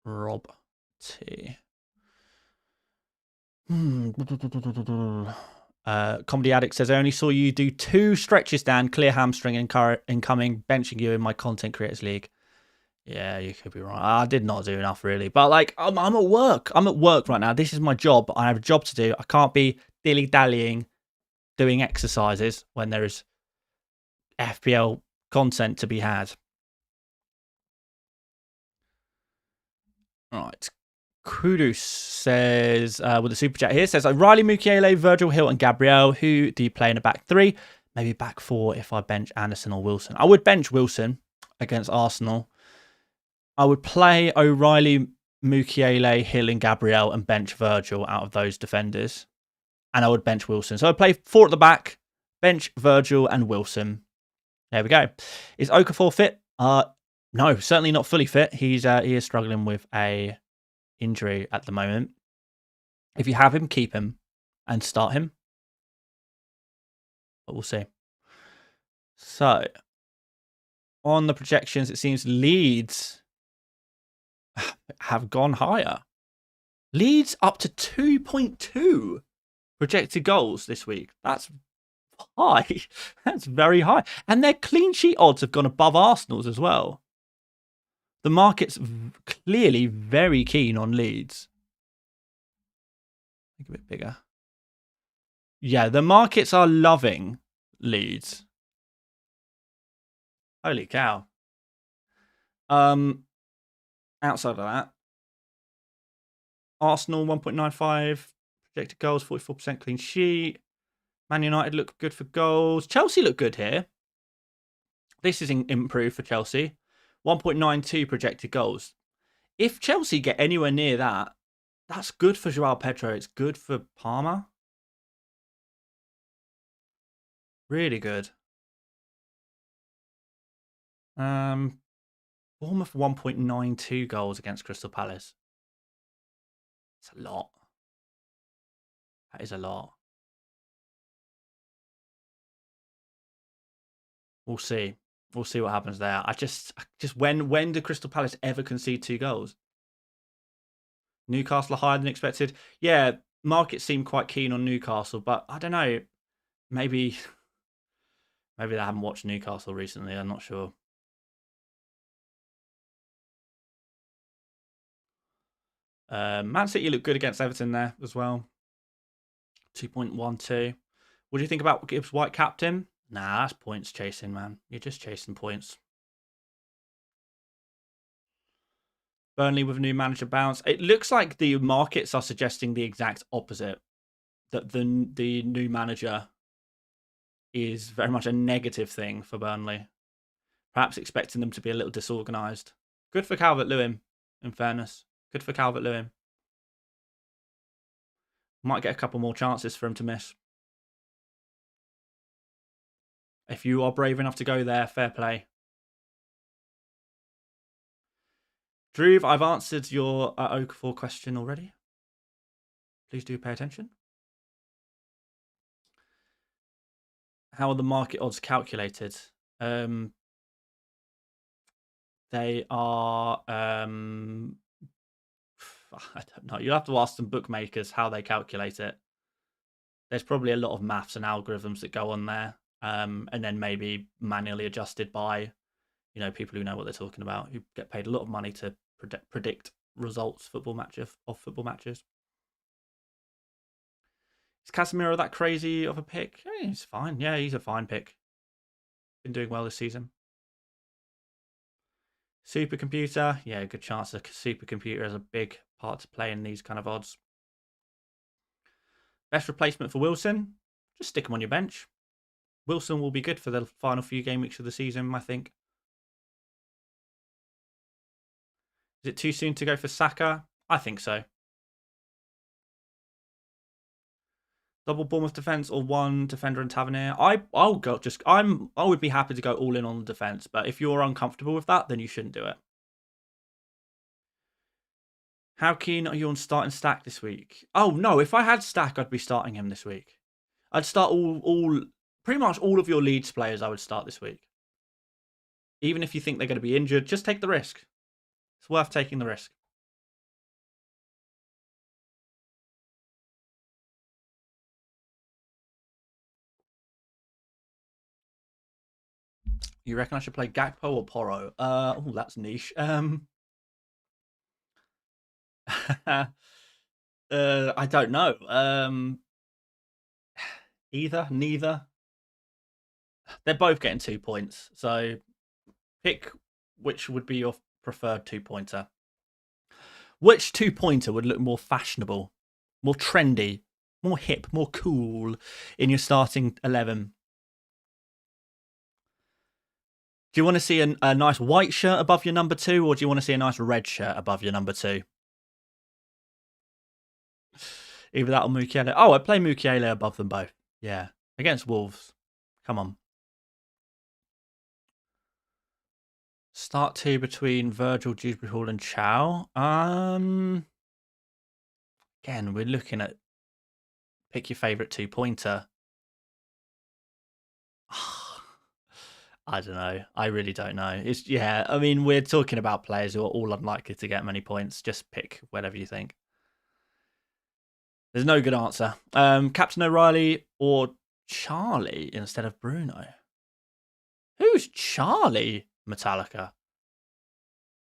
Rob T. Comedy Addict says, I only saw you do 2 stretches, Dan. Clear hamstring incoming, benching you in my Content Creators League. Yeah, you could be right. I did not do enough, really. But, like, I'm at work. I'm at work right now. This is my job. I have a job to do. I can't be dilly-dallying doing exercises when there is FPL content to be had. Right. Kudus says, with a super chat here, says, Riley, Mukiele, Virgil Hill, and Gabriel. Who do you play in a back 3? Maybe back 4 if I bench Anderson or Wilson. I would bench Wilson against Arsenal. I would play O'Reilly, Mukiele, Hill, and Gabriel, and bench Virgil out of those defenders. And I would bench Wilson. So I'd play 4 at the back, bench Virgil and Wilson. There we go. Is Okafor fit? No, certainly not fully fit. He is struggling with a injury at the moment. If you have him, keep him and start him. But we'll see. So, on the projections, it seems Leeds have gone higher. Leeds up to 2.2 projected goals this week. That's high. That's very high. And their clean sheet odds have gone above Arsenal's as well. The market's clearly very keen on Leeds. Make it a bit bigger. Yeah, the markets are loving Leeds. Holy cow. Outside of that, Arsenal 1.95 projected goals, 44% clean sheet. Man United look good for goals. Chelsea look good here. This is improved for Chelsea. 1.92 projected goals. If Chelsea get anywhere near that, that's good for Joao Pedro. It's good for Palmer. Really good. Bournemouth 1.92 goals against Crystal Palace. That's a lot. That is a lot. We'll see. We'll see what happens there. I just when do Crystal Palace ever concede 2 goals? Newcastle are higher than expected. Yeah, markets seem quite keen on Newcastle, but I don't know. Maybe they haven't watched Newcastle recently. I'm not sure. Man City look good against Everton there as well. 2.12. What do you think about Gibbs White captain? Nah, that's points chasing, man. You're just chasing points. Burnley with a new manager bounce. It looks like the markets are suggesting the exact opposite. That the new manager is very much a negative thing for Burnley. Perhaps expecting them to be a little disorganised. Good for Calvert-Lewin, in fairness. Good for Calvert-Lewin. Might get a couple more chances for him to miss. If you are brave enough to go there, fair play. Drew, I've answered your Okafor question already. Please do pay attention. How are the market odds calculated? They are... I don't know. You'll have to ask some bookmakers how they calculate it. There's probably a lot of maths and algorithms that go on there. And then maybe manually adjusted by, people who know what they're talking about, who get paid a lot of money to predict results of football matches. Is Casemiro that crazy of a pick? He's fine. Yeah, he's a fine pick. Been doing well this season. Supercomputer. Yeah, good chance a supercomputer has a big part to play in these kind of odds. Best replacement for Wilson? Just stick him on your bench. Wilson will be good for the final few game weeks of the season, I think. Is it too soon to go for Saka? I think so. Double Bournemouth defense or one defender and Tavernier? I would be happy to go all in on the defense, but if you're uncomfortable with that, then you shouldn't do it. How keen are you on starting Stack this week? Oh no, if I had Stack, I'd be starting him this week. I'd start pretty much all of your Leeds players. I would start this week. Even if you think they're going to be injured, just take the risk. It's worth taking the risk. You reckon I should play Gakpo or Porro? Oh, that's niche. I don't know. Neither. They're both getting 2 points. So pick which would be your preferred 2-pointer. Which 2-pointer would look more fashionable, more trendy, more hip, more cool in your starting 11? Do you want to see a nice white shirt above your number 2, or do you want to see a nice red shirt above your number 2? Either that or Mukiele. Oh, I'd play Mukiele above them both. Yeah. Against Wolves. Come on. Start 2 between Virgil, Dewsbury Hall and Chow. Again, we're looking at pick your favourite 2-pointer. I don't know. I really don't know. I mean, we're talking about players who are all unlikely to get many points. Just pick whatever you think. There's no good answer. Captain O'Reilly or Charlie instead of Bruno? Who's Charlie? Metallica.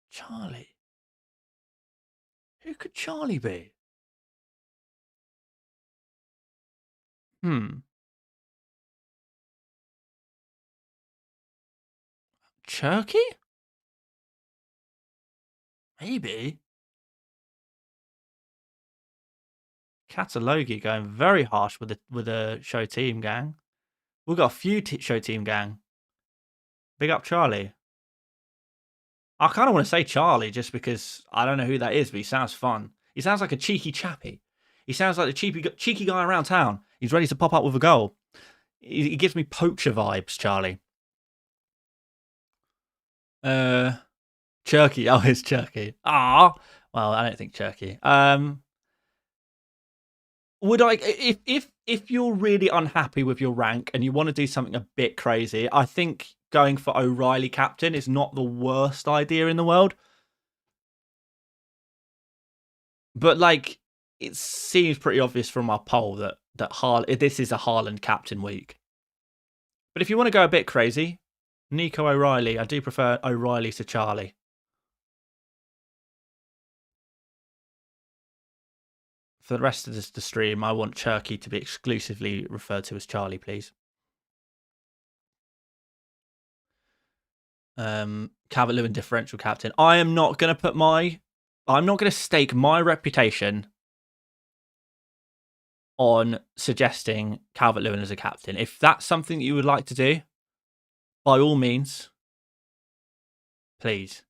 Charlie. Who could Charlie be? Cherky? Maybe. Catalogi going very harsh with the show team gang. We've got a few show team gang. Big up Charlie. I kind of want to say Charlie just because I don't know who that is, but he sounds fun. He sounds like a cheeky chappy. He sounds like the cheeky guy around town. He's ready to pop up with a goal. He gives me poacher vibes, Charlie. Cherky. Oh, it's Cherky. Well, I don't think Cherky. Would I, if you're really unhappy with your rank and you want to do something a bit crazy, I think going for O'Reilly captain is not the worst idea in the world. But like, it seems pretty obvious from our poll that this is a Haaland captain week. But if you want to go a bit crazy, Nico O'Reilly. I do prefer O'Reilly to Charlie. For the rest of the stream, I want Cherky to be exclusively referred to as Charlie, please. Calvert-Lewin differential captain. I am not going to put my I'm not going to stake my reputation on suggesting Calvert-Lewin as a captain. If that's something that you would like to do, by all means, please.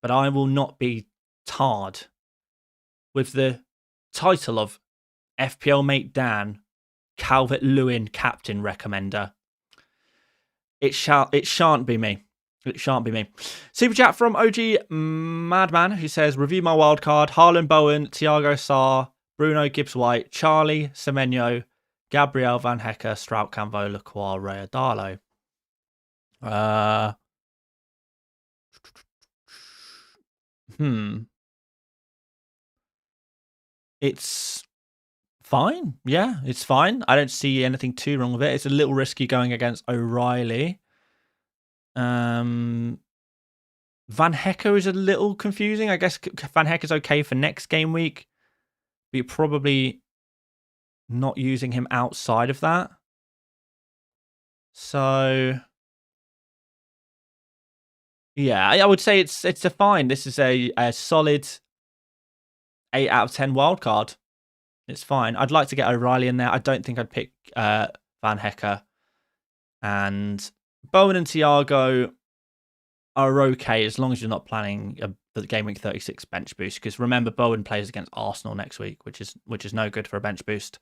But I will not be tarred with the title of FPL Mate Dan Calvert-Lewin captain recommender. It shan't be me. It shan't be me. Super chat from OG Madman, who says, review my wild card. Haaland, Bowen, Thiago Sarr, Bruno, Gibbs-White, Charlie, Semenyo, Gabriel, Van Hecke, Strout, Canvo, Lacroix, Ray Darlow. It's fine. Yeah, it's fine. I don't see anything too wrong with it. It's a little risky going against O'Reilly. Van Hecke is a little confusing. I guess Van Hecke is okay for next game week, but you're probably not using him outside of that. So, yeah, I would say it's a fine. This is a solid 8 out of 10 wildcard. It's fine. I'd like to get O'Reilly in there. I don't think I'd pick Van Hecke. And Bowen and Thiago are okay as long as you're not planning the Gameweek 36 bench boost. Because remember, Bowen plays against Arsenal next week, which is no good for a bench boost.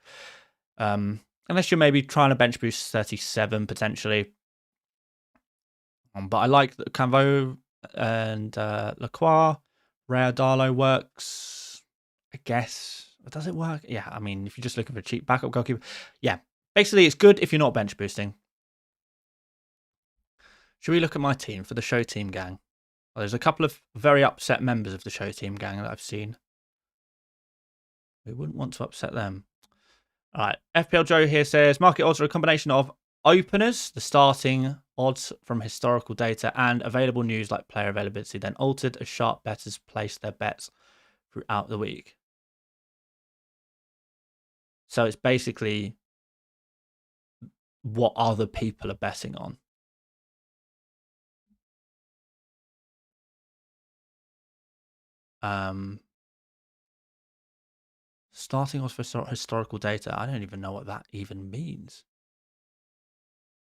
Unless you're maybe trying to bench boost 37 potentially. But I like that Canvo and Lacroix. Ray Darlow works, I guess. Does it work? Yeah, I mean, if you're just looking for a cheap backup goalkeeper. Yeah, basically it's good if you're not bench boosting. Should we look at my team for the show team gang? Well, there's a couple of very upset members of the show team gang that I've seen. We wouldn't want to upset them. All right, FPL Joe here says, market odds are a combination of openers, the starting odds from historical data, and available news like player availability, then altered as sharp bettors place their bets throughout the week. So it's basically what other people are betting on. Starting odds for historical data. I don't even know what that even means.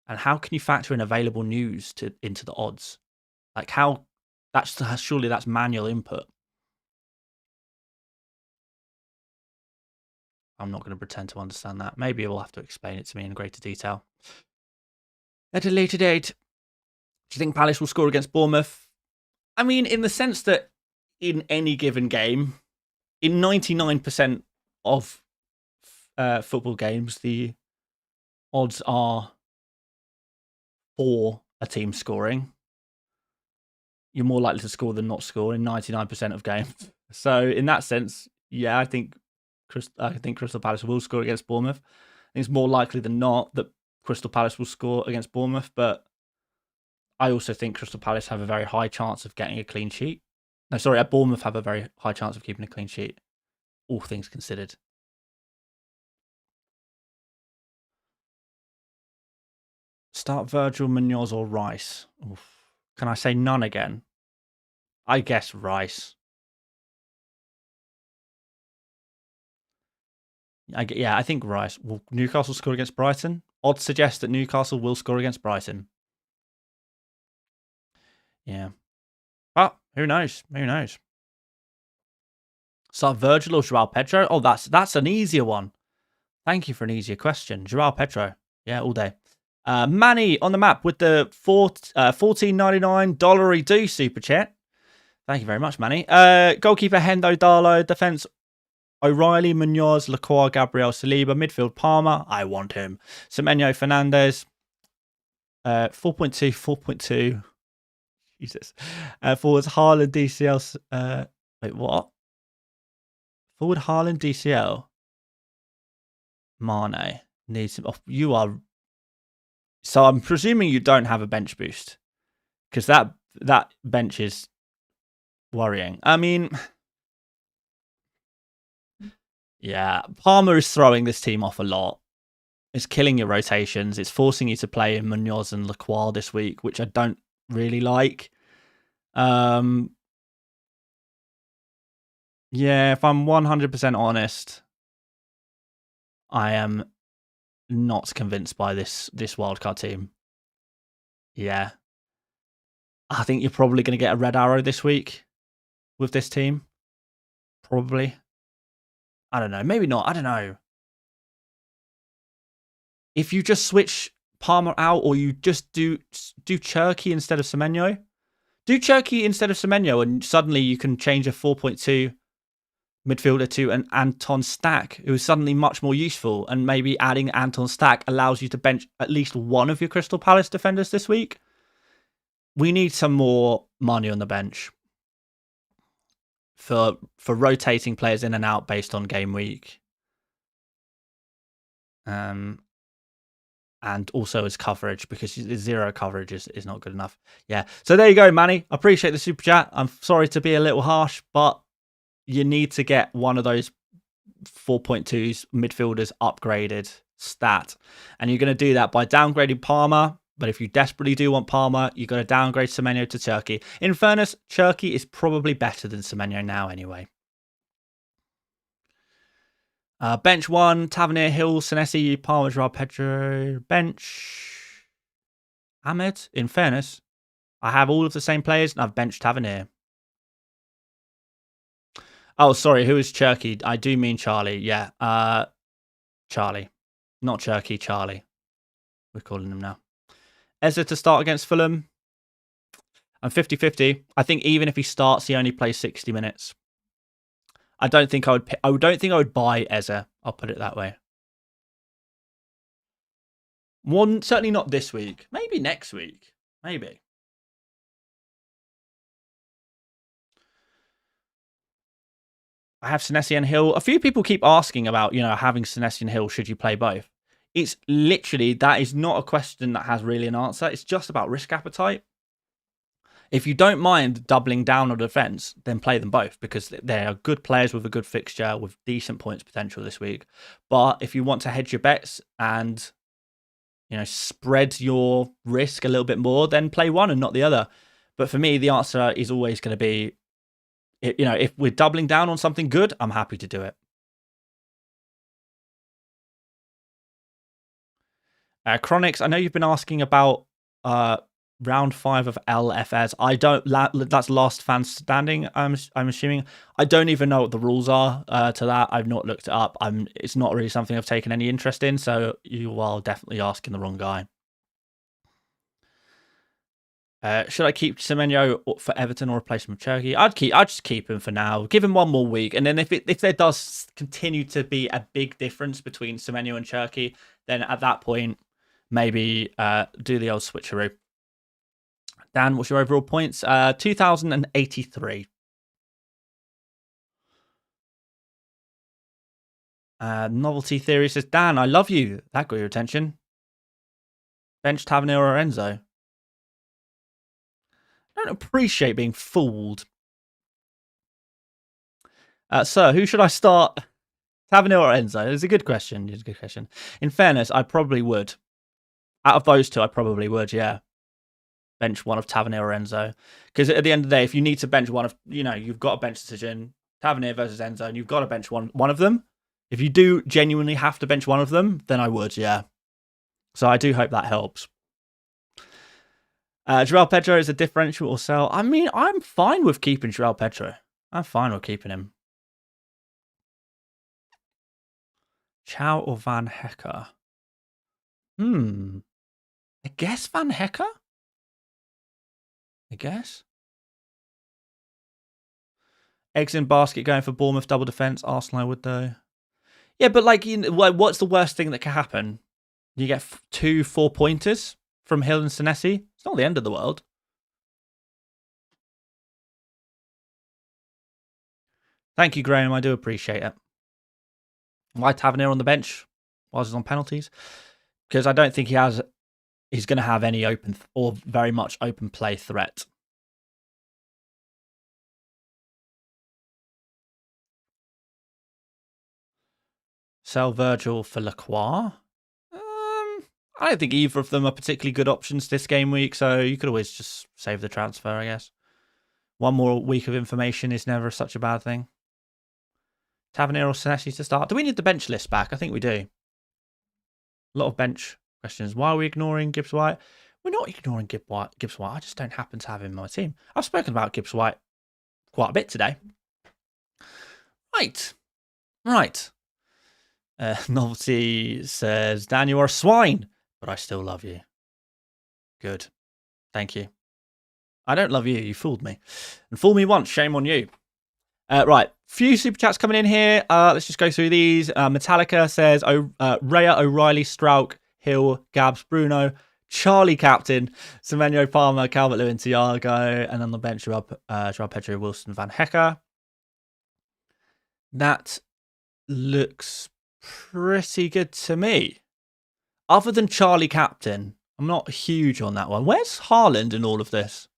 And how can you factor in available news into the odds? Like how? Surely that's manual input. I'm not going to pretend to understand that. Maybe you'll have to explain it to me in greater detail at a later date. Do you think Palace will score against Bournemouth? I mean, in the sense that in any given game, in 99% of football games, the odds are for a team scoring. You're more likely to score than not score in 99% of games. So in that sense, yeah, I think Crystal Palace will score against Bournemouth. I think it's more likely than not that Crystal Palace will score against Bournemouth, but I also think Crystal Palace have a very high chance of getting a clean sheet. No, sorry, Bournemouth have a very high chance of keeping a clean sheet, all things considered. Start Virgil, Munoz, or Rice? Oof. Can I say none again? I guess Rice. I think Rice. Will Newcastle score against Brighton? Odds suggest that Newcastle will score against Brighton. Yeah. But who knows? Who knows? Start Virgil or Joao Pedro? Oh, that's an easier one. Thank you for an easier question. Joao Pedro. Yeah, all day. Manny on the map with the $14.99 do super chat. Thank you very much, Manny. Goalkeeper Hendo Darlow. Defense O'Reilly, Munoz, Lacroix, Gabriel, Saliba. Midfield Palmer. I want him. Semenyo, Fernandez. 4.2, 4.2. Jesus. Forwards Haaland, DCL. Wait, what? Forward Haaland, DCL. Mane needs him off. You are. So I'm presuming you don't have a bench boost, because that bench is worrying. I mean, yeah, Palmer is throwing this team off a lot. It's killing your rotations. It's forcing you to play in Munoz and Lacroix this week, which I don't really like. Yeah, if I'm 100% honest, I am not convinced by this wildcard team. Yeah. I think you're probably going to get a red arrow this week with this team. Probably. I don't know. Maybe not. I don't know. If you just switch Palmer out, or you just do Cherky instead of Semenyo. Do Cherky instead of Semenyo, and suddenly you can change a 4.2 midfielder to an Anton Stack, who is suddenly much more useful. And maybe adding Anton Stack allows you to bench at least one of your Crystal Palace defenders this week. We need some more money on the bench for rotating players in and out based on game week. And also as coverage, because zero coverage is not good enough. Yeah. So there you go, Manny. I appreciate the super chat. I'm sorry to be a little harsh, but you need to get one of those 4.2s midfielders upgraded stat. And you're going to do that by downgrading Palmer. But if you desperately do want Palmer, you've got to downgrade Semenyo to Cherky. In fairness, Cherky is probably better than Semenyo now anyway. Bench 1, Tavernier, Hill, Senesi, Palmer, Joao Pedro. Bench Ahmed. In fairness, I have all of the same players and I've benched Tavernier. Oh, sorry, who is Cherky? I do mean Charlie. Yeah, Charlie. Not Cherky, Charlie. We're calling him now. Eze to start against Fulham. I'm 50-50. I think even if he starts, he only plays 60 minutes. I don't think I would buy Eze. I'll put it that way. Certainly not this week. Maybe next week. Maybe. I have Senesi and Hill. A few people keep asking about, having Senesi and Hill. Should you play both? It's literally, that is not a question that has really an answer. It's just about risk appetite. If you don't mind doubling down on defense, then play them both, because they are good players with a good fixture with decent points potential this week. But if you want to hedge your bets and, spread your risk a little bit more, then play one and not the other. But for me, the answer is always going to be, if we're doubling down on something good, I'm happy to do it. Chronix, I know you've been asking about round 5 of LFS. That's last fan standing, I'm assuming. I don't even know what the rules are to that. I've not looked it up. It's not really something I've taken any interest in, so you are definitely asking the wrong guy. Should I keep Semenyo for Everton or replace him with Cherky? I'd just keep him for now. Give him one more week, and then if there does continue to be a big difference between Semenyo and Cherky, then at that point maybe do the old switcheroo. Dan, what's your overall points? 2,083. Novelty Theory says, Dan, I love you. That got your attention. Bench Tavernier or Enzo? I don't appreciate being fooled. Sir, who should I start? Tavernier or Enzo? It's a good question. It's a good question. In fairness, I probably would. Out of those two, I probably would, yeah. Bench one of Tavernier or Enzo. Because at the end of the day, if you need to bench one of, you've got a bench decision, Tavernier versus Enzo, and you've got to bench one of them. If you do genuinely have to bench one of them, then I would, yeah. So I do hope that helps. Joao Pedro is a differential or sell. I mean, I'm fine with keeping Joao Pedro. I'm fine with keeping him. Chow or Van Hecker? I guess Van Hecker? I guess. Eggs in basket going for Bournemouth double defense. Arsenal I would though. Yeah, but what's the worst thing that can happen? You get 2 4-pointers from Hill and Senesi. It's not the end of the world. Thank you, Graham. I do appreciate it. Why Tavernier on the bench whilst he's on penalties? Because I don't think he's going to have any open or very much open play threat. Sell Virgil for Lacroix. I don't think either of them are particularly good options this game week, so you could always just save the transfer, I guess. One more week of information is never such a bad thing. Tavernier or Senesi to start. Do we need the bench list back? I think we do. A lot of bench questions. Why are we ignoring Gibbs White? We're not ignoring Gibbs White. I just don't happen to have him in my team. I've spoken about Gibbs White quite a bit today. Right. Novelty says, Dan, you are a swine, but I still love you. Good. Thank you. I don't love you. You fooled me. And fool me once. Shame on you. Right. Few super chats coming in here. Let's just go through these. Metallica says, Raya, O'Reilly, Strauch, Hill, Gabs, Bruno, Charlie Captain, Semenyo, Palmer, Calvert-Lewin, Thiago, and on the bench, Joao Pedro, Wilson, Van Hecke. That looks pretty good to me. Other than Charlie Captain, I'm not huge on that one. Where's Haaland in all of this?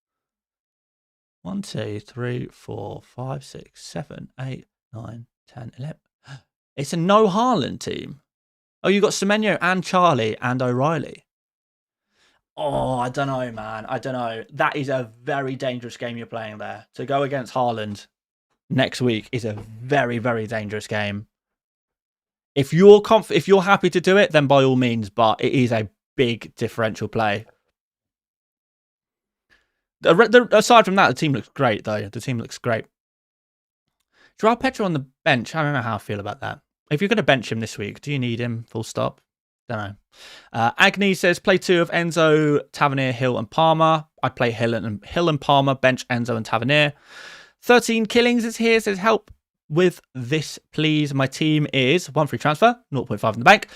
1, 2, 3, 4, 5, 6, 7, 8, 9, 10, 11. It's a no Haaland team. Oh, you got Semenyo and Charlie and O'Reilly. Oh, I don't know, man. I don't know. That is a very dangerous game you're playing there. To go against Haaland next week is a very, very dangerous game. If you're happy to do it, then by all means, but it is a big differential play. Aside from that, the team looks great, though. The team looks great. Joao Pedro on the bench. I don't know how I feel about that. If you're going to bench him this week, do you need him? Full stop. Don't know. Agni says, play 2 of Enzo, Tavernier, Hill, and Palmer. I'd play Hill and Palmer, bench Enzo and Tavernier. 13 Killings is here. Says, help with this, please. My team is 1 free transfer, 0.5 in the bank.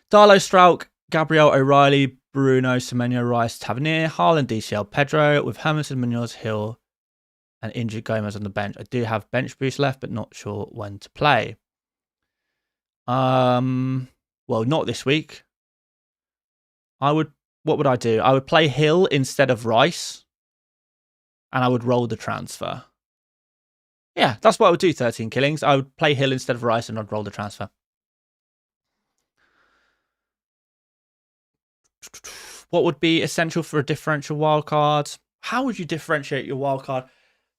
Darlow, Strauch, Gabriel, O'Reilly, Bruno, Semenyo, Rice, Tavernier, Haaland, DCL, Pedro, with Hermanson, Munoz, Hill, and injured Gomez on the bench. I do have bench boost left, but not sure when to play. Well, not this week. What would I do? I would play Hill instead of Rice, and I would roll the transfer. Yeah, that's what I would do, 13 Killings. I would play Hill instead of Rice, and I'd roll the transfer. What would be essential for a differential wildcard? How would you differentiate your wildcard?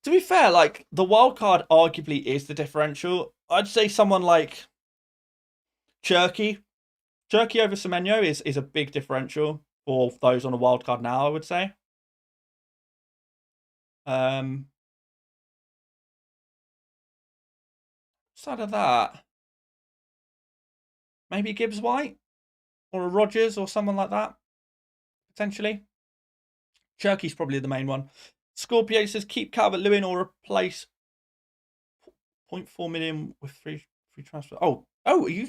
To be fair, like, the wildcard arguably is the differential. I'd say someone like Cherky over Semenyo is a big differential for those on a wildcard now, I would say. Outside of that, maybe Gibbs White or a Rodgers or someone like that, potentially. Cherky's probably the main one. Scorpio says, keep Calvert-Lewin or replace 0.4 million with free transfer. Oh, are you?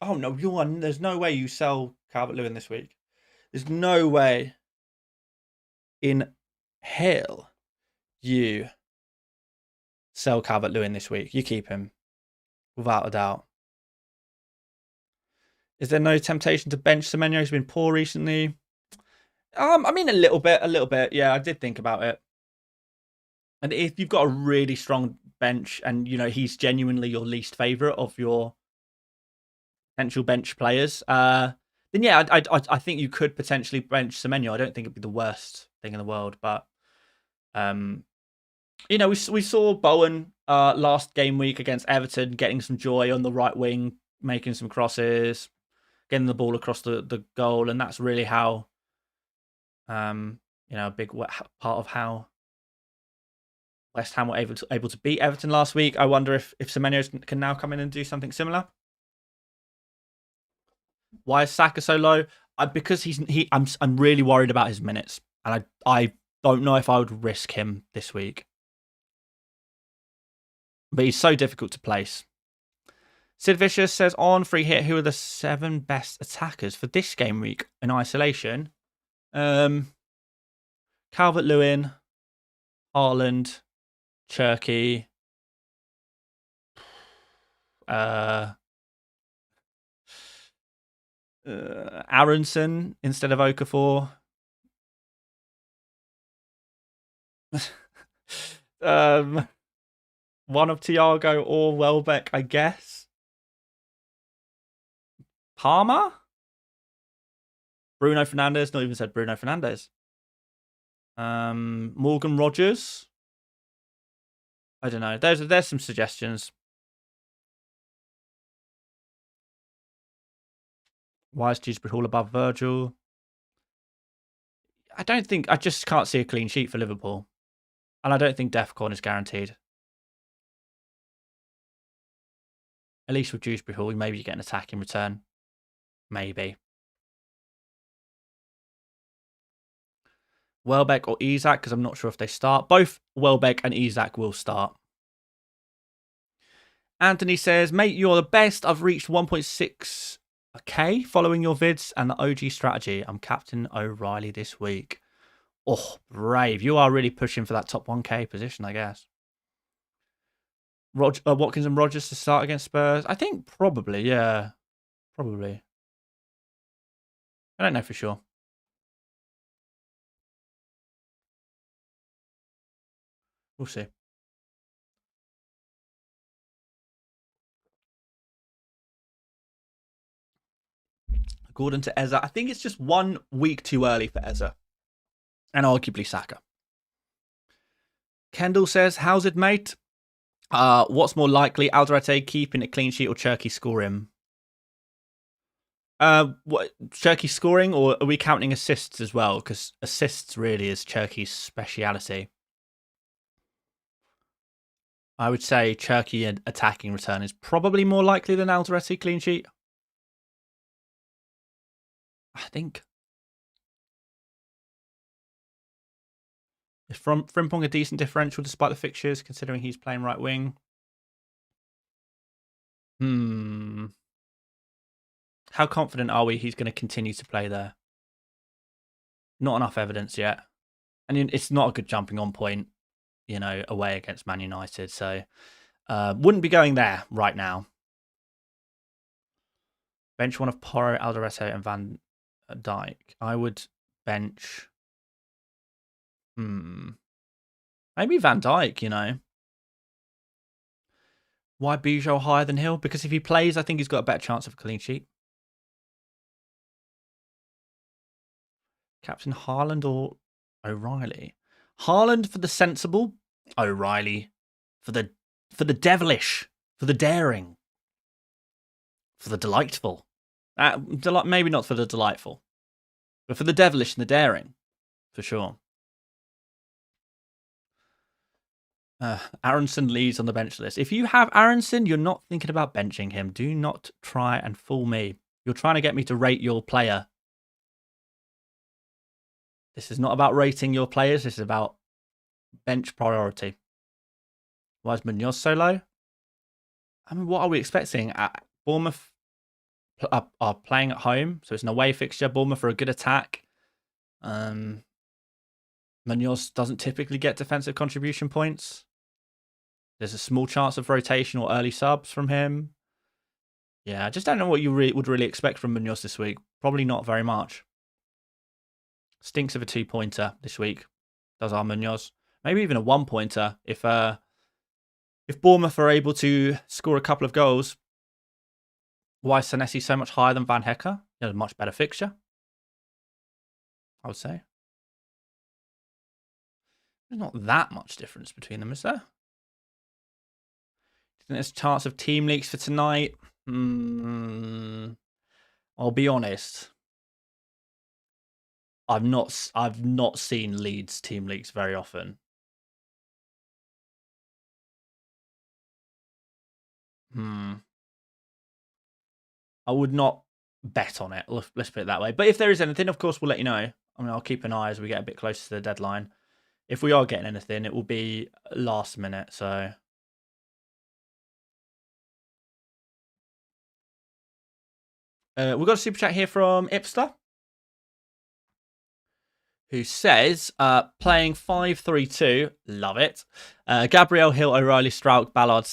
Oh no, there's no way you sell Calvert-Lewin this week. There's no way in hell you sell Calvert-Lewin this week. You keep him without a doubt. Is there no temptation to bench Semenyo? He's been poor recently. I mean, a little bit. Yeah, I did think about it. And if you've got a really strong bench and, he's genuinely your least favourite of your potential bench players, then yeah, I think you could potentially bench Semenyo. I don't think it'd be the worst thing in the world. But, we saw Bowen last game week against Everton getting some joy on the right wing, making some crosses, getting the ball across the goal. And that's really how, a big part of how West Ham were able to beat Everton last week. I wonder if Semenyo can now come in and do something similar. Why is Saka so low? Because I'm really worried about his minutes, and I don't know if I would risk him this week. But he's so difficult to place. Sid Vicious says, on free hit, who are the 7 best attackers for this game week in isolation? Calvert-Lewin, Haaland, Cherky, Aronson instead of Okafor. One of Thiago or Welbeck, I guess. Palmer? Bruno Fernandes. Not even said Bruno Fernandes. Morgan Rodgers. I don't know. There's some suggestions. Why is Dewsbury Hall above Virgil? I just can't see a clean sheet for Liverpool. And I don't think Defcon is guaranteed. At least with Dewsbury Hall, maybe you get an attack in return. Maybe. Welbeck or Isak, because I'm not sure if they start. Both Welbeck and Isak will start. Anthony says, mate, you're the best. I've reached 1.6k following your vids and the OG strategy. I'm Captain O'Reilly this week. Oh, brave. You are really pushing for that top 1k position, I guess. Watkins and Rodgers to start against Spurs? I think probably, yeah. Probably. I don't know for sure. We'll see. Gordon to Eza. I think it's just 1 week too early for Eza. And arguably Saka. Kendall says, how's it, mate? What's more likely, Alderete keeping a clean sheet or Cherky scoring? What Cherky scoring, or are we counting assists as well? Because assists really is Cherky's speciality. I would say Cherky and attacking return is probably more likely than Alderete clean sheet. I think. Is Frimpong a decent differential despite the fixtures, considering he's playing right wing? How confident are we he's going to continue to play there? Not enough evidence yet. And it's not a good jumping on point, away against Man United. So wouldn't be going there right now. Bench one of Porro, Alderete, and Van Dijk. I would bench. Maybe Van Dijk, Why Bijou higher than Hill? Because if he plays, I think he's got a better chance of a clean sheet. Captain Haaland or O'Reilly? Haaland for the sensible, O'Reilly for the devilish, for the daring, for the delightful. Maybe not for the delightful, but for the devilish and the daring, for sure. Aronson leads on the bench list. If you have Aronson, you're not thinking about benching him. Do not try and fool me. You're trying to get me to rate your player. This is not about rating your players. This is about bench priority. Why is Munoz so low? I mean, what are we expecting? Bournemouth are playing at home, so it's an away fixture. Bournemouth are a good attack. Munoz doesn't typically get defensive contribution points. There's a small chance of rotation or early subs from him. Yeah, I just don't know what you would really expect from Munoz this week. Probably not very much. Stinks of a 2-pointer this week. Does our Munoz. Maybe even a 1-pointer if Bournemouth are able to score a couple of goals. Why is Senesi so much higher than Van Hecker? He has a much better fixture, I would say. There's not that much difference between them, is there? Do you think there's a chance of team leaks for tonight? I'll be honest. I've not seen Leeds team leaks very often. I would not bet on it. Let's put it that way. But if there is anything, of course, we'll let you know. I mean, I'll keep an eye as we get a bit closer to the deadline. If we are getting anything, it will be last minute. So we've got a super chat here from Ipster, who says, playing 5-3-2, love it. Gabriel, Hill, O'Reilly, Strouk, Ballard,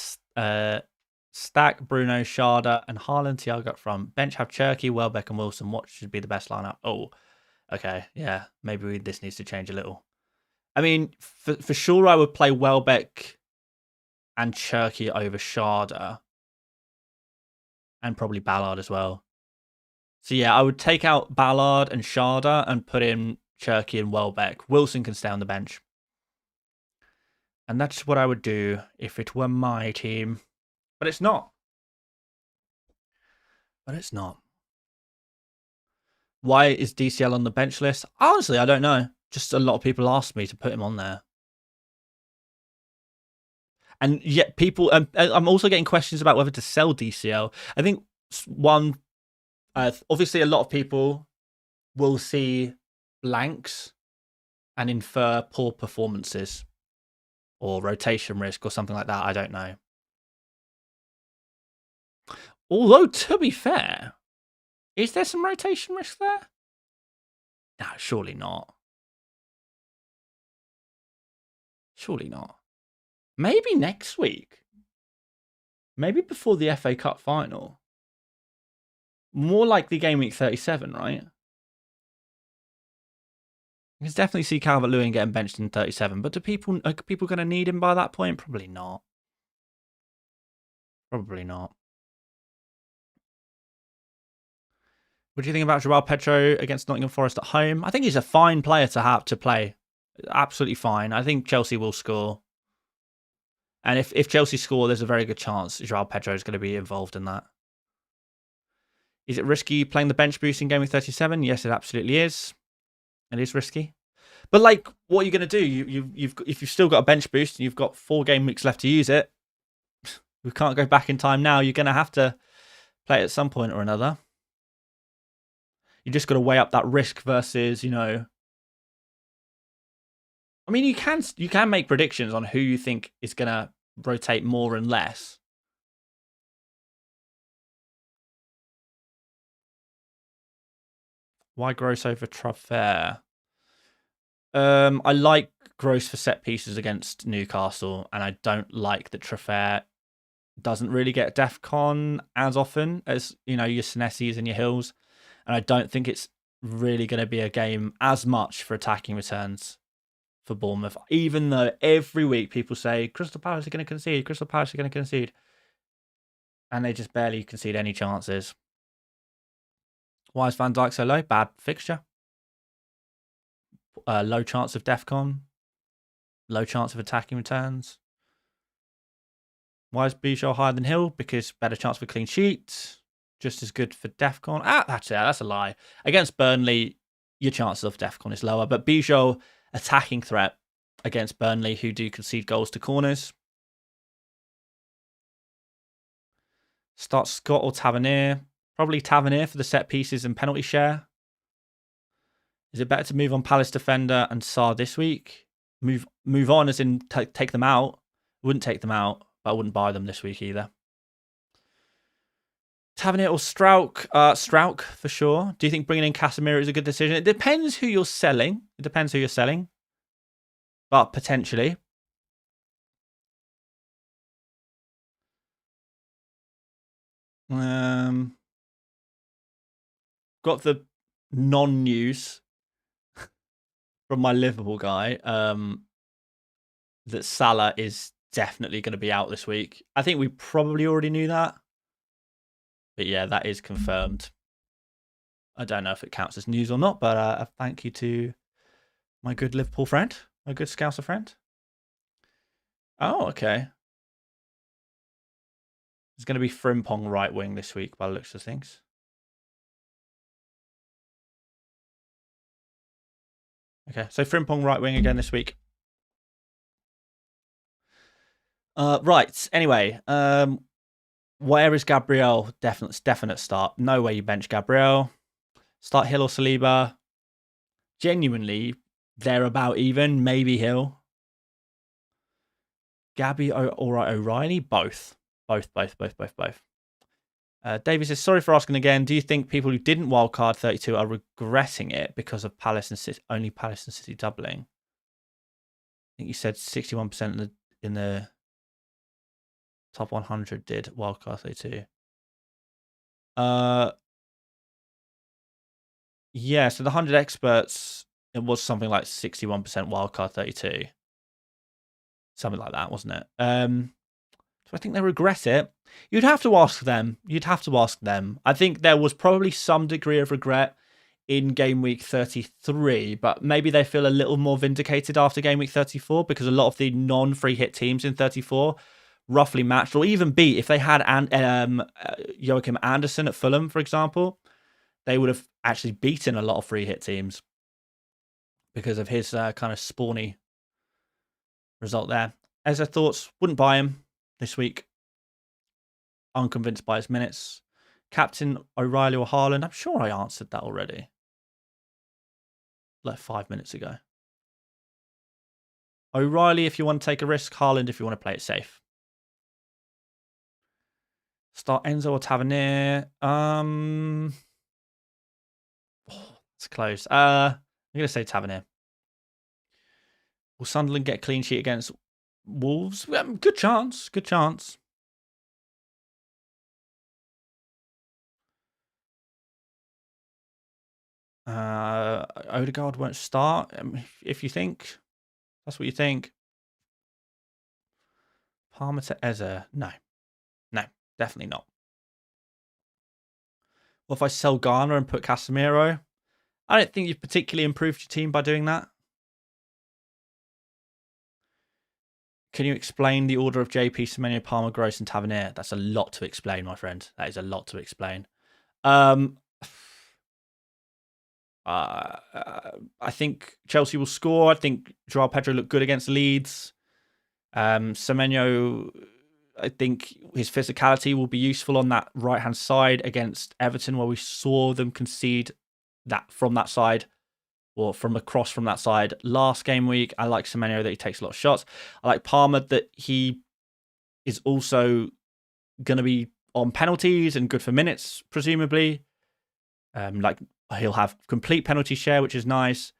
Stack, Bruno, Sharda, and Haaland, Thiago up front. Bench have Cherky, Welbeck, and Wilson. What should be the best lineup? Oh, okay. Yeah, maybe this needs to change a little. I mean, for sure, I would play Welbeck and Cherky over Sharda. And probably Ballard as well. So yeah, I would take out Ballard and Sharda and put in Cherky and Welbeck. Wilson can stay on the bench. And that's what I would do if it were my team. But it's not. Why is DCL on the bench list? Honestly, I don't know. Just a lot of people asked me to put him on there. And yet people, I'm also getting questions about whether to sell DCL. I think one, obviously a lot of people will see blanks and infer poor performances or rotation risk or something like that. I don't know. Although, to be fair, is there some rotation risk there? No, surely not. Surely not. Maybe next week. Maybe before the FA Cup final. More likely Gameweek 37, right? You can definitely see Calvert-Lewin getting benched in 37, but are people going to need him by that point? Probably not. Probably not. What do you think about Joao Pedro against Nottingham Forest at home? I think he's a fine player to have to play. Absolutely fine. I think Chelsea will score. And if Chelsea score, there's a very good chance Joao Pedro is going to be involved in that. Is it risky playing the bench boost in Gameweek 37? Yes, it absolutely is. It is risky. But like, what are you going to do? If you've still got a bench boost and you've got 4 game weeks left to use it, we can't go back in time now. You're going to have to play it at some point or another. You just got to weigh up that risk versus, you know. I mean, you can make predictions on who you think is going to rotate more and less. Why Gross over Trafford? I like Gross for set pieces against Newcastle, and I don't like that Trafford doesn't really get DEFCON as often as, you know, your Senessis and your Hills. And I don't think it's really going to be a game as much for attacking returns for Bournemouth, even though every week people say Crystal Palace are going to concede, Crystal Palace are going to concede. And they just barely concede any chances. Why is Van Dijk so low? Bad fixture. Low chance of DEFCON. Low chance of attacking returns. Why is Bijou higher than Hill? Because better chance for clean sheet. Just as good for DEFCON. That's a lie. Against Burnley, your chances of DEFCON is lower. But Bijou, attacking threat against Burnley, who do concede goals to corners. Start Scott or Tavernier. Probably Tavernier for the set pieces and penalty share. Is it better to move on Palace defender and Sarr this week? Move on as in take them out. Wouldn't take them out, but I wouldn't buy them this week either. Tavernier or Strauch? Strauch for sure. Do you think bringing in Casemiro is a good decision? It depends who you're selling. But potentially. Got the non-news from my Liverpool guy that Salah is definitely going to be out this week. I think we probably already knew that. But yeah, that is confirmed. I don't know if it counts as news or not, but a thank you to my good Liverpool friend, my good Scouser friend. Oh, okay. It's going to be Frimpong right wing this week by the looks of things. Okay, so Frimpong right wing again this week. Right, anyway, where is Gabriel? Definite start. No way you bench Gabriel. Start Hill or Saliba. Genuinely, they're about even. Maybe Hill. Gabby or O'Reilly? Both. Both. David says, sorry for asking again. Do you think people who didn't wildcard 32 are regretting it because of Palace and City, only Palace and City doubling? I think you said 61% in the top 100 did wildcard 32. Yeah, so the 100 experts, it was something like 61% wildcard 32. Something like that, wasn't it? So I think they regret it. You'd have to ask them. I think there was probably some degree of regret in Game Week 33, but maybe they feel a little more vindicated after Game Week 34 because a lot of the non-free hit teams in 34 roughly matched or even beat. If they had Joachim Anderson at Fulham, for example, they would have actually beaten a lot of free hit teams because of his kind of spawny result there. As I thoughts, wouldn't buy him this week. Unconvinced by his minutes. Captain O'Reilly or Haaland? I'm sure I answered that already. Like 5 minutes ago. O'Reilly if you want to take a risk. Haaland if you want to play it safe. Start Enzo or Tavernier. It's close. I'm going to say Tavernier. Will Sunderland get a clean sheet against Wolves? Good chance. Good chance. Odegaard won't start. If you think that's what you think. Palmer to Eze. No, definitely not. What if I sell Garner and put Casemiro? I don't think you've particularly improved your team by doing that. Can you explain the order of JP, Semenyo, Palmer, Gross, and Tavernier? That's a lot to explain, my friend. That is a lot to explain. I think Chelsea will score. I think Joao Pedro looked good against Leeds. Semenyo, I think his physicality will be useful on that right-hand side against Everton, where we saw them concede that from that side, or from across from that side last game week. I like Semenyo that he takes a lot of shots. I like Palmer that he is also going to be on penalties and good for minutes, presumably. Like he'll have complete penalty share, which is nice.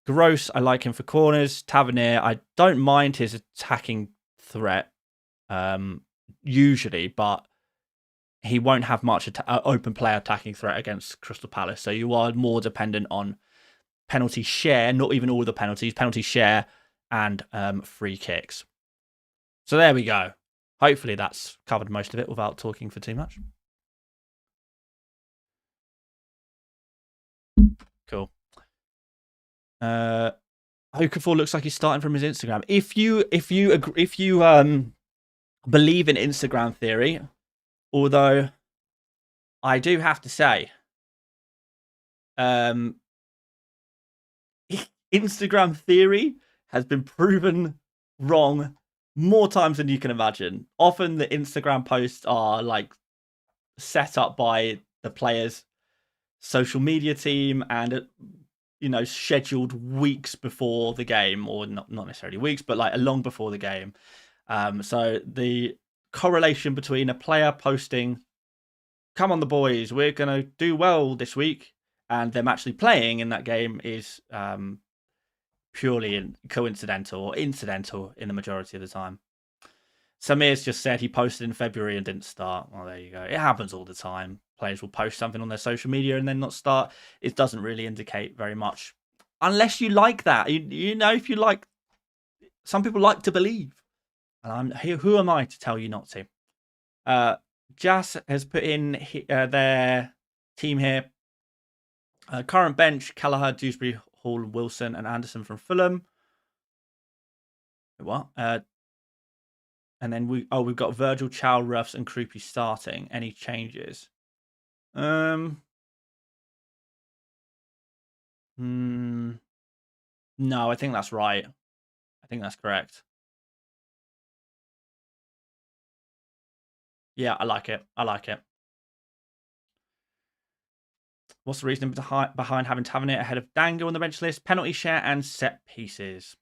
Gross, I like him for corners. Tavernier, I don't mind his attacking threat usually, but he won't have much open play attacking threat against Crystal Palace. So you are more dependent on penalty share, not even all the penalties, penalty share and free kicks. So there we go. Hopefully that's covered most of it without talking for too much. Cool. Okafor looks like he's starting from his Instagram. If you believe in Instagram theory, although I do have to say, Instagram theory has been proven wrong more times than you can imagine. Often the Instagram posts are like set up by the players' social media team and scheduled weeks before the game, or not necessarily weeks, but like long before the game. So the correlation between a player posting, "Come on, the boys, we're gonna do well this week," and them actually playing in that game is purely coincidental or incidental in the majority of the time. Samir's just said he posted in February and didn't start. Well, there you go. It happens all the time. Players will post something on their social media and then not start. It doesn't really indicate very much. Unless you like that. If you like... Some people like to believe. And who am I to tell you not to? Jas has put in their team here. Current bench, Callagher, Dewsbury, Hall, Wilson, and Anderson from Fulham. What? And then we've got Virgil, Chow, Ruffs, and Krupi starting. Any changes? No, I think that's right. I think that's correct. Yeah, I like it. What's the reason behind having Tavernier ahead of Dango on the bench list? Penalty share and set pieces.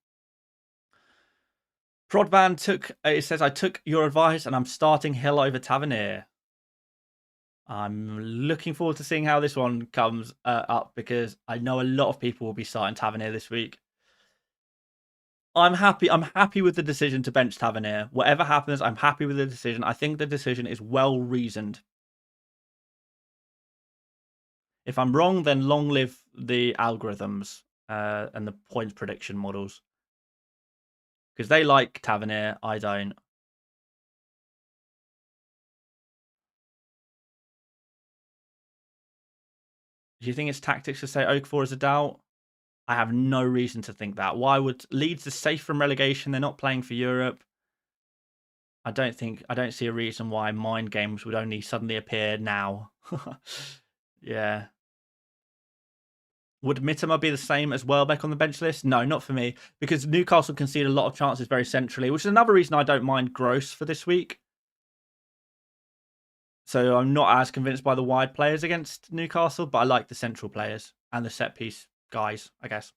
Prodvan it says, I took your advice and I'm starting Hill over Tavernier. I'm looking forward to seeing how this one comes up, because I know a lot of people will be starting Tavernier this week. I'm happy with the decision to bench Tavernier. Whatever happens, I'm happy with the decision. I think the decision is well reasoned. If I'm wrong, then long live the algorithms and the points prediction models, because they like Tavernier. I don't. Do you think it's tactics to say Okafor is a doubt? I have no reason to think that. Why would Leeds are safe from relegation? They're not playing for Europe. I don't see a reason why mind games would only suddenly appear now. Yeah. Would Mitoma be the same as Welbeck on the bench list? No, not for me, because Newcastle concede a lot of chances very centrally, which is another reason I don't mind Gross for this week. So I'm not as convinced by the wide players against Newcastle, but I like the central players and the set piece guys, I guess.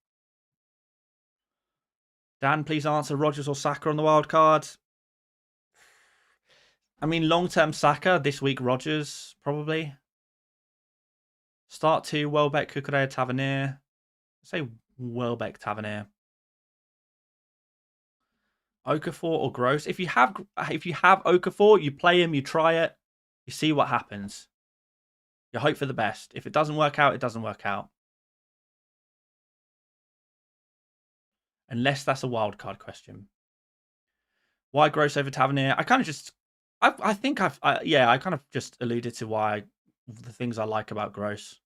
Dan, please answer Rodgers or Saka on the wild card. I mean, long-term Saka, this week Rodgers, probably. Start 2, Welbeck, Cucurella, Tavernier. Say Welbeck, Tavernier. Okafor or Gross. If you have Okafor, you play him, you try it, you see what happens. You hope for the best. If it doesn't work out, it doesn't work out. Unless that's a wild card question. Why Gross over Tavernier? I kind of just, I think I kind of just alluded to why the things I like about Gross.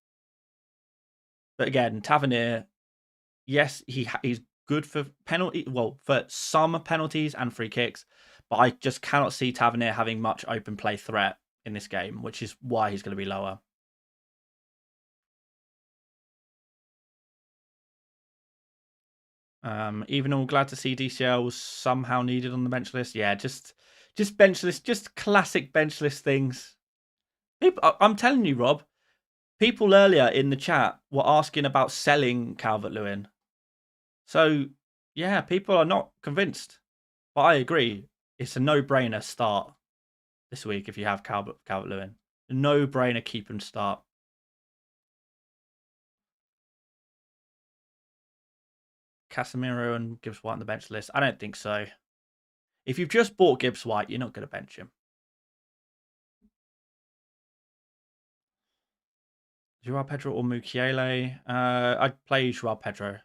But again, Tavernier, yes, he's good for for some penalties and free kicks, but I just cannot see Tavernier having much open play threat in this game, which is why he's going to be lower. Even all glad to see DCL was somehow needed on the bench list. Yeah, just bench list, just classic bench list things. I'm telling you, Rob, people earlier in the chat were asking about selling Calvert-Lewin. So, yeah, people are not convinced. But I agree. It's a no-brainer start this week if you have Calvert-Lewin. A no-brainer keep and start. Casemiro and Gibbs White on the bench list? I don't think so. If you've just bought Gibbs White, you're not going to bench him. Joao Pedro or Mukiele? I'd play Joao Pedro.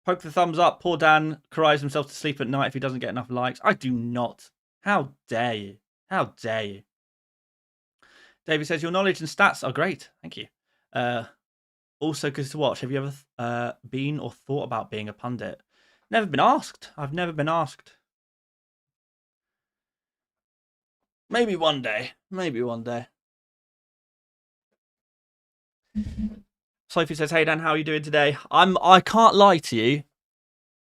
Poke the thumbs up. Poor Dan cries himself to sleep at night if he doesn't get enough likes. I do not. How dare you? How dare you? David says, your knowledge and stats are great. Thank you. Also good to watch. Have you ever been or thought about being a pundit? Never been asked. I've never been asked. Maybe one day. Maybe one day. Sophie says, hey Dan, how are you doing today? I can't lie to you.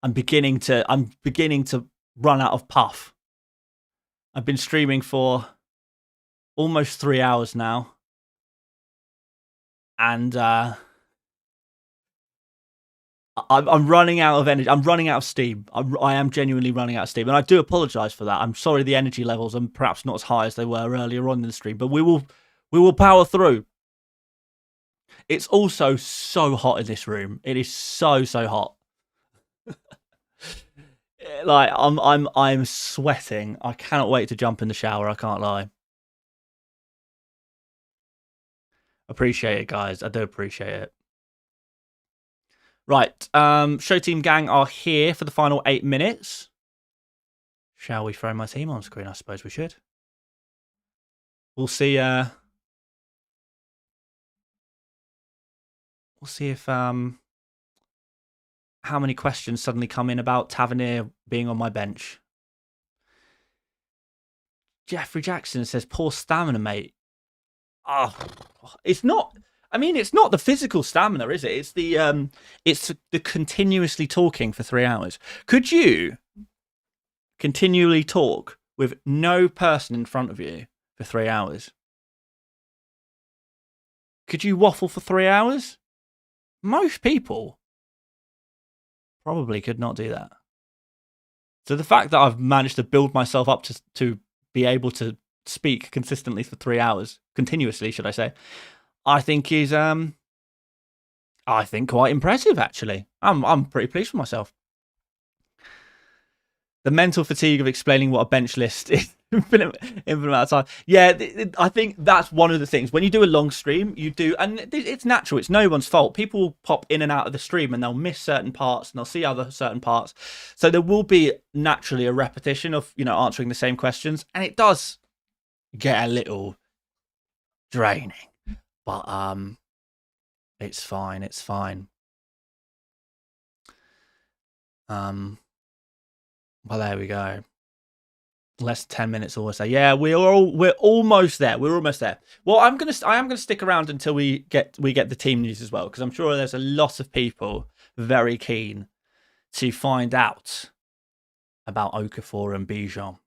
I'm beginning to run out of puff. I've been streaming for almost 3 hours now. And I'm running out of energy. I'm running out of steam. I am genuinely running out of steam. And I do apologize for that. I'm sorry the energy levels are perhaps not as high as they were earlier on in the stream, but we will power through. It's also so hot in this room. It is so hot. Like I'm sweating. I cannot wait to jump in the shower. I can't lie. Appreciate it, guys. I do appreciate it. Right. Show team gang are here for the final 8 minutes. Shall we throw my team on screen? I suppose we should. We'll see. We'll see if how many questions suddenly come in about Tavernier being on my bench. Jeffrey Jackson says, poor stamina, mate. Oh, it's not. I mean, it's not the physical stamina, is it? It's the continuously talking for 3 hours. Could you continually talk with no person in front of you for 3 hours? Could you waffle for 3 hours? Most people probably could not do that. So the fact that I've managed to build myself up to be able to speak consistently for 3 hours, continuously, should I say, I think is quite impressive. Actually, I'm pretty pleased with myself. The mental fatigue of explaining what a bench list is infinite amount of time. Yeah, I think that's one of the things. When you do a long stream, you do, and it's natural. It's no one's fault. People will pop in and out of the stream and they'll miss certain parts and they'll see other certain parts. So there will be naturally a repetition of, answering the same questions. And it does get a little draining. But it's fine. It's fine. Well, there we go. Less than 10 minutes or so. Yeah, we're almost there. We're almost there. Well, I am gonna stick around until we get the team news as well, because I'm sure there's a lot of people very keen to find out about Okafor and Bijan.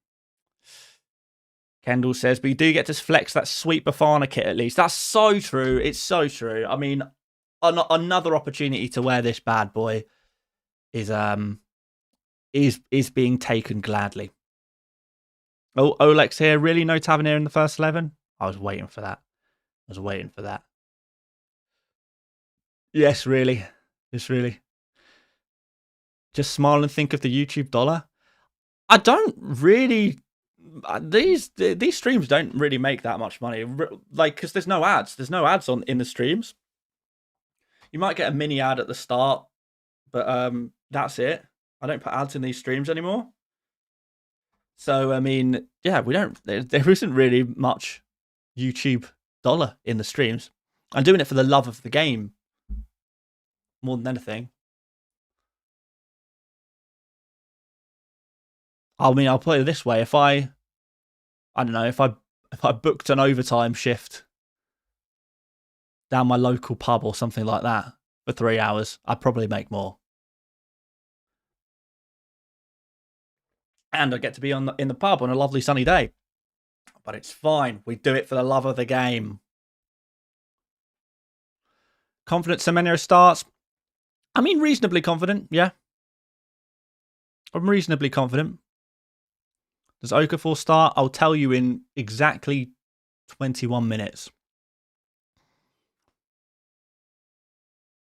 Kendall says, but you do get to flex that sweet Bafana kit at least. That's so true. It's so true. I mean, another opportunity to wear this bad boy is being taken gladly. Oh, Olex here. Really? No Tavernier in the first 11? I was waiting for that. Yes, really. Yes, really. Just smile and think of the YouTube dollar. I don't really... These streams don't really make that much money. Like, because there's no ads. There's no ads in the streams. You might get a mini ad at the start, but that's it. I don't put ads in these streams anymore. So, I mean, yeah, we don't... There isn't really much YouTube dollar in the streams. I'm doing it for the love of the game more than anything. I mean, I'll put it this way: if I don't know, if I booked an overtime shift down my local pub or something like that for 3 hours, I'd probably make more. And I get to be in the pub on a lovely sunny day. But it's fine. We do it for the love of the game. Confident Semenyo starts. I mean, reasonably confident, yeah. I'm reasonably confident. Does Okafor start? I'll tell you in exactly 21 minutes.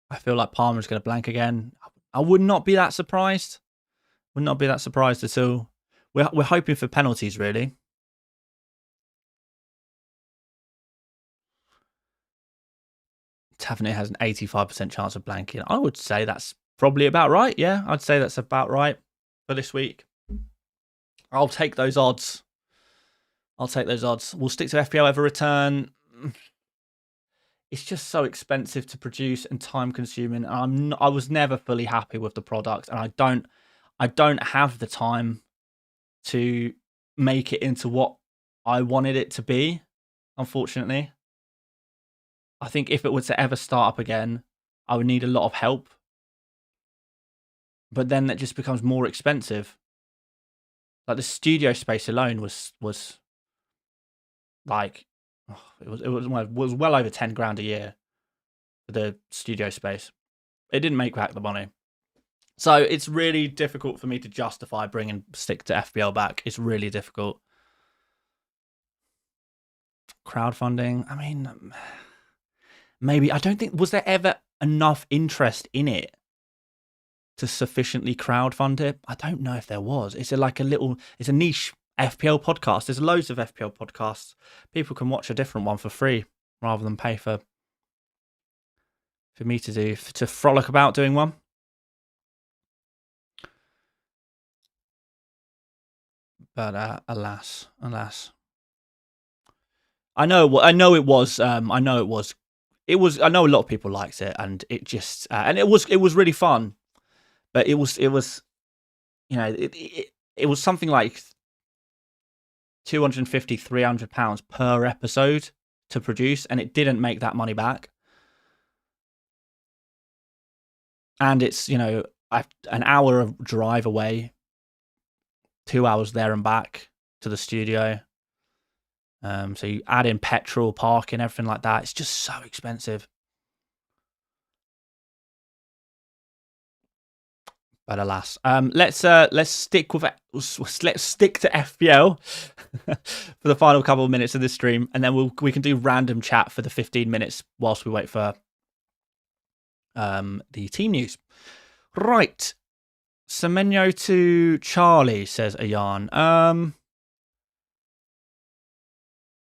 I feel like Palmer's going to blank again. I would not be that surprised. Would not be that surprised at all. We're hoping for penalties, really. Tavernier has an 85% chance of blanking. I would say that's probably about right. Yeah, I'd say that's about right for this week. I'll take those odds. We'll stick to FPL Ever Return. It's just so expensive to produce and time consuming. I was never fully happy with the product, and I don't have the time to make it into what I wanted it to be, unfortunately. I think if it were to ever start up again, I would need a lot of help. But then that just becomes more expensive. Like the studio space alone was like, it was well over 10 grand a year for the studio space. It didn't make back the money. So it's really difficult for me to justify bringing Stick to FPL back. It's really difficult. Crowdfunding, I mean, maybe. I don't think... Was there ever enough interest in it to sufficiently crowdfund it? I don't know if there was. It's a niche FPL podcast. There's loads of FPL podcasts. People can watch a different one for free rather than pay for me to frolic about doing one. But alas. I know it was. I know a lot of people liked it, and it just and it was really fun. But it was you know, it was something like £250-300 per episode to produce, and it didn't make that money back. And it's, you know, an hour of drive away, 2 hours there and back to the studio. So you add in petrol, parking, everything like that. It's just so expensive. But alas, let's stick to FPL for the final couple of minutes of this stream, and then we can do random chat for the 15 minutes whilst we wait for the team news. Right, Semenyo to Charlie, says Ayan.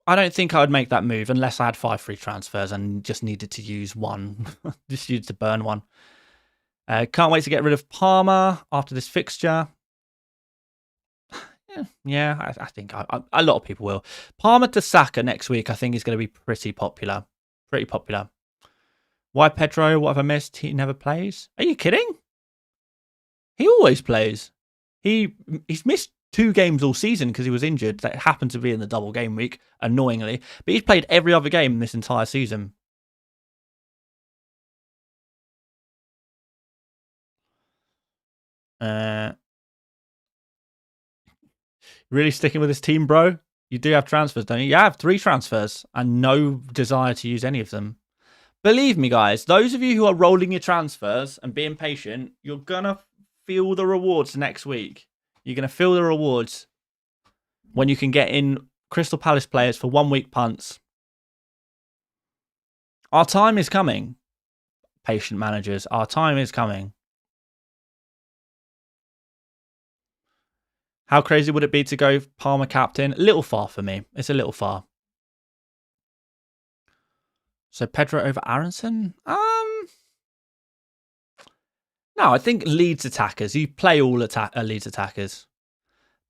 I don't think I would make that move unless I had 5 free transfers and just needed to use one, just needed to burn one. Can't wait to get rid of Palmer after this fixture. Yeah, I think a lot of people will. Palmer to Saka next week, I think, is going to be pretty popular. Why Pedro? What have I missed? He never plays. Are you kidding? He always plays. He's missed 2 games all season because he was injured. That happened to be in the double game week, annoyingly. But he's played every other game this entire season. Really sticking with this team, bro? You do have transfers, don't you? You have 3 transfers and no desire to use any of them. Believe me, guys, those of you who are rolling your transfers and being patient, you're going to feel the rewards next week. You're going to feel the rewards when you can get in Crystal Palace players for 1 week punts. Our time is coming, patient managers. Our time is coming. How crazy would it be to go Palmer captain? A little far for me. It's a little far. So Pedro over Aronson? No, I think Leeds attackers. You play all Leeds attackers.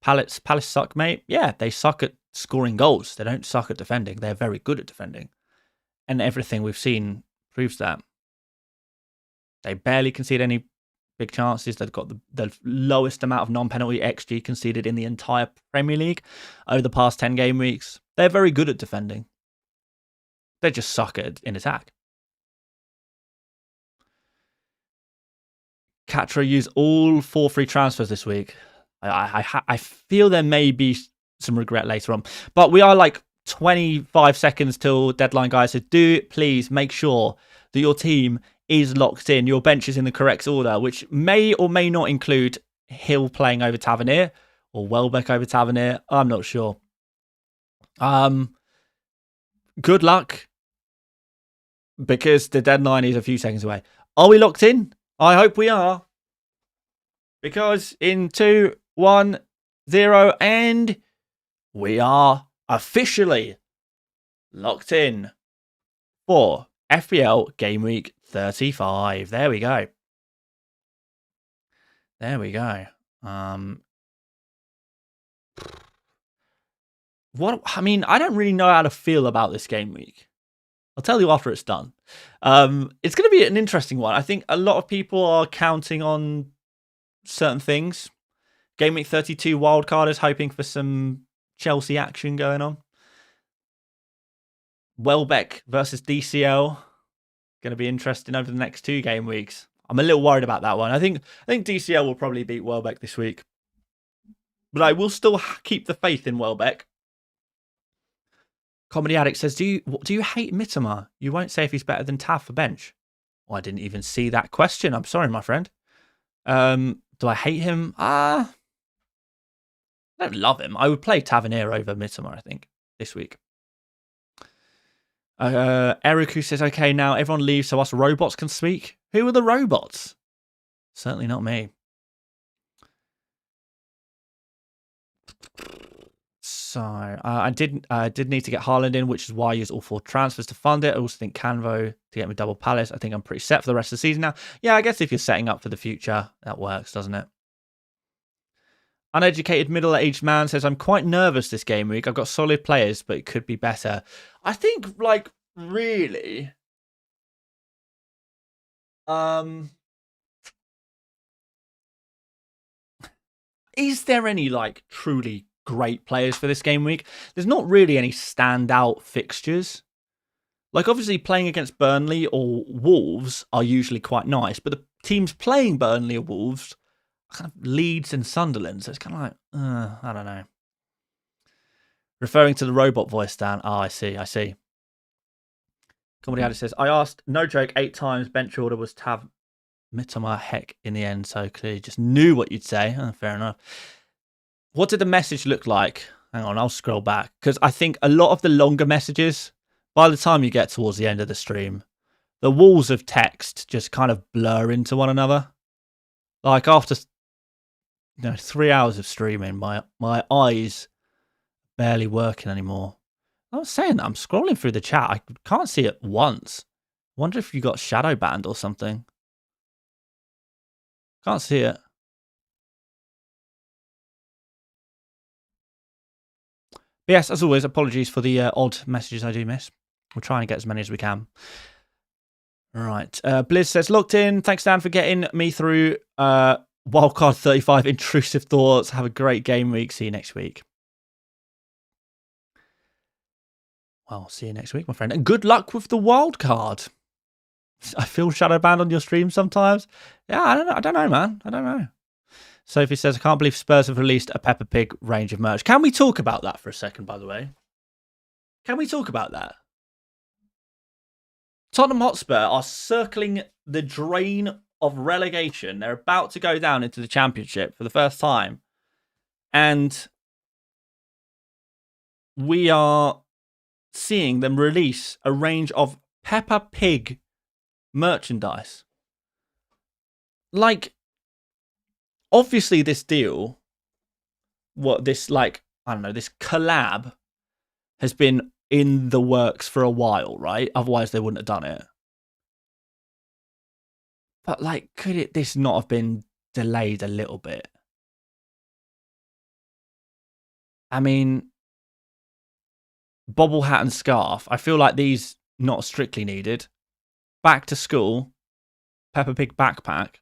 Palace suck, mate. Yeah, they suck at scoring goals. They don't suck at defending. They're very good at defending. And everything we've seen proves that. They barely concede any big chances. They've got the lowest amount of non-penalty XG conceded in the entire Premier League over the past 10 game weeks. They're very good at defending. They just suck in attack. Catra used all 4 free transfers this week. I feel there may be some regret later on. But we are like 25 seconds till deadline, guys. So do please make sure that your team is locked in. Your bench is in the correct order, which may or may not include Hill playing over Tavernier or Welbeck over Tavernier. I'm not sure. Good luck, because the deadline is a few seconds away. Are we locked in? I hope we are. Because in 2, 1, 0, and we are officially locked in for FPL Gameweek 35. There we go. There we go. I mean, I don't really know how to feel about this game week. I'll tell you after it's done. It's going to be an interesting one. I think a lot of people are counting on certain things. Game week 32 wildcard is hoping for some Chelsea action going on. Welbeck versus DCL. Going to be interesting over the next 2 game weeks. I'm a little worried about that one. I think DCL will probably beat Welbeck this week. But I will still keep the faith in Welbeck. Comedy Addict says, do you hate Mitoma? You won't say if he's better than Tav for bench. Oh, I didn't even see that question. I'm sorry, my friend. Do I hate him? I don't love him. I would play Tavernier over Mitoma, I think, this week. Eric, who says, okay, now everyone leaves so us robots can speak. Who are the robots? Certainly not me. So I did need to get Haaland in, which is why I used all 4 transfers to fund it. I also think Canvo to get me double Palace. I think I'm pretty set for the rest of the season now. Yeah, I guess if you're setting up for the future, that works, doesn't it? Uneducated middle-aged man says, I'm quite nervous this game week. I've got solid players, but it could be better. I think, like, really... Is there any, like, truly great players for this game week? There's not really any standout fixtures. Like, obviously, playing against Burnley or Wolves are usually quite nice, but the teams playing Burnley or Wolves are kind of Leeds and Sunderland, so it's kind of like, I don't know. Referring to the robot voice, Dan. Oh, I see. Comedy Addict says, I asked, no joke, 8 times, bench order was Tav Mitoma heck in the end, so clearly just knew what you'd say. Fair enough. What did the message look like? Hang on, I'll scroll back. Because I think a lot of the longer messages, by the time you get towards the end of the stream, the walls of text just kind of blur into one another. Like after 3 hours of streaming, my eyes barely working anymore. I was saying that I'm scrolling through the chat. I can't see it once. Wonder if you got shadow banned or something. Can't see it. But yes, as always, apologies for the odd messages I do miss. We'll try and get as many as we can. All right. Blizz says, locked in. Thanks, Dan, for getting me through Wildcard 35, intrusive thoughts. Have a great game week. See you next week. Well, see you next week, my friend. And good luck with the wildcard. I feel shadow banned on your stream sometimes. Yeah, I don't know, man. I don't know. Sophie says, I can't believe Spurs have released a Peppa Pig range of merch. Can we talk about that for a second, by the way? Can we talk about that? Tottenham Hotspur are circling the drain of relegation. They're about to go down into the Championship for the first time. And we are seeing them release a range of Peppa Pig merchandise. Like, obviously this deal, this collab has been in the works for a while, right? Otherwise they wouldn't have done it. But like, could this not have been delayed a little bit? I mean, bobble hat and scarf, I feel like these not strictly needed. Back to school, Peppa Pig backpack.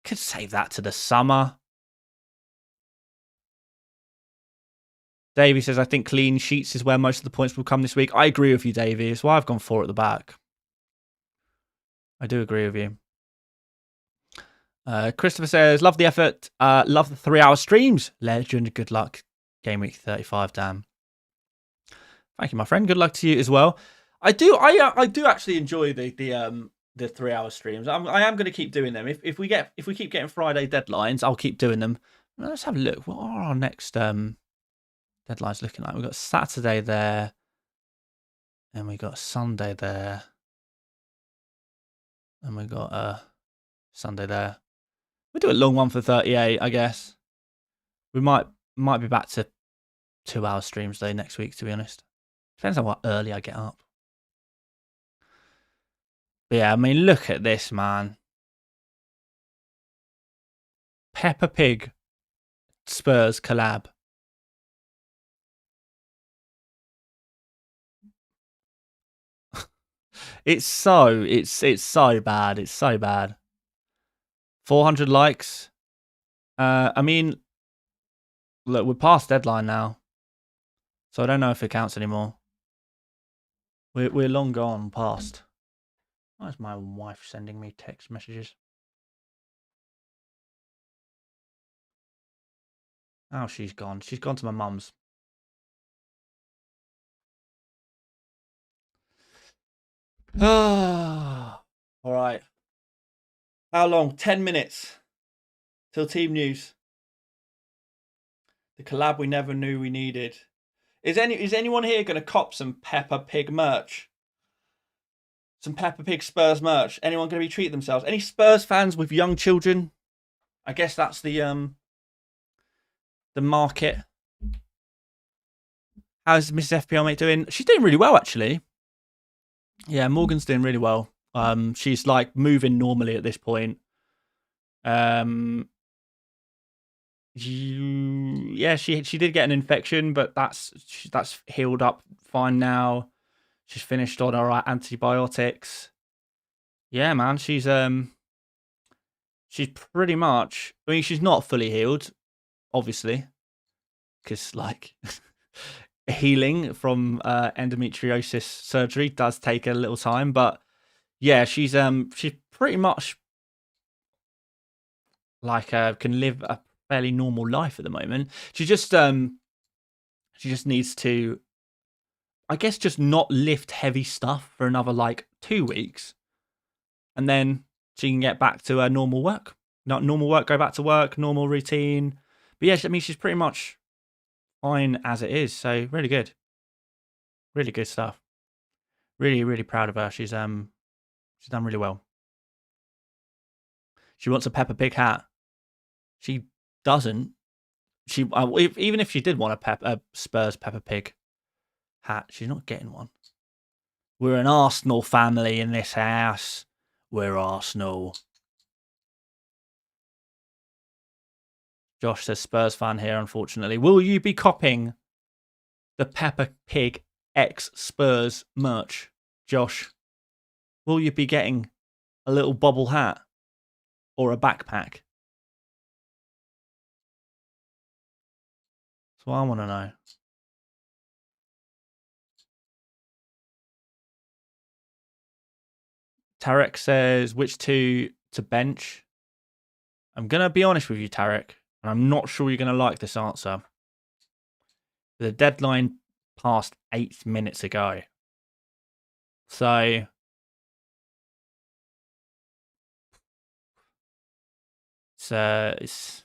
Could save that to the summer. Davey says, I think clean sheets is where most of the points will come this week. I agree with you, Davey. It's why I've gone 4 at the back. I do agree with you. Christopher says, love the effort. Love the 3-hour streams. Legend. Good luck. Game week 35, Dan. Thank you, my friend. Good luck to you as well. I do actually enjoy the 3-hour streams. I am going to keep doing them. If we keep getting Friday deadlines, I'll keep doing them. Let's have a look. What are our next deadlines looking like? We've got Saturday there, and we got Sunday there, and we got Sunday there. We'll do a long one for 38, I guess. We might be back to 2-hour streams though next week, to be honest. Depends on how early I get up. But yeah, I mean, look at this, man. Peppa Pig Spurs collab. It's so bad. It's so bad. 400 likes. I mean, look, we're past deadline now, so I don't know if it counts anymore. We're long gone past. Why is my wife sending me text messages? Oh, she's gone. She's gone to my mum's. All right. How long? 10 minutes till team news. The collab we never knew we needed. Is anyone here going to cop some Peppa Pig merch? Some Peppa Pig Spurs merch? Anyone going to be treating themselves? Any Spurs fans with young children? I guess that's the market. How's Mrs. FPL Mate doing? She's doing really well, actually. Yeah, Morgan's doing really well. She's like moving normally at this point. Yeah, she did get an infection, but that's healed up fine now. She's finished on her antibiotics. Yeah, man, she's pretty much. I mean, she's not fully healed, obviously, because like healing from endometriosis surgery does take a little time. But yeah, she's pretty much like can live a fairly normal life at the moment. She just needs to, I guess, just not lift heavy stuff for another like 2 weeks, and then she can get back to her normal work. Not normal work, go back to work, normal routine. But yeah, I mean, she's pretty much fine as it is. So really good stuff. Really, really proud of her. She's done really well. She wants a Peppa Pig hat. She doesn't. She even if she did want a Spurs Peppa Pig hat, she's not getting one. We're an Arsenal family in this house. We're Arsenal. Josh says Spurs fan here, unfortunately. Will you be copying the Peppa Pig X Spurs merch, Josh? Will you be getting a little bobble hat or a backpack? That's what I want to know. Tarek says, which two to bench? I'm going to be honest with you, Tarek, and I'm not sure you're going to like this answer. The deadline passed 8 minutes ago. So it's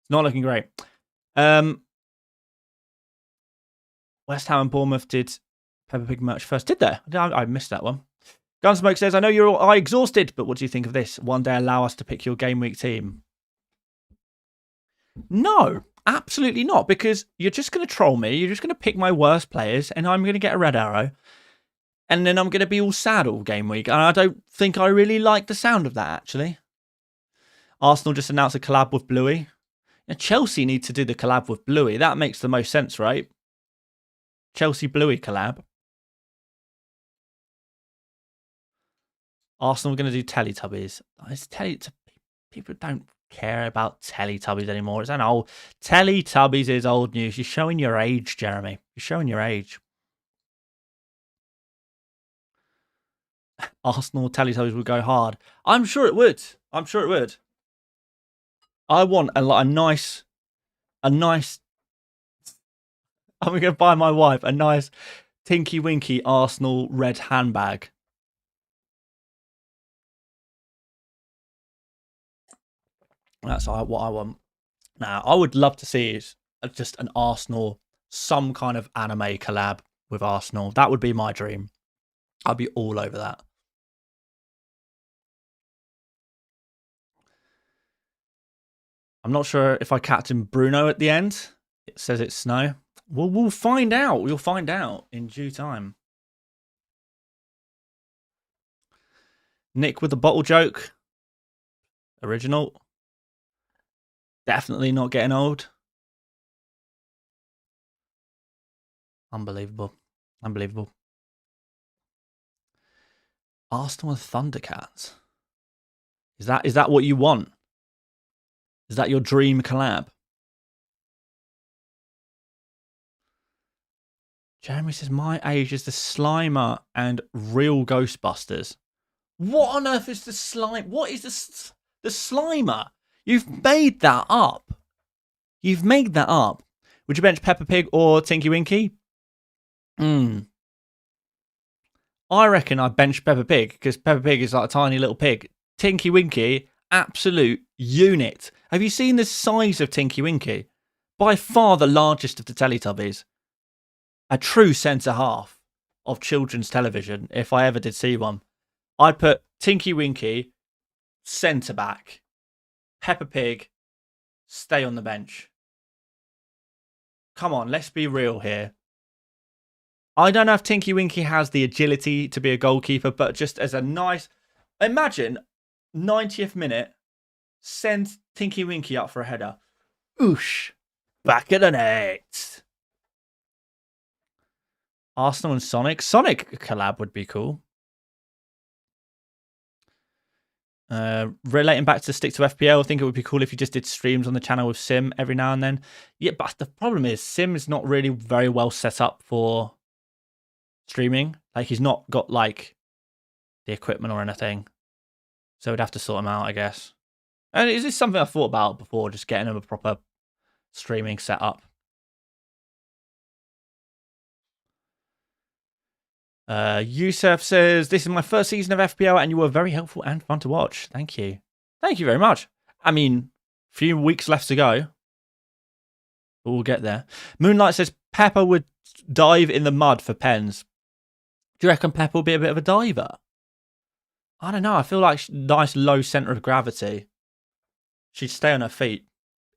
not looking great. West Ham and Bournemouth did Peppa Pig merch first. Did they? I missed that one. Gunsmoke says, I know you're all exhausted, but what do you think of this? One day allow us to pick your game week team. No, absolutely not, because you're just going to troll me. You're just going to pick my worst players, and I'm going to get a red arrow. And then I'm going to be all sad all game week. And I don't think I really like the sound of that, actually. Arsenal just announced a collab with Bluey. Now, Chelsea need to do the collab with Bluey. That makes the most sense, right? Chelsea Bluey collab. Arsenal are going to do Teletubbies. People don't care about Teletubbies anymore. It's an old Teletubbies is old news. You're showing your age, Jeremy. You're showing your age. Arsenal Teletubbies would go hard. I'm sure it would. I'm sure it would. I want a nice. I'm going to buy my wife a nice Tinky Winky Arsenal red handbag. That's what I want. Now, I would love to see is just an Arsenal, some kind of anime collab with Arsenal. That would be my dream. I'd be all over that. I'm not sure if I captain Bruno at the end. It says it's snow. Well, we'll find out. We'll find out in due time. Nick with the bottle joke. Original. Definitely not getting old. Unbelievable. Unbelievable. Arsenal and Thundercats. Is that what you want? Is that your dream collab? Jeremy says, my age is the Slimer and real Ghostbusters. What on earth is the slime? What is the Slimer? You've made that up. You've made that up. Would you bench Peppa Pig or Tinky Winky? I reckon I'd bench Peppa Pig because Peppa Pig is like a tiny little pig. Tinky Winky, absolute unit. Have you seen the size of Tinky Winky? By far the largest of the Teletubbies. A true centre half of children's television, if I ever did see one. I'd put Tinky Winky, centre back. Peppa Pig, stay on the bench. Come on, let's be real here. I don't know if Tinky Winky has the agility to be a goalkeeper, but just as a nice... Imagine, 90th minute, send Tinky Winky up for a header. Oosh. Back at the net. Arsenal and Sonic. Sonic collab would be cool. Relating back to Stick to FPL, I think it would be cool if you just did streams on the channel with Sim every now and then. Yeah, but the problem is Sim is not really very well set up for streaming. Like, he's not got like the equipment or anything, so we'd have to sort him out, I guess. And is this something I thought about before, just getting him a proper streaming setup? Yusuf says, this is my first season of FPL and you were very helpful and fun to watch. Thank you. Thank you very much. I mean, a few weeks left to go, but we'll get there. Moonlight says, Peppa would dive in the mud for pens. Do you reckon Peppa will be a bit of a diver? I don't know. I feel like nice low centre of gravity. She'd stay on her feet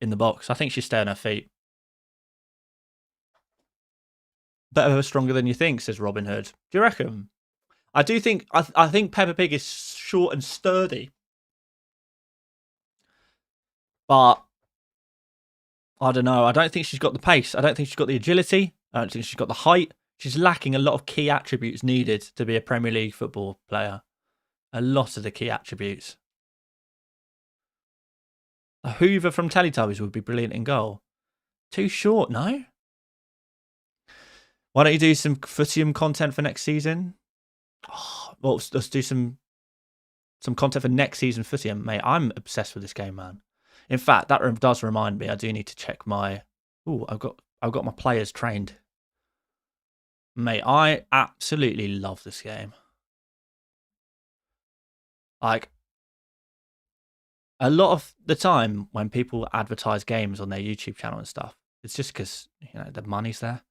in the box. I think she'd stay on her feet. Better stronger than you think, says Robin Hood. Do you reckon? I do think... I think Peppa Pig is short and sturdy. But... I don't know. I don't think she's got the pace. I don't think she's got the agility. I don't think she's got the height. She's lacking a lot of key attributes needed to be a Premier League football player. A lot of the key attributes. A Hoover from Teletubbies would be brilliant in goal. Too short, no? Why don't you do some Footium content for next season? Oh, well, let's do some content for next season Footium, mate. I'm obsessed with this game, man. In fact, that does remind me. I do need to check my. Oh, I've got my players trained. Mate, I absolutely love this game. Like, a lot of the time when people advertise games on their YouTube channel and stuff, it's just because, you know, the money's there.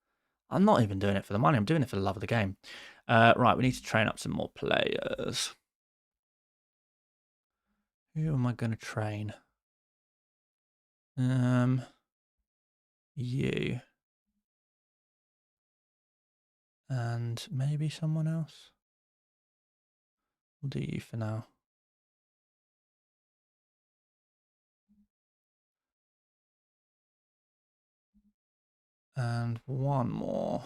I'm not even doing it for the money. I'm doing it for the love of the game. Right, we need to train up some more players. Who am I going to train? You. And maybe someone else. We'll do you for now. And one more.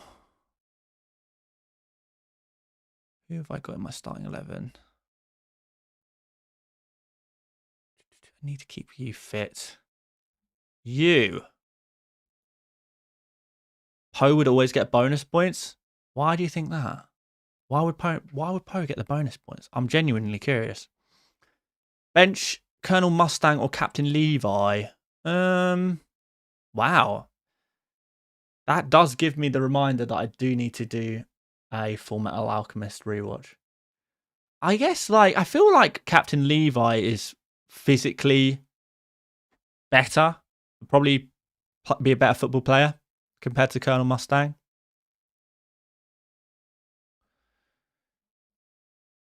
Who have I got in my starting 11? I need to keep you fit. You. Poe would always get bonus points. Why do you think that? Why would Poe get the bonus points? I'm genuinely curious. Bench Colonel Mustang or Captain Levi. Wow. That does give me the reminder that I do need to do a Full Metal Alchemist rewatch. I guess, like, I feel like Captain Levi is physically better. Probably be a better football player compared to Colonel Mustang.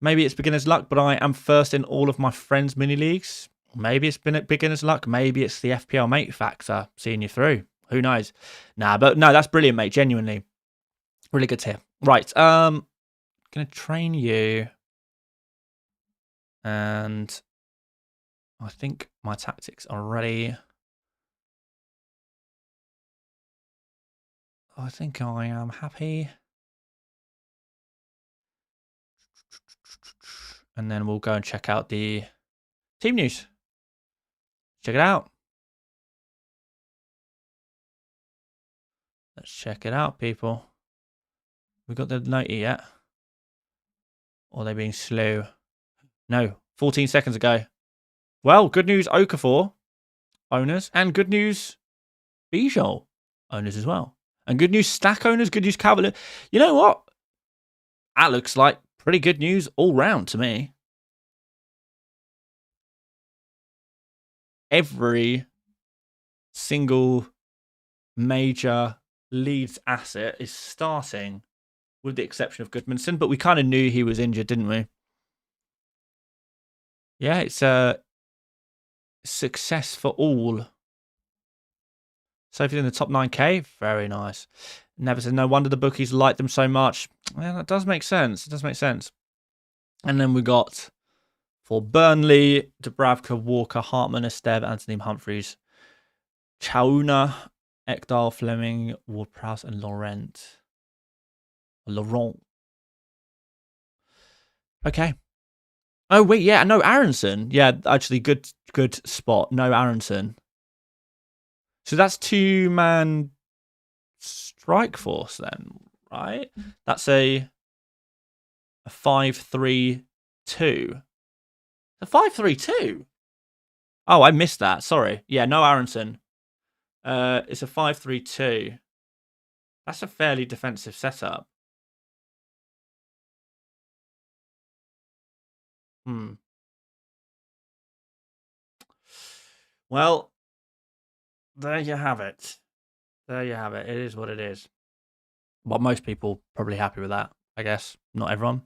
Maybe it's beginner's luck, but I am first in all of my friends' mini leagues. Maybe it's been at beginner's luck. Maybe it's the FPL Mate factor seeing you through. Who knows? Nah, but no, that's brilliant, mate. Genuinely. Really good to hear. Right. Gonna train you. And I think my tactics are ready. I think I am happy. And then we'll go and check out the team news. Check it out. Let's check it out, people. We got the note yet? Or are they being slow? No, 14 seconds ago. Well, good news, Okafor owners, and good news, Bijol owners as well. And good news, Stack owners, good news, Cavalier. You know what? That looks like pretty good news all round to me. Every single major Leeds asset is starting, with the exception of Goodmanson, but we kind of knew he was injured, didn't we? Yeah, it's a success for all. Sophie's in the top 9k. Very nice. Never said, no wonder the bookies like them so much. Yeah, that does make sense. It does make sense. And then we got for Burnley, Dubravka, Walker, Hartman, Esteve, Anthony Humphreys, Chauna, Ekdal, Fleming, Ward-Prowse, and Laurent. Okay. Oh, wait, yeah, no, Aronson. Yeah, actually, good spot. No Aronson. So that's 2-man strike force then, right? That's a 5-3-2. A 5-3-2? Oh, I missed that. Sorry. Yeah, no Aronson. It's a 5-3-2. That's a fairly defensive setup. Well, there you have it. There you have it. It is what it is. But most people probably happy with that, I guess. Not everyone.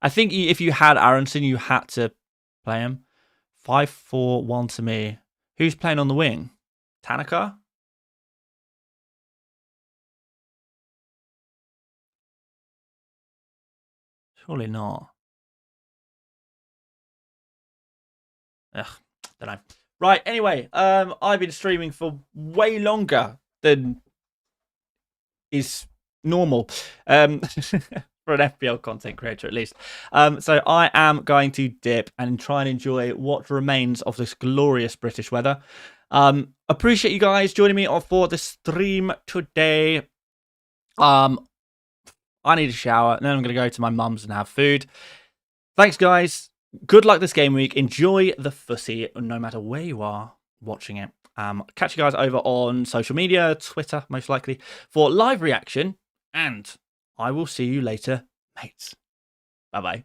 I think if you had Aronson, you had to play him. 5-4-1 to me. Who's playing on the wing? Tanaka? Surely not. Ugh, don't know. Right, anyway, I've been streaming for way longer than is normal. For an FPL content creator, at least. So I am going to dip and try and enjoy what remains of this glorious British weather. Appreciate you guys joining me for the stream today. I need a shower, and then I'm going to go to my mum's and have food. Thanks, guys. Good luck this game week. Enjoy the footy, no matter where you are watching it. Catch you guys over on social media, Twitter, most likely, for live reaction. And I will see you later, mates. Bye-bye.